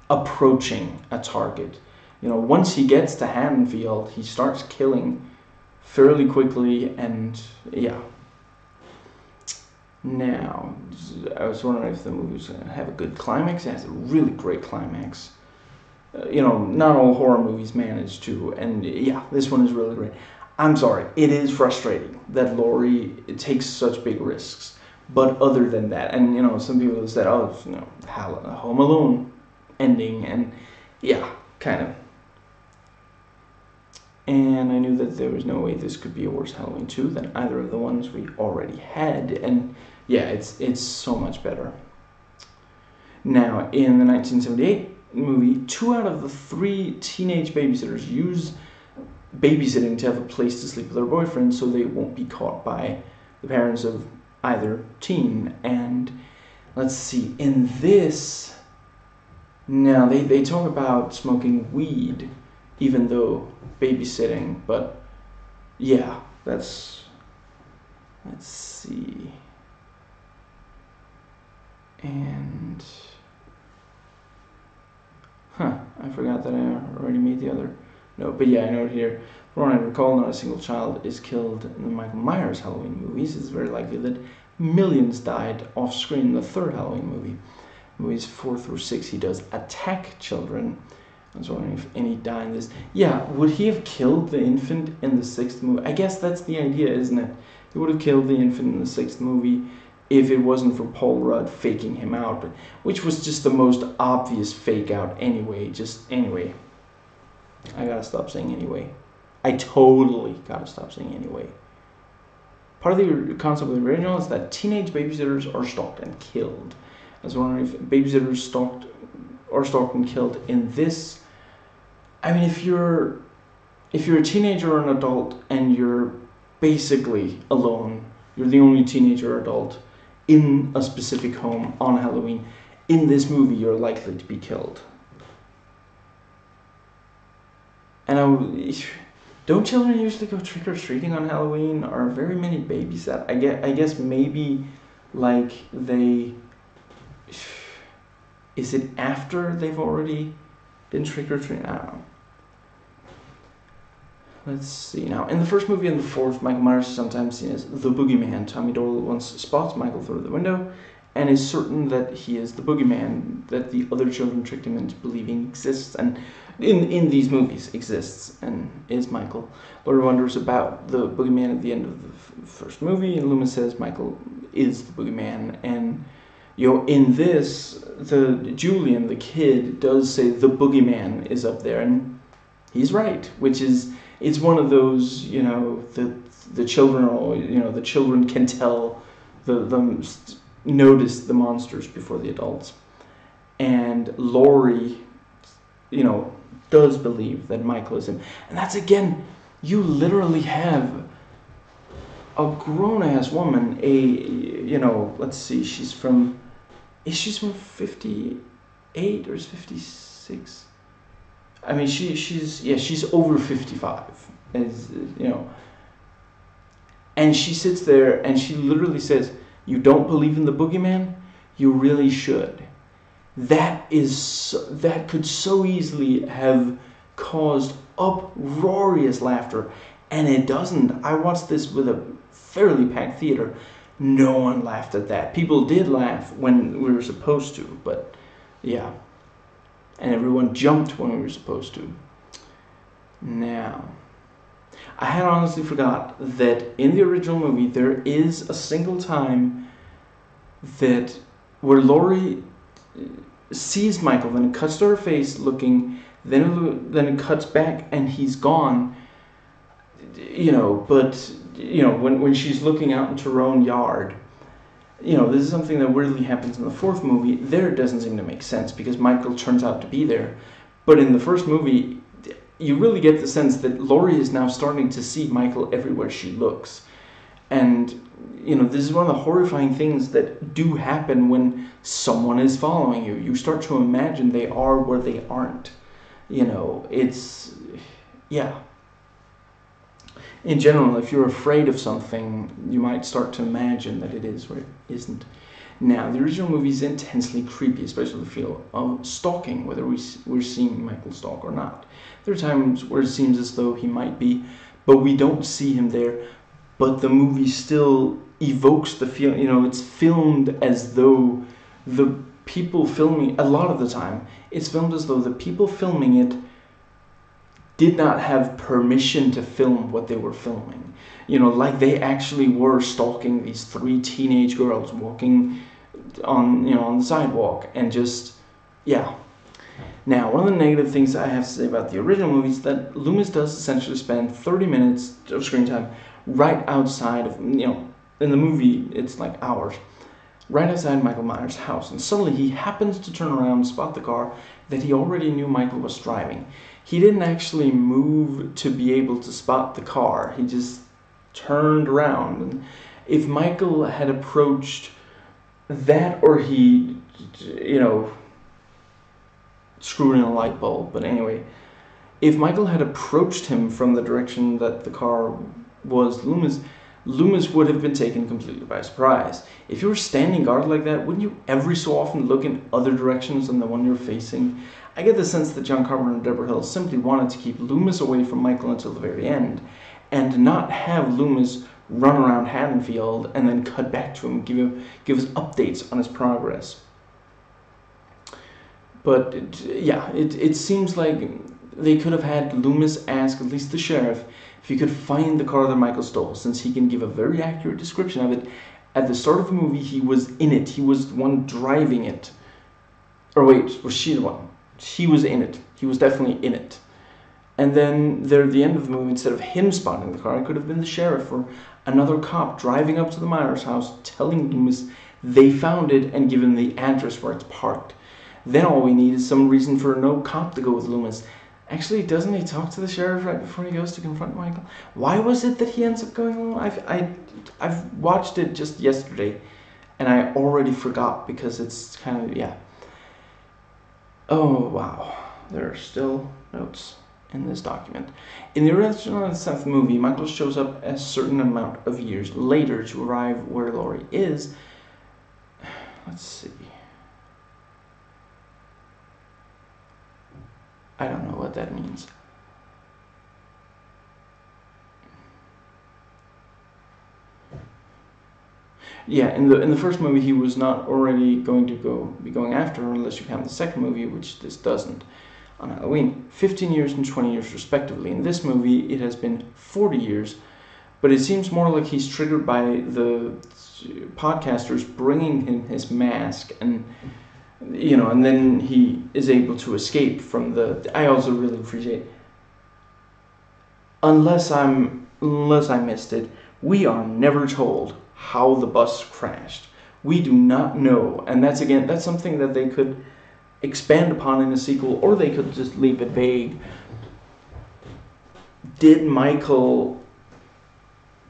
approaching a target. Once he gets to Haddonfield, he starts killing fairly quickly, and yeah. Now, I was wondering if the movie was going to have a good climax. It has a really great climax. Not all horror movies manage to, and yeah, this one is really great. I'm sorry, it is frustrating that Laurie takes such big risks. But other than that, and some people have said, oh, Home Alone ending, and yeah, kind of. And I knew that there was no way this could be a worse Halloween 2 than either of the ones we already had. And yeah, it's so much better. Now, in the 1978 movie, 2 out of the 3 teenage babysitters use babysitting to have a place to sleep with their boyfriend so they won't be caught by the parents of either teen. And let's see, in this, now they talk about smoking weed even though babysitting, but yeah, let's see. And I forgot that I already made the other note, but yeah, I know it here. From what I recall, not a single child is killed in the Michael Myers Halloween movies. It's very likely that millions died off screen in the third Halloween movie. Movies 4 through 6, he does attack children. I was wondering if any die in this. Yeah, would he have killed the infant in the 6th movie? I guess that's the idea, isn't it? He would have killed the infant in the 6th movie if it wasn't for Paul Rudd faking him out, which was just the most obvious fake out anyway. Anyway. I gotta stop saying anyway. I totally gotta stop saying anyway. Part of the concept of the original is that teenage babysitters are stalked and killed. I was wondering if babysitters stalked and killed in this. I mean, if you're a teenager or an adult and you're basically alone, you're the only teenager or adult in a specific home on Halloween, in this movie you're likely to be killed. And don't children usually go trick-or-treating on Halloween? Are very many babies that? I guess maybe like they... Is it after they've already been trick-or-treating? I don't know. Let's see now. In the first movie and the fourth, Michael Myers is sometimes seen as the boogeyman. Tommy Doyle once spots Michael through the window and is certain that he is the boogeyman that the other children tricked him into believing exists, and in these movies exists and is Michael. Laurie wonders about the boogeyman at the end of the first movie, and Loomis says Michael is the boogeyman. And in this, Julian, the kid, does say the boogeyman is up there, and he's right, which is, it's one of those, the children, the children can tell, notice the monsters before the adults. And Laurie, does believe that Michael is him. And that's, again, you literally have a grown-ass woman, let's see, is she from 58 or is 56? I mean, she's over 55, and she sits there and she literally says, "You don't believe in the boogeyman? You really should." That could so easily have caused uproarious laughter, and it doesn't. I watched this with a fairly packed theater. No one laughed at that. People did laugh when we were supposed to, but yeah. And everyone jumped when we were supposed to. Now, I had honestly forgot that in the original movie there is a single time where Laurie sees Michael, then it cuts to her face looking, then it cuts back and he's gone. But when she's looking out into her own yard, this is something that weirdly happens in the fourth movie. There it doesn't seem to make sense because Michael turns out to be there. But in the first movie, you really get the sense that Laurie is now starting to see Michael everywhere she looks. And, this is one of the horrifying things that do happen when someone is following you. You start to imagine they are where they aren't. Yeah. In general, if you're afraid of something, you might start to imagine that it is where it isn't. Now, the original movie is intensely creepy, especially the feel of stalking, whether we're seeing Michael stalk or not. There are times where it seems as though he might be, but we don't see him there. But the movie still evokes the feeling, it's filmed as though the people filming, a lot of the time, it's filmed as though the people filming it did not have permission to film what they were filming. Like they actually were stalking these 3 teenage girls walking on the sidewalk, and just, yeah. Now, one of the negative things I have to say about the original movie is that Loomis does essentially spend 30 minutes of screen time right outside of, in the movie it's like hours, right outside Michael Myers' house. And suddenly he happens to turn around and spot the car that he already knew Michael was driving. He didn't actually move to be able to spot the car. He just turned around. And if Michael had approached that, or he, screwed in a light bulb, but anyway, if Michael had approached him from the direction that the car was Loomis would have been taken completely by surprise. If you were standing guard like that, wouldn't you every so often look in other directions than the one you're facing? I get the sense that John Carpenter and Deborah Hill simply wanted to keep Loomis away from Michael until the very end, and not have Loomis run around Haddonfield and then cut back to him, give us updates on his progress. But it seems like they could have had Loomis ask at least the sheriff if he could find the car that Michael stole, since he can give a very accurate description of it. At the start of the movie, he was in it. He was the one driving it. Or wait, was she the one? He was in it. He was definitely in it. And then there at the end of the movie, instead of him spotting the car, it could have been the sheriff or another cop driving up to the Myers house, telling Loomis they found it and given the address where it's parked. Then all we need is some reason for no cop to go with Loomis. Actually, doesn't he talk to the sheriff right before he goes to confront Michael? Why was it that he ends up going alone? I've watched it just yesterday, and I already forgot because it's kind of, Oh, wow. There are still notes in this document. In the original Seth movie, Michael shows up a certain amount of years later to arrive where Laurie is. Let's see. I don't know what that means. Yeah, in the first movie, he was not already going to be going after her, unless you count the second movie, which this doesn't. On Halloween, 15 years and 20 years respectively. In this movie, it has been 40 years, but it seems more like he's triggered by the podcasters bringing him his mask, and and then he is able to escape from the. I also really appreciate, unless I missed it, we are never told how the bus crashed. We do not know, and that's something that they could expand upon in a sequel, or they could just leave it vague. Did Michael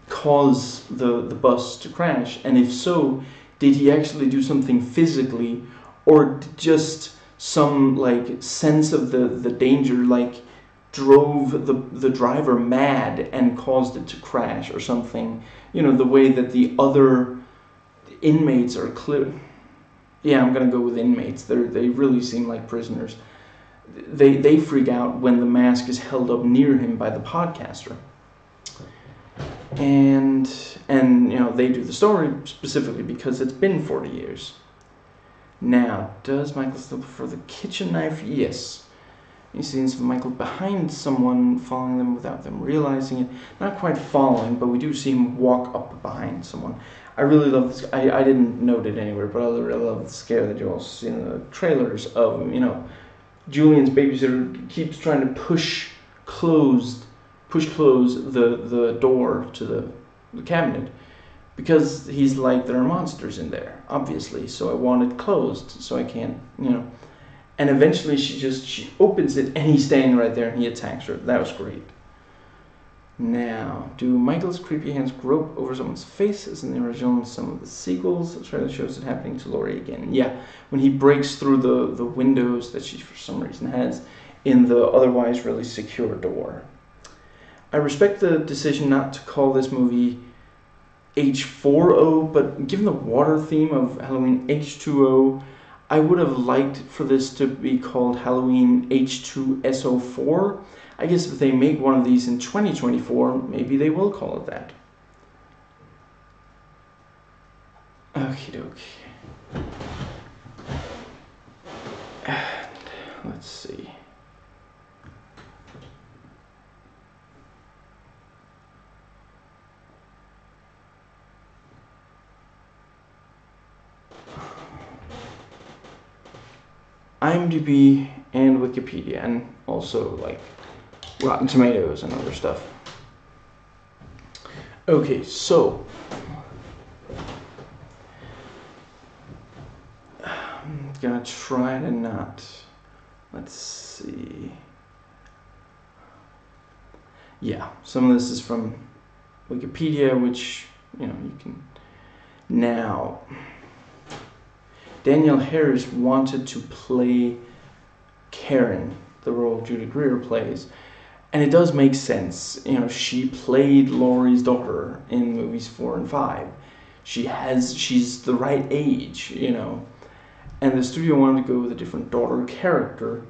cause the bus to crash? And if so, did he actually do something physically, or just some sense of the danger drove the driver mad and caused it to crash or something? The way that the other inmates are clear. Yeah, I'm gonna go with inmates. They really seem like prisoners. They freak out when the mask is held up near him by the podcaster. And they do the story specifically because it's been 40 years. Now, does Michael still prefer the kitchen knife? Yes. You see scenes of Michael behind someone, following them without them realizing it. Not quite following, but we do see him walk up behind someone. I really love this. I didn't note it anywhere, but I really love the scare that you also see in the trailers of, Julian's babysitter keeps trying to push close the door to the cabinet, because he's like, there are monsters in there, obviously, so I want it closed, so I can't, And eventually she opens it, and he's standing right there, and he attacks her. That was great. Now, do Michael's creepy hands grope over someone's face, as in the original and some of the sequels? The trailer shows it happening to Laurie again. Yeah, when he breaks through the windows that she for some reason has in the otherwise really secure door. I respect the decision not to call this movie H4O, but given the water theme of Halloween H2O, I would have liked for this to be called Halloween H2SO4. I guess if they make one of these in 2024, maybe they will call it that. Okie dokie. And let's see. IMDb and Wikipedia, and also like Rotten Tomatoes and other stuff. Okay, so I'm gonna try to not. Let's see. Yeah, some of this is from Wikipedia, which, you know, you can. Now, Danielle Harris wanted to play Karen, the role Judy Greer plays, and it does make sense. You know, she played Laurie's daughter in movies 4 and 5. She's the right age, you know, and the studio wanted to go with a different daughter character.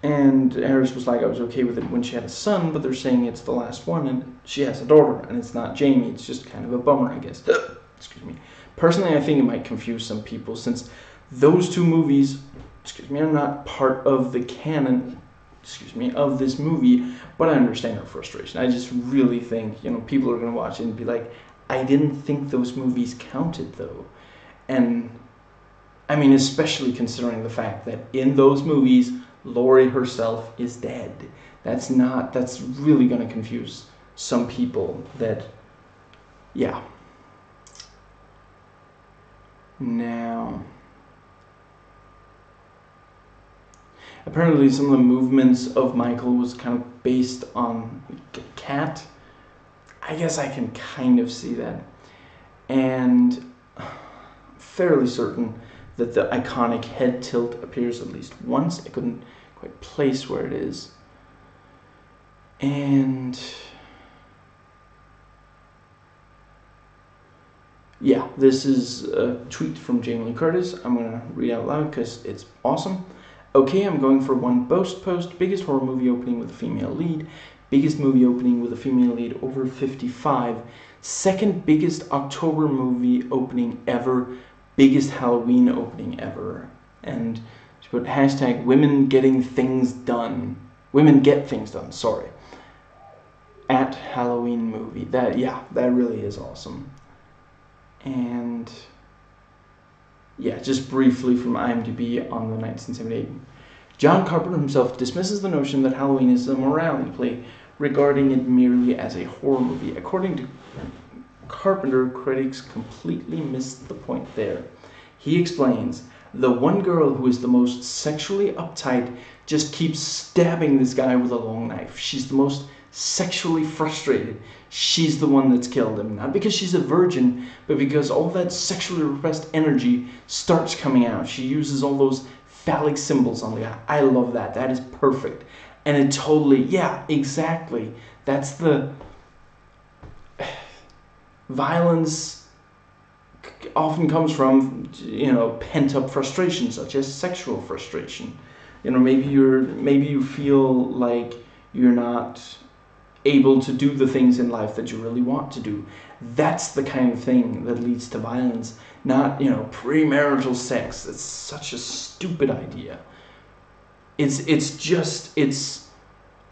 And Harris was like, I was okay with it when she had a son, but they're saying it's the last one, and she has a daughter, and it's not Jamie. It's just kind of a bummer, I guess. Excuse me. Personally, I think it might confuse some people, since those two movies, are not part of the canon, of this movie, but I understand her frustration. I just really think, you know, people are going to watch it and be like, I didn't think those movies counted, though. And, I mean, especially considering the fact that in those movies, Laurie herself is dead. That's really going to confuse some people that, yeah. Now, apparently some of the movements of Michael was kind of based on Cat. I guess I can kind of see that. And fairly certain that the iconic head tilt appears at least once. I couldn't quite place where it is. And yeah, this is a tweet from Jamie Lee Curtis. I'm going to read out loud because it's awesome. Okay, I'm going for one post. Biggest horror movie opening with a female lead. Biggest movie opening with a female lead over 55. Second biggest October movie opening ever. Biggest Halloween opening ever. And she put hashtag women getting things done. Women get things done, sorry. At Halloween movie. That really is awesome. And yeah, just briefly from IMDb on the 1978. John Carpenter himself dismisses the notion that Halloween is a morality play, regarding it merely as a horror movie. According to Carpenter, critics completely missed the point there. He explains, the one girl who is the most sexually uptight just keeps stabbing this guy with a long knife. She's the most sexually frustrated. She's the one that's killed him. Not because she's a virgin, but because all that sexually repressed energy starts coming out. She uses all those phallic symbols on the guy. I love that. That is perfect. And it totally, yeah, exactly. That's the violence often comes from, you know, pent-up frustration, such as sexual frustration. You know, maybe you feel like you're not able to do the things in life that you really want to do. That's the kind of thing that leads to violence, not, you know, premarital sex. It's such a stupid idea. It's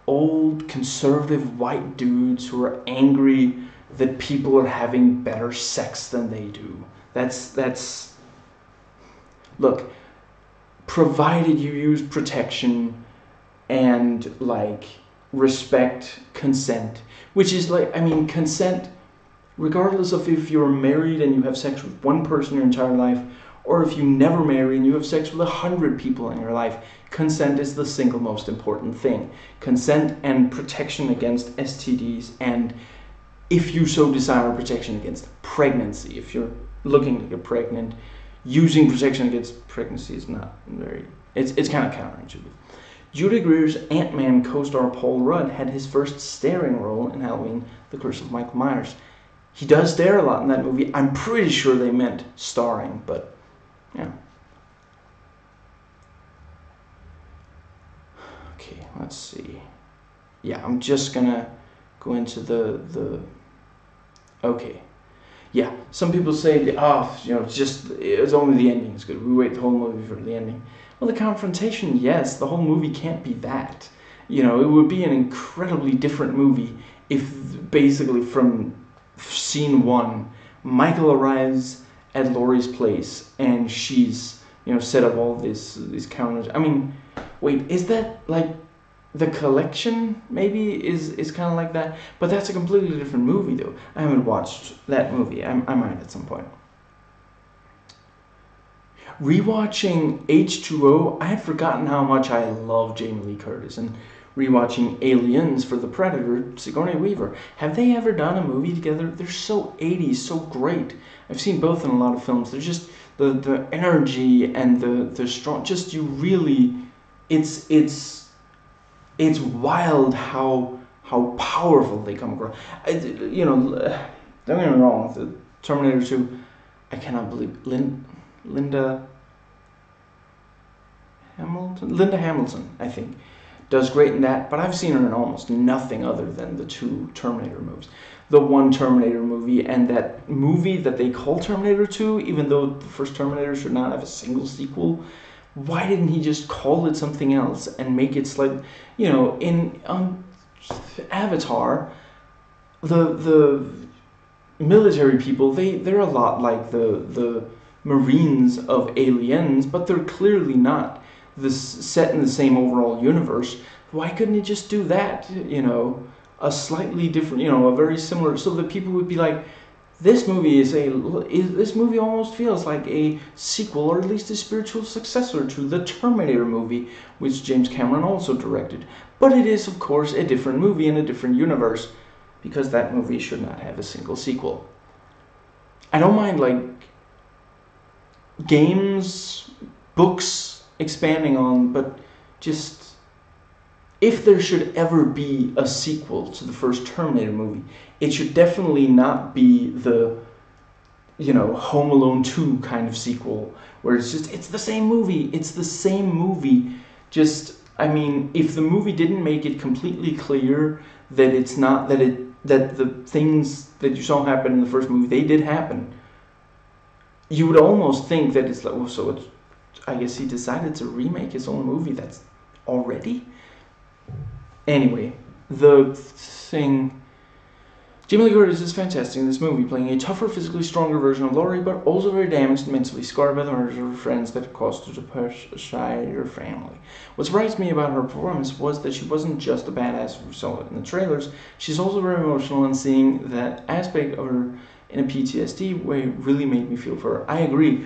old conservative white dudes who are angry that people are having better sex than they do. That's look, provided you use protection and like respect consent, which is like, I mean, consent, regardless of if you're married and you have sex with one person your entire life, or if you never marry and you have sex with 100 people in your life, consent is the single most important thing. Consent and protection against STDs, and if you so desire, protection against pregnancy. If you're looking to get pregnant, using protection against pregnancy is not very, it's kind of counterintuitive. Judy Greer's Ant-Man co-star Paul Rudd had his first starring role in Halloween, The Curse of Michael Myers. He does stare a lot in that movie. I'm pretty sure they meant starring, but yeah. Okay, let's see. Yeah, I'm just gonna go into the okay. Yeah, some people say, you know, just, it's only the ending is good. We wait the whole movie for the ending. Well, the confrontation, yes, the whole movie can't be that. You know, it would be an incredibly different movie if basically from scene one, Michael arrives at Laurie's place and she's set up all these counters. I mean, wait, is that like the collection? Maybe is kind of like that, but that's a completely different movie though. I haven't watched that movie. I might at some point. Rewatching H2O, I had forgotten how much I love Jamie Lee Curtis, and rewatching Aliens for the Predator, Sigourney Weaver. Have they ever done a movie together? They're so 80s, so great. I've seen both in a lot of films. They're just the energy and the strong. Just you really, it's wild how powerful they come across. Don't get me wrong. The Terminator 2, I cannot believe Linda Hamilton, I think, does great in that, but I've seen her in almost nothing other than the 2 Terminator movies. The one Terminator movie and that movie that they call Terminator 2, even though the first Terminator should not have a single sequel. Why didn't he just call it something else and make it like, in Avatar, the military people, they're a lot like the Marines of Aliens, but they're clearly not set in the same overall universe. Why couldn't he just do that? A slightly different, a very similar, so that people would be like, this movie this movie almost feels like a sequel, or at least a spiritual successor to the Terminator movie, which James Cameron also directed. But it is, of course, a different movie in a different universe, because that movie should not have a single sequel. I don't mind like games, books expanding on, but just if there should ever be a sequel to the first Terminator movie, it should definitely not be the Home Alone 2 kind of sequel where it's the same movie. It's the same movie. Just, I mean, if the movie didn't make it completely clear that it's not that the things that you saw happen in the first movie, they did happen, you would almost think that it's like, oh, so it's, I guess he decided to remake his own movie that's already. Anyway, the thing, Jamie Lee Curtis is fantastic in this movie, playing a tougher, physically stronger version of Laurie, but also very damaged and mentally scarred by the murders of her friends that caused her to push aside her family. What surprised me about her performance was that she wasn't just a badass we saw in the trailers. She's also very emotional, and seeing that aspect of her in a PTSD way really made me feel for her. I agree.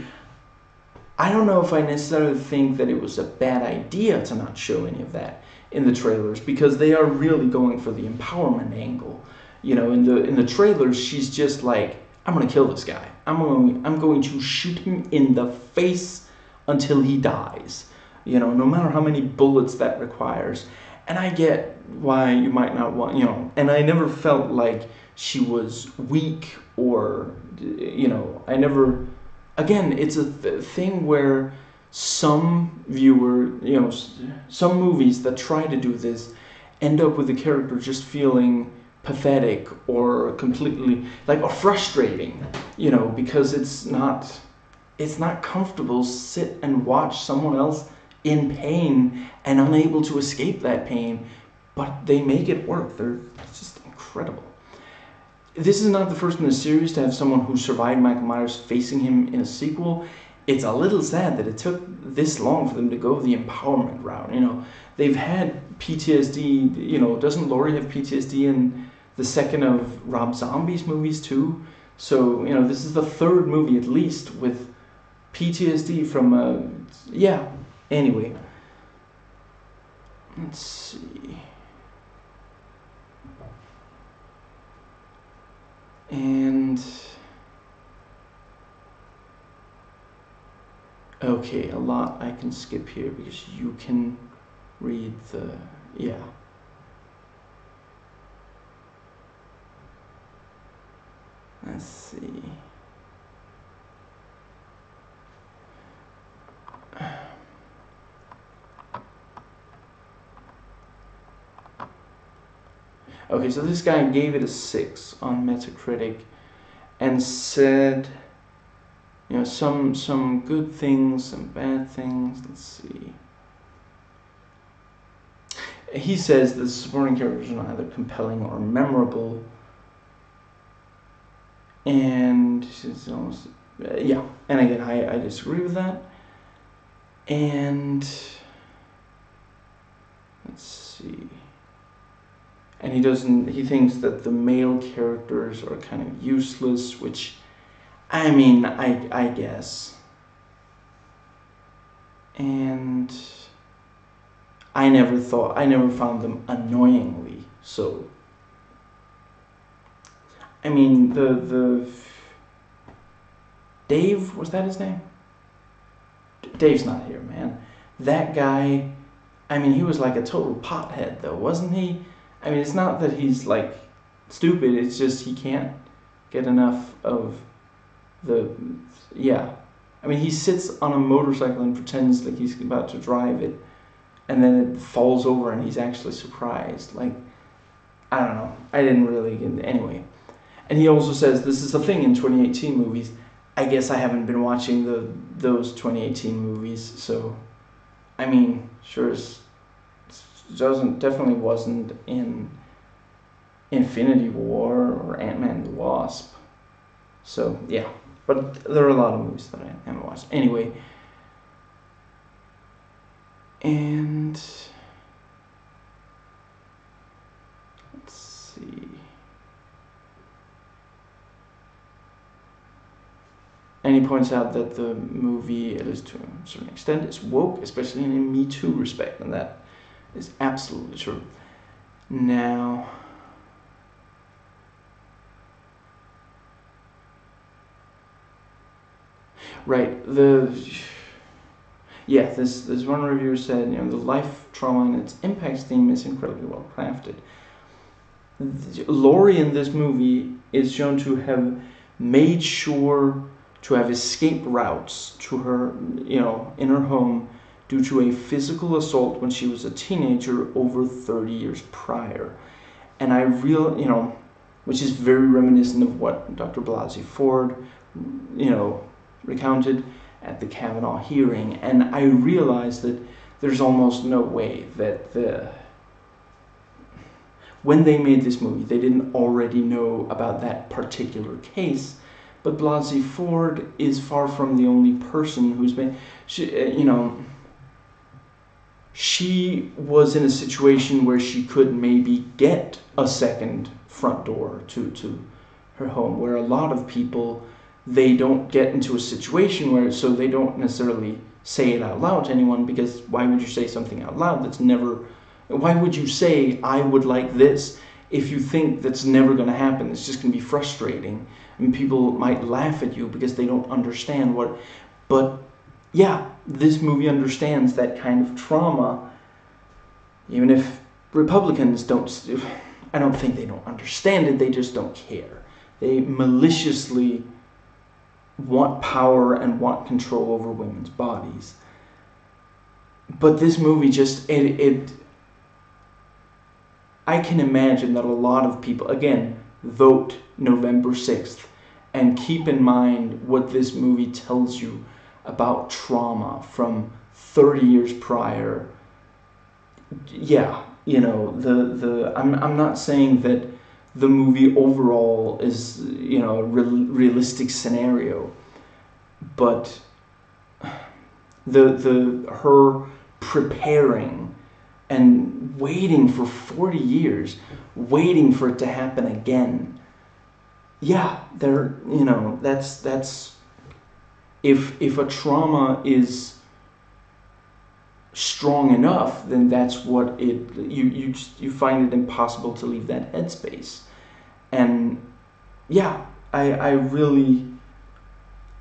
I don't know if I necessarily think that it was a bad idea to not show any of that in the trailers, because they are really going for the empowerment angle. In the trailers, she's just like, I'm gonna kill this guy. I'm going to shoot him in the face until he dies. No matter how many bullets that requires. And I get why you might not want, and I never felt like she was weak or, I never, again, it's a thing where some some movies that try to do this end up with the character just feeling pathetic or completely or frustrating, because it's not comfortable to sit and watch someone else in pain and unable to escape that pain, but they make it work. They're just incredible. This is not the first in the series to have someone who survived Michael Myers facing him in a sequel. It's a little sad that it took this long for them to go the empowerment route. They've had PTSD, doesn't Laurie have PTSD in the second of Rob Zombie's movies too? So, this is the third movie at least with PTSD from, anyway. Let's see. And okay, a lot I can skip here because you can read the, Let's see. Okay, so this guy gave it a 6 on Metacritic and said, some good things, some bad things. Let's see. He says the supporting characters are neither compelling or memorable. And it's almost, and again, I disagree with that. And let's see. And he thinks that the male characters are kind of useless, which, I mean, I guess. And I never found them annoyingly so. I mean, the Dave, was that his name? Dave's not here, man. That guy, I mean, he was like a total pothead, though, wasn't he? I mean, it's not that he's, like, stupid, it's just he can't get enough of yeah. I mean, he sits on a motorcycle and pretends like he's about to drive it, and then it falls over and he's actually surprised. Like, I don't know. I didn't really get, anyway. And he also says this is a thing in 2018 movies. I guess I haven't been watching those 2018 movies, so I mean, sure, definitely wasn't in Infinity War or Ant-Man and the Wasp. So yeah, but there are a lot of movies that I haven't watched. Anyway, and let's see. And he points out that the movie, at least to a certain extent, is woke, especially in a Me Too respect, and that is absolutely true. Now, right, this one reviewer said, the life trauma and its impacts theme is incredibly well crafted. Laurie in this movie is shown to have made sure to have escape routes to her, in her home due to a physical assault when she was a teenager over 30 years prior. And which is very reminiscent of what Dr. Blasey Ford, recounted at the Kavanaugh hearing. And I realized that there's almost no way that when they made this movie, they didn't already know about that particular case. But Blasey Ford is far from the only person who's been, she was in a situation where she could maybe get a second front door to her home, where a lot of people, they don't get into a situation where, so they don't necessarily say it out loud to anyone, because why would you say something out loud that's never, why would you say, I would like this, if you think that's never going to happen? It's just going to be frustrating. And people might laugh at you because they don't understand what, but yeah, this movie understands that kind of trauma, even if Republicans don't, I don't think they don't understand it, they just don't care. They maliciously want power and want control over women's bodies. But this movie just, I can imagine that a lot of people, again, vote November 6th, and keep in mind what this movie tells you about trauma from 30 years prior. Yeah, I'm not saying that the movie overall is, a realistic scenario, but her preparing and waiting for 40 years, waiting for it to happen again. Yeah, that's if a trauma is strong enough, then that's what you find it impossible to leave that headspace. And yeah, I really,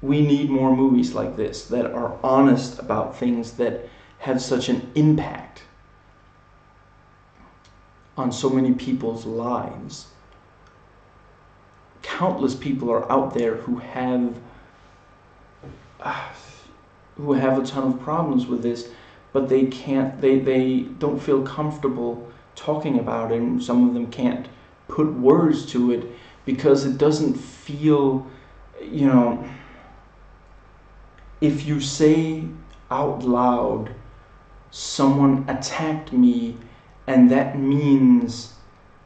we need more movies like this that are honest about things that have such an impact on so many people's lives. Countless people are out there who have a ton of problems with this, but they don't feel comfortable talking about it, and some of them can't put words to it because it doesn't feel, if you say out loud, someone attacked me, and that means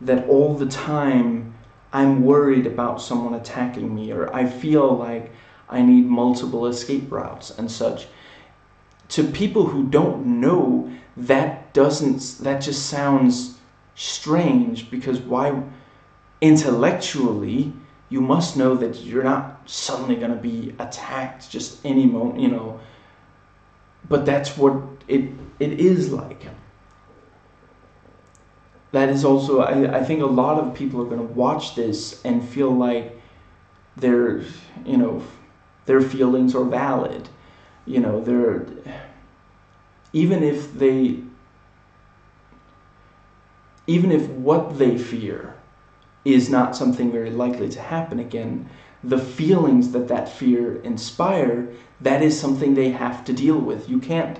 that all the time I'm worried about someone attacking me, or I feel like I need multiple escape routes and such. to people who don't know, that just sounds strange, because why? Intellectually, you must know that you're not suddenly going to be attacked just any moment, you know. But that's what it is like. That is also, I think a lot of people are going to watch this and feel like their, you know, their feelings are valid. You know, they're, even if what they fear is not something very likely to happen again, the feelings that fear inspire, that is something they have to deal with. You can't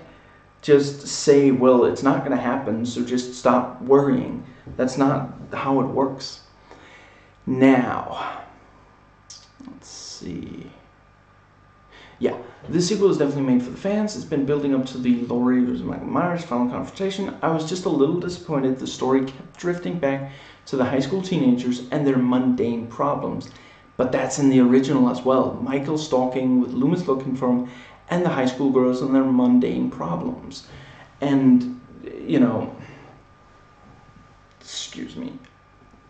just say, well, it's not going to happen, so just stop worrying. That's not how it works. Now, let's see. Yeah, this sequel is definitely made for the fans. It's been building up to the Laurie versus Michael Myers final confrontation. I was just a little disappointed the story kept drifting back to the high school teenagers and their mundane problems. But that's in the original as well. Michael stalking with Loomis looking for him, and the high school girls and their mundane problems. And, you know, excuse me,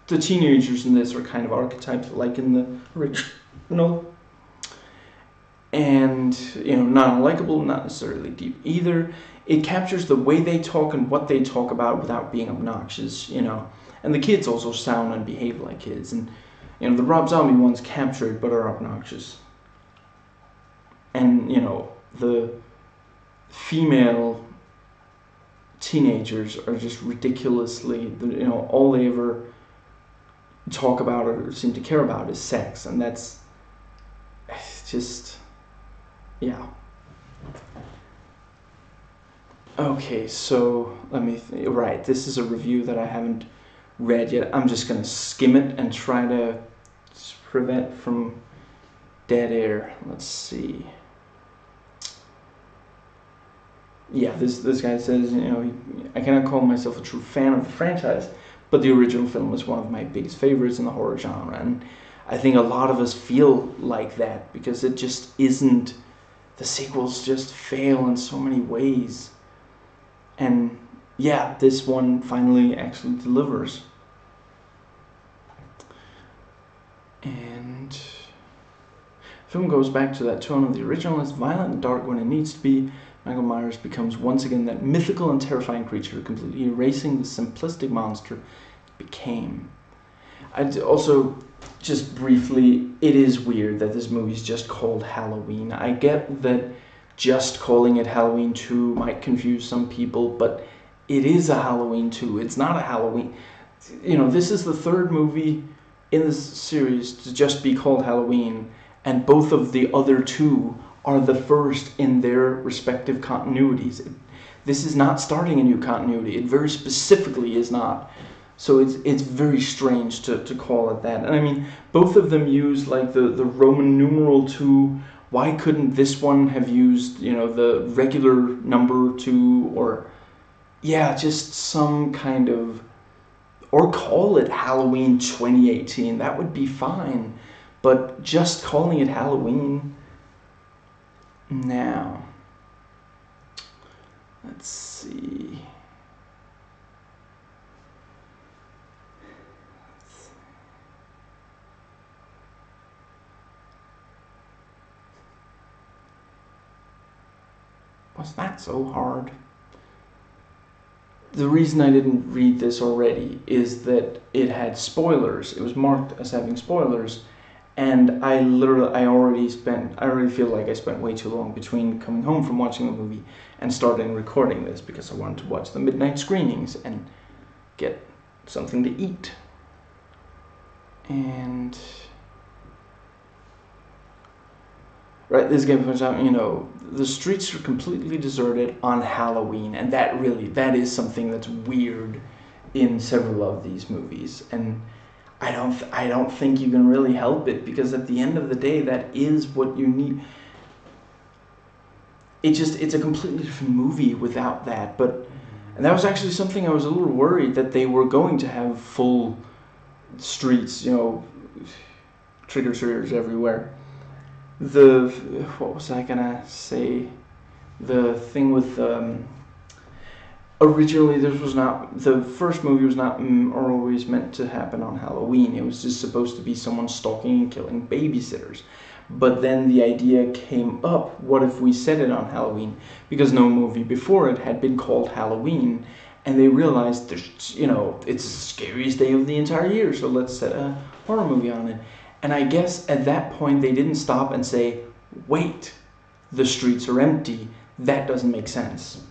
the teenagers in this are kind of archetypes like in the original. And, you know, not unlikable, not necessarily deep either. It captures the way they talk and what they talk about without being obnoxious, you know. And the kids also sound and behave like kids. And, you know, the Rob Zombie ones capture it but are obnoxious. And, you know, the female teenagers are just ridiculously, you know, all they ever talk about or seem to care about is sex. And that's just, yeah. Okay, so let me right, this is a review that I haven't read yet. I'm just gonna skim it and try to prevent from dead air. Let's see. Yeah, this guy says, you know, I cannot call myself a true fan of the franchise, but the original film is one of my biggest favorites in the horror genre, and I think a lot of us feel like that because it just isn't. The sequels just fail in so many ways. And yeah, this one finally actually delivers. And the film goes back to that tone of the original. It's violent and dark when it needs to be. Michael Myers becomes once again that mythical and terrifying creature, completely erasing the simplistic monster it became. I'd also, just briefly, it is weird that this movie is just called Halloween. I get that just calling it Halloween 2 might confuse some people, but it is a Halloween 2. It's not a Halloween. You know, this is the third movie in this series to just be called Halloween, and both of the other two are the first in their respective continuities. This is not starting a new continuity. It very specifically is not. So it's very strange to call it that. And I mean, both of them use like the Roman numeral 2. Why couldn't this one have used, you know, the regular number 2, or yeah, just some kind of, or call it Halloween 2018. That would be fine. But just calling it Halloween. Now, let's see. Was that so hard? The reason I didn't read this already is that it had spoilers. It was marked as having spoilers, and I already feel like I spent way too long between coming home from watching the movie and starting recording this because I wanted to watch the midnight screenings and get something to eat. And right, this game comes out, you know, the streets are completely deserted on Halloween, and that is something that's weird in several of these movies, and I don't think you can really help it, because at the end of the day, that is what you need. It's a completely different movie without that, and that was actually something I was a little worried that they were going to have full streets, you know, trick-or-treaters everywhere. What was I gonna say? the thing with originally this was not, the first movie was not always meant to happen on Halloween. It was just supposed to be someone stalking and killing babysitters. But then the idea came up, what if we set it on Halloween? Because no movie before it had been called Halloween, and they realized there's, you know, it's the scariest day of the entire year, so let's set a horror movie on it. And I guess at that point they didn't stop and say, wait, the streets are empty. That doesn't make sense.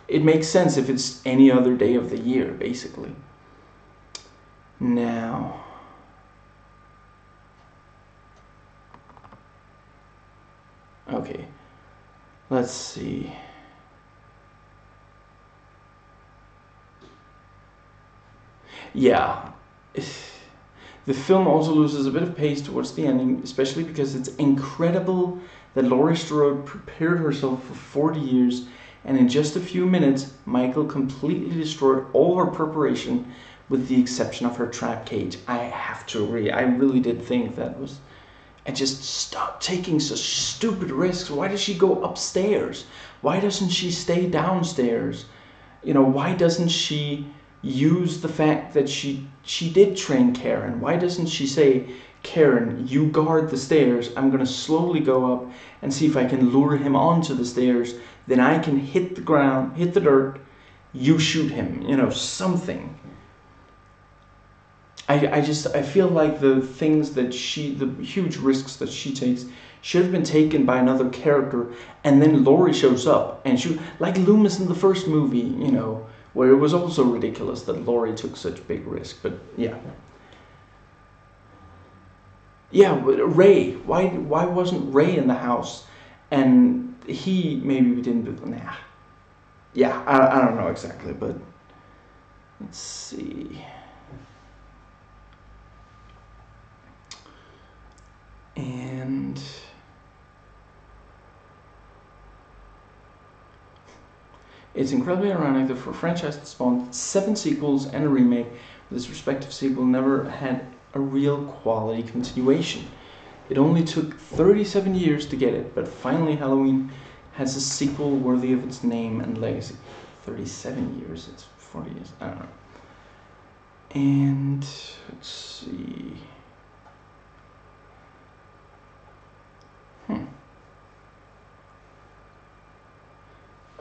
It makes sense if it's any other day of the year, basically. Now, okay, let's see. Yeah, the film also loses a bit of pace towards the ending, especially because it's incredible that Laurie Strode prepared herself for 40 years, and in just a few minutes, Michael completely destroyed all her preparation, with the exception of her trap cage. I have to agree, I really did think that was... And just stop taking such stupid risks. Why does she go upstairs? Why doesn't she stay downstairs? You know, why doesn't she use the fact that she did train Karen? Why doesn't she say, Karen, you guard the stairs, I'm going to slowly go up and see if I can lure him onto the stairs, then I can hit the ground, hit the dirt, you shoot him, you know, something. I feel like the things that the huge risks that she takes should have been taken by another character, and then Laurie shows up and like Loomis in the first movie, you know, where it was also ridiculous that Laurie took such big risk. But yeah, but Ray, why wasn't Ray in the house? And he, maybe we didn't do, nah. Yeah, I don't know exactly, but let's see. And it's incredibly ironic that for a franchise that spawned 7 sequels and a remake, this respective sequel never had a real quality continuation. It only took 37 years to get it, but finally Halloween has a sequel worthy of its name and legacy. 37 years, it's 40 years, I don't know. And let's see.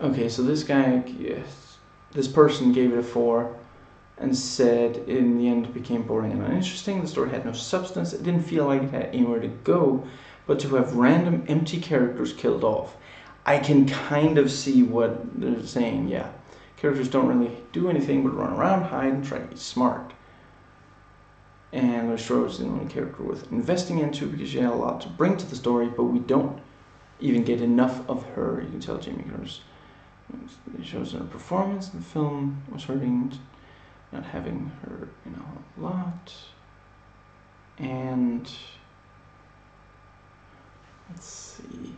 Okay, so this guy, yes, this person gave it a 4 and said in the end it became boring and uninteresting. The story had no substance. It didn't feel like it had anywhere to go, but to have random empty characters killed off. I can kind of see what they're saying, yeah. Characters don't really do anything but run around, hide, and try to be smart. And Laurie Strode was the only character worth investing into because she had a lot to bring to the story, but we don't even get enough of her. You can tell Jamie Curtis shows her performance in the film was hurting, not having her, you know, a lot. And let's see.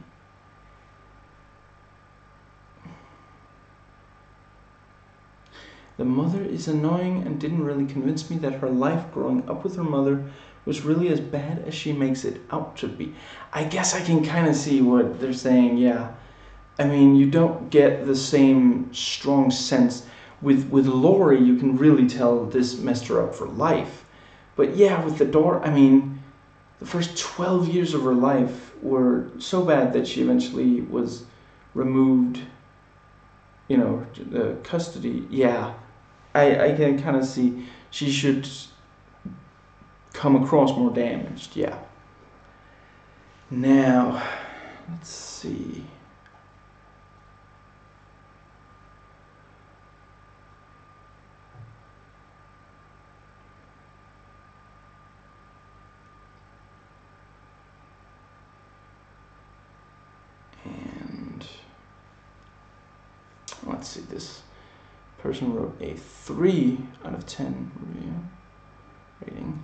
The mother is annoying and didn't really convince me that her life growing up with her mother was really as bad as she makes it out to be. I guess I can kind of see what they're saying, yeah. I mean, you don't get the same strong sense. With Laurie, you can really tell this messed her up for life. But yeah, with the daughter, I mean, the first 12 years of her life were so bad that she eventually was removed, you know, the custody. Yeah, I can kind of see she should come across more damaged, yeah. Now, let's see. Let's see, this person wrote a 3 out of 10 review rating.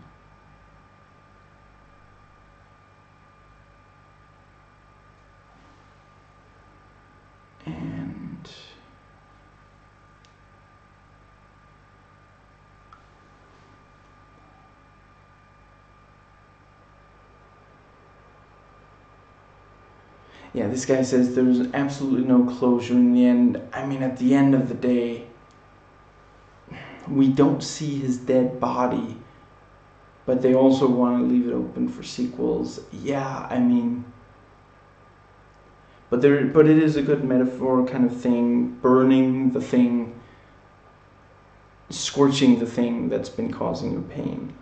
And Yeah, this guy says there was absolutely no closure in the end. I mean, at the end of the day, we don't see his dead body, but they also want to leave it open for sequels. Yeah, I mean, but it is a good metaphor kind of thing, burning the thing, scorching the thing that's been causing you pain.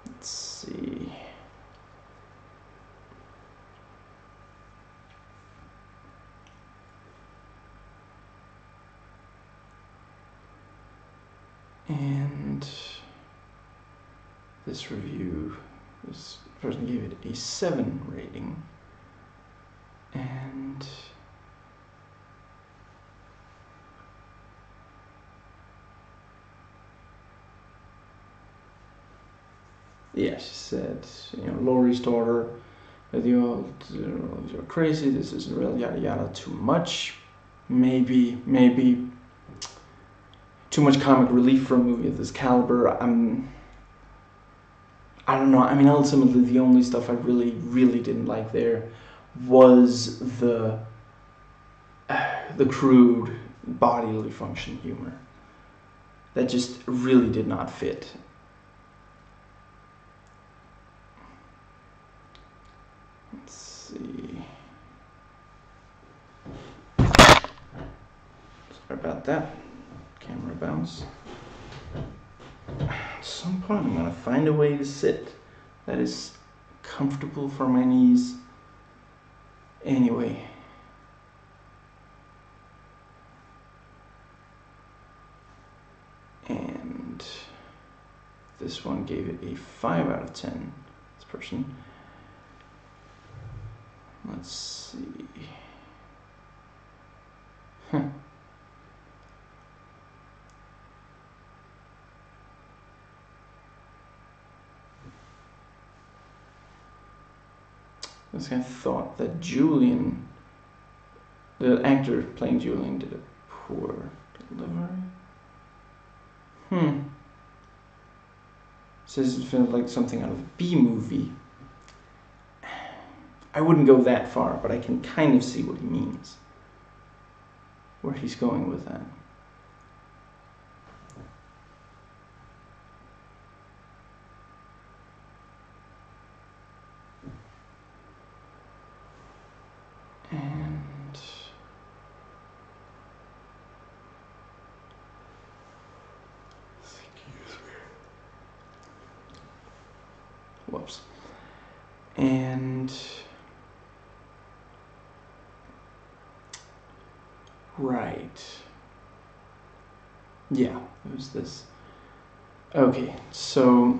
Let's see. And this review, this person gave it a 7 rating. And yeah, she said, Laurie's daughter, you're crazy, this isn't real, yada yada, too much. Maybe too much comic relief for a movie of this caliber. I don't know. I mean, ultimately, the only stuff I really didn't like there was the crude bodily function humor that just really did not fit. Let's see. Sorry about that. Camera bounce. At some point I'm going to find a way to sit that is comfortable for my knees. Anyway. And this one gave it a 5 out of 10. This person. Let's see. This guy thought that Julian, the actor playing Julian, did a poor delivery. Says it felt like something out of a B movie. I wouldn't go that far, but I can kind of see what he means. Where he's going with that. And whoops. And right. Yeah, it was this. Okay, so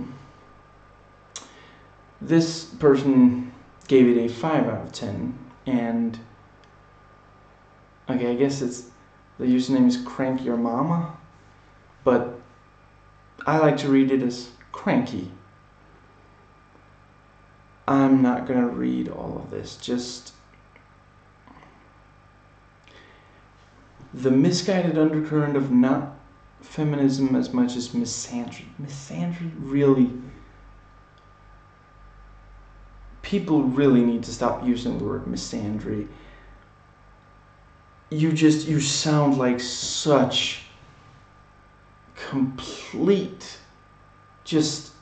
this person gave it a 5 out of 10, and okay, I guess it's the username is Crank Your Mama, but I like to read it as Cranky. I'm not gonna read all of this, just the misguided undercurrent of not feminism as much as misandry. Misandry really, people really need to stop using the word misandry. You sound like such complete, just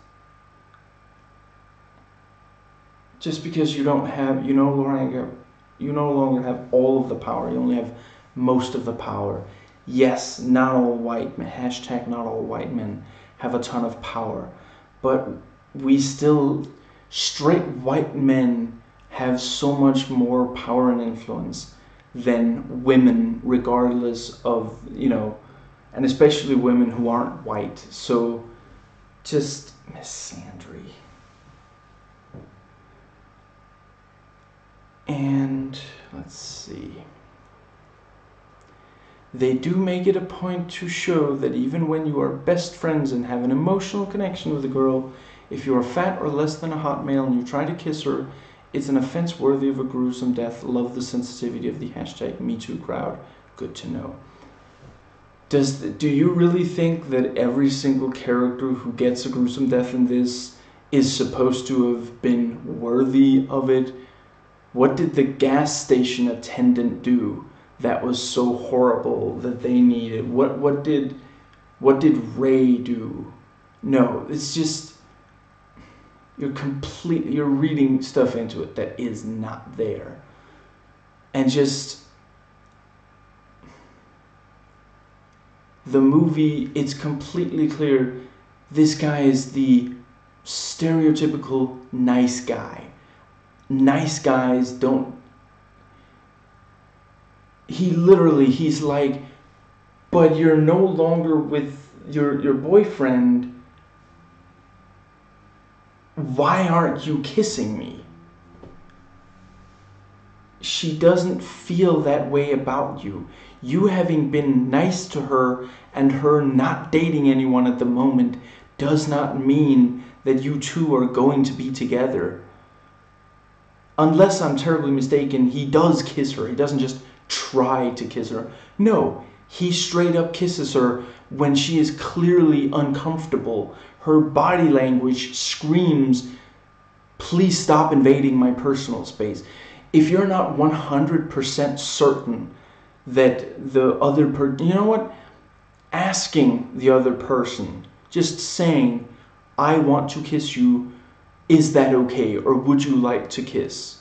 because you don't have, you no longer have all of the power, you only have most of the power. Yes, not all white men, hashtag not all white men have a ton of power, but we still, straight white men have so much more power and influence than women, regardless of, and especially women who aren't white. So just misandry. And let's see. They do make it a point to show that even when you are best friends and have an emotional connection with a girl, if you are fat or less than a hot male and you try to kiss her, it's an offense worthy of a gruesome death. Love the sensitivity of the hashtag MeToo crowd. Good to know. Do you really think that every single character who gets a gruesome death in this is supposed to have been worthy of it? What did the gas station attendant do that was so horrible that they needed? What did Ray do? No, it's just you're reading stuff into it that is not there. And just the movie, it's completely clear this guy is the stereotypical nice guy. Nice guys don't... he's like, but you're no longer with your boyfriend. Why aren't you kissing me? She doesn't feel that way about you. You having been nice to her and her not dating anyone at the moment does not mean that you two are going to be together. Unless I'm terribly mistaken, he does kiss her. He doesn't just try to kiss her. No, he straight up kisses her when she is clearly uncomfortable. Her body language screams, please stop invading my personal space. If you're not 100% certain that the other person, you know what? Asking the other person, just saying, I want to kiss you, is that okay? Or would you like to kiss?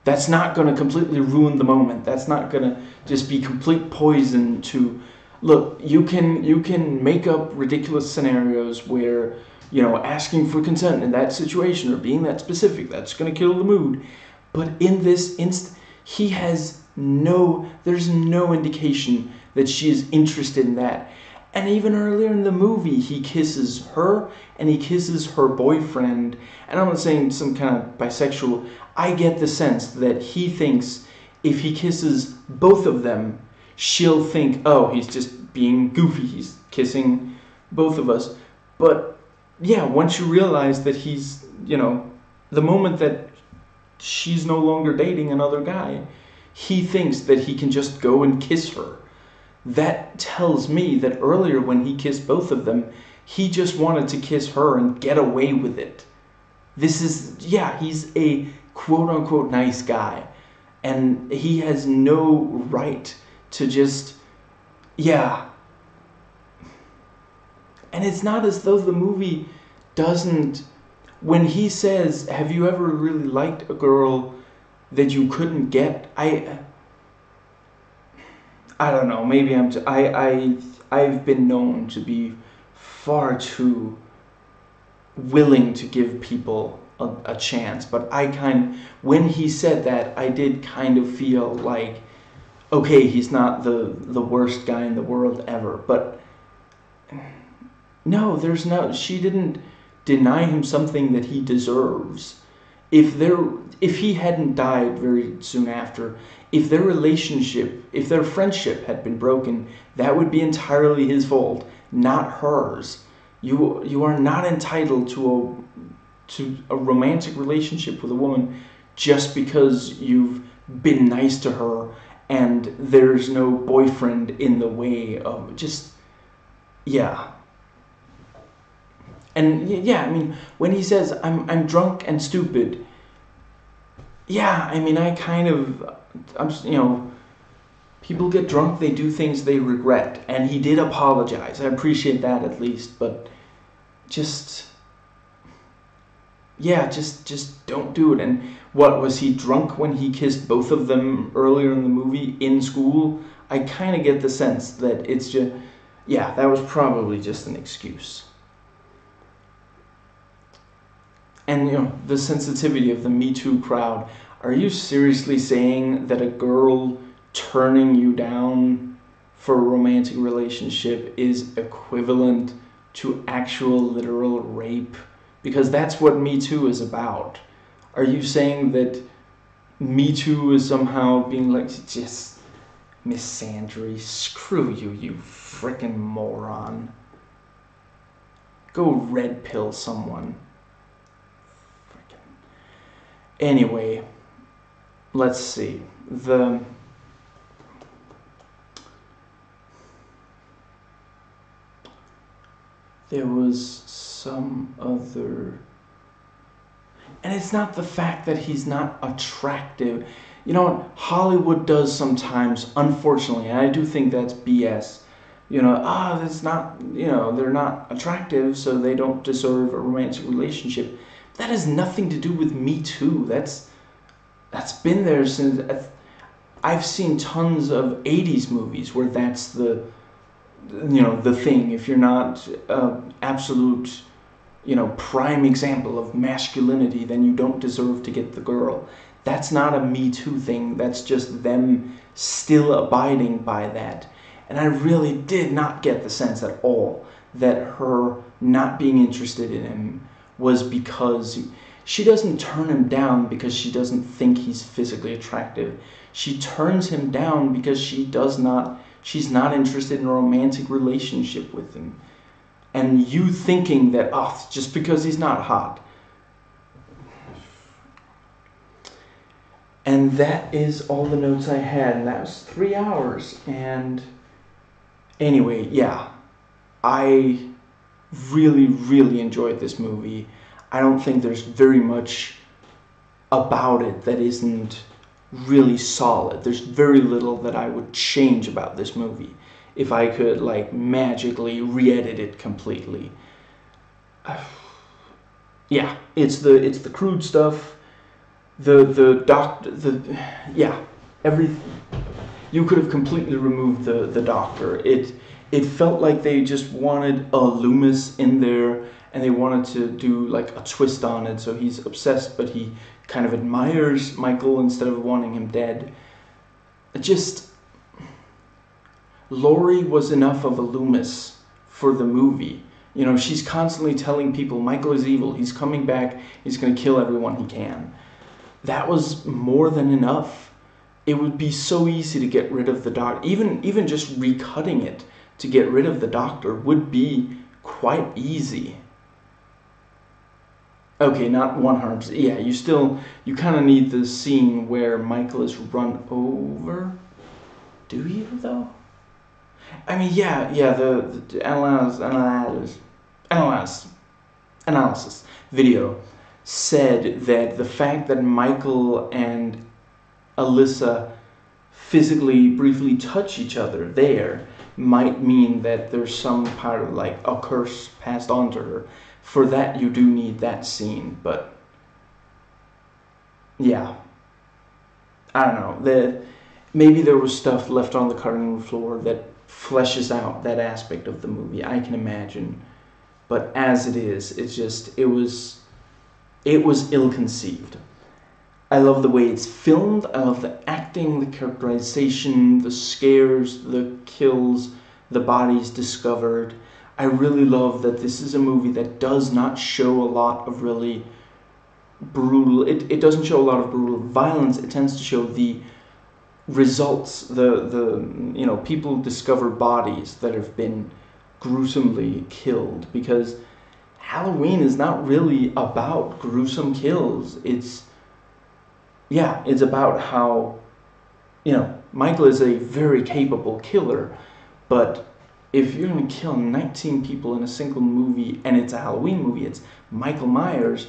That's not going to completely ruin the moment. That's not going to just be complete poison to... Look, you can make up ridiculous scenarios where, you know, asking for consent in that situation or being that specific, that's going to kill the mood. But in this instant, there's no indication that she is interested in that. And even earlier in the movie, he kisses her and he kisses her boyfriend. And I'm not saying some kind of bisexual. I get the sense that he thinks if he kisses both of them, she'll think, oh, he's just being goofy. He's kissing both of us. But yeah, once you realize that he's, you know, the moment that she's no longer dating another guy, he thinks that he can just go and kiss her. That tells me that earlier when he kissed both of them, he just wanted to kiss her and get away with it. This is, yeah, he's a quote-unquote nice guy. And he has no right to just, yeah. And it's not as though the movie doesn't... When he says, have you ever really liked a girl that you couldn't get? I don't know, maybe I've been known to be far too willing to give people a chance, but when he said that, I did kind of feel like, okay, he's not the worst guy in the world ever, but no, she didn't deny him something that he deserves. If he hadn't died very soon after, if their friendship had been broken, that would be entirely his fault, not hers. You are not entitled to a romantic relationship with a woman just because you've been nice to her and there's no boyfriend in the way of just, yeah. And yeah, I mean, when he says, I'm drunk and stupid, yeah, I mean, you know, people get drunk, they do things they regret, and he did apologize. I appreciate that at least, but just, yeah, just don't do it. And what, was he drunk when he kissed both of them earlier in the movie in school? I kind of get the sense that it's just, yeah, that was probably just an excuse. And, you know, the sensitivity of the Me Too crowd. Are you seriously saying that a girl turning you down for a romantic relationship is equivalent to actual literal rape? Because that's what Me Too is about. Are you saying that Me Too is somehow being like, just misandry? Screw you, you frickin' moron. Go red pill someone. Anyway, let's see. There was some other... And it's not the fact that he's not attractive. You know what Hollywood does sometimes, unfortunately, and I do think that's BS. You know, that's not, they're not attractive, so they don't deserve a romantic relationship. That has nothing to do with Me Too. That's been there since. I've seen tons of 80s movies where that's the thing. If you're not absolute, prime example of masculinity, then you don't deserve to get the girl. That's not a Me Too thing. That's just them still abiding by that. And I really did not get the sense at all that her not being interested in him was because she doesn't turn him down because she doesn't think he's physically attractive. She turns him down because she's not interested in a romantic relationship with him. And you thinking that, just because he's not hot. And that is all the notes I had, and that was 3 hours. And anyway, yeah, I really, really enjoyed this movie. I don't think there's very much about it that isn't really solid. There's very little that I would change about this movie if I could magically re-edit it completely. Yeah, it's the crude stuff, everything. You could have completely removed the doctor. It felt like they just wanted a Loomis in there, and they wanted to do a twist on it, so he's obsessed, but he kind of admires Michael instead of wanting him dead. Laurie was enough of a Loomis for the movie. She's constantly telling people Michael is evil, he's coming back, he's going to kill everyone he can. That was more than enough. It would be so easy to get rid of the doctor. Even just recutting it to get rid of the doctor would be quite easy. Okay, not 100%. Yeah, you kind of need the scene where Michael is run over. Do you, though? I mean, yeah, the analysis video said that the fact that Michael and Alyssa physically briefly touch each other there might mean that there's some part of a curse passed on to her. For that, you do need that scene, but yeah, I don't know. Maybe there was stuff left on the cutting room floor that fleshes out that aspect of the movie. I can imagine, but as it is, it was ill-conceived. I love the way it's filmed. I love the acting, the characterization, the scares, the kills, the bodies discovered. I really love that this is a movie that does not show a lot of really brutal... It doesn't show a lot of brutal violence. It tends to show the results. People discover bodies that have been gruesomely killed, because Halloween is not really about gruesome kills. It's about how, Michael is a very capable killer, but if you're going to kill 19 people in a single movie, and it's a Halloween movie, it's Michael Myers,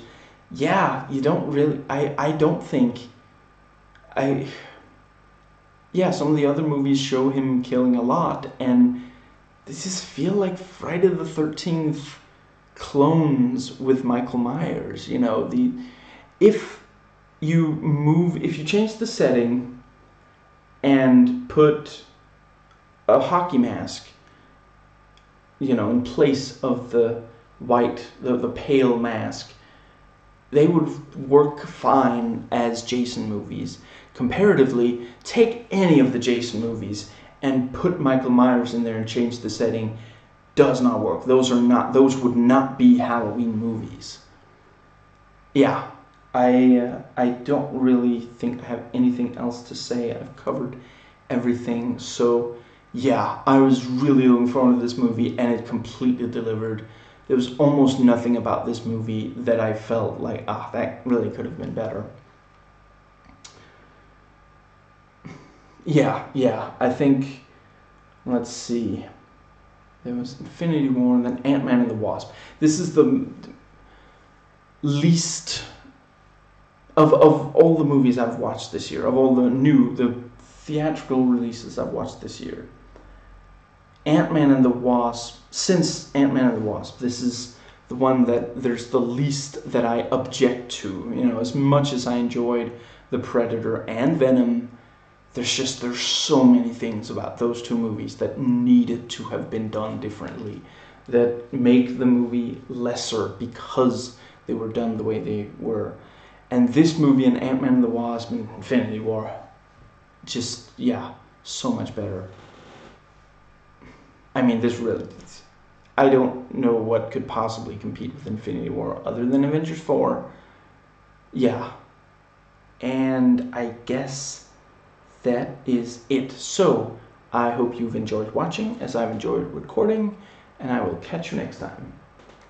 you don't really, some of the other movies show him killing a lot, and this just feel like Friday the 13th clones with Michael Myers. If you change the setting and put a hockey mask, in place of the white, the pale mask, they would work fine as Jason movies. Comparatively, take any of the Jason movies and put Michael Myers in there and change the setting. Does not work. Those would not be Halloween movies. Yeah, I don't really think I have anything else to say. I've covered everything. So yeah, I was really looking forward to this movie, and it completely delivered. There was almost nothing about this movie that I felt like, that really could have been better. Yeah, I think, let's see. There was Infinity War, and then Ant-Man and the Wasp. This is the least of all the movies I've watched this year, of all the theatrical releases I've watched this year, Ant-Man and the Wasp, since Ant-Man and the Wasp, this is the one that there's the least that I object to. You know, as much as I enjoyed The Predator and Venom, there's so many things about those two movies that needed to have been done differently, that make the movie lesser because they were done the way they were. And this movie and Ant-Man and the Wasp and Infinity War, just, yeah, so much better. I mean, I don't know what could possibly compete with Infinity War other than Avengers 4. Yeah. And I guess that is it. So, I hope you've enjoyed watching as I've enjoyed recording, and I will catch you next time.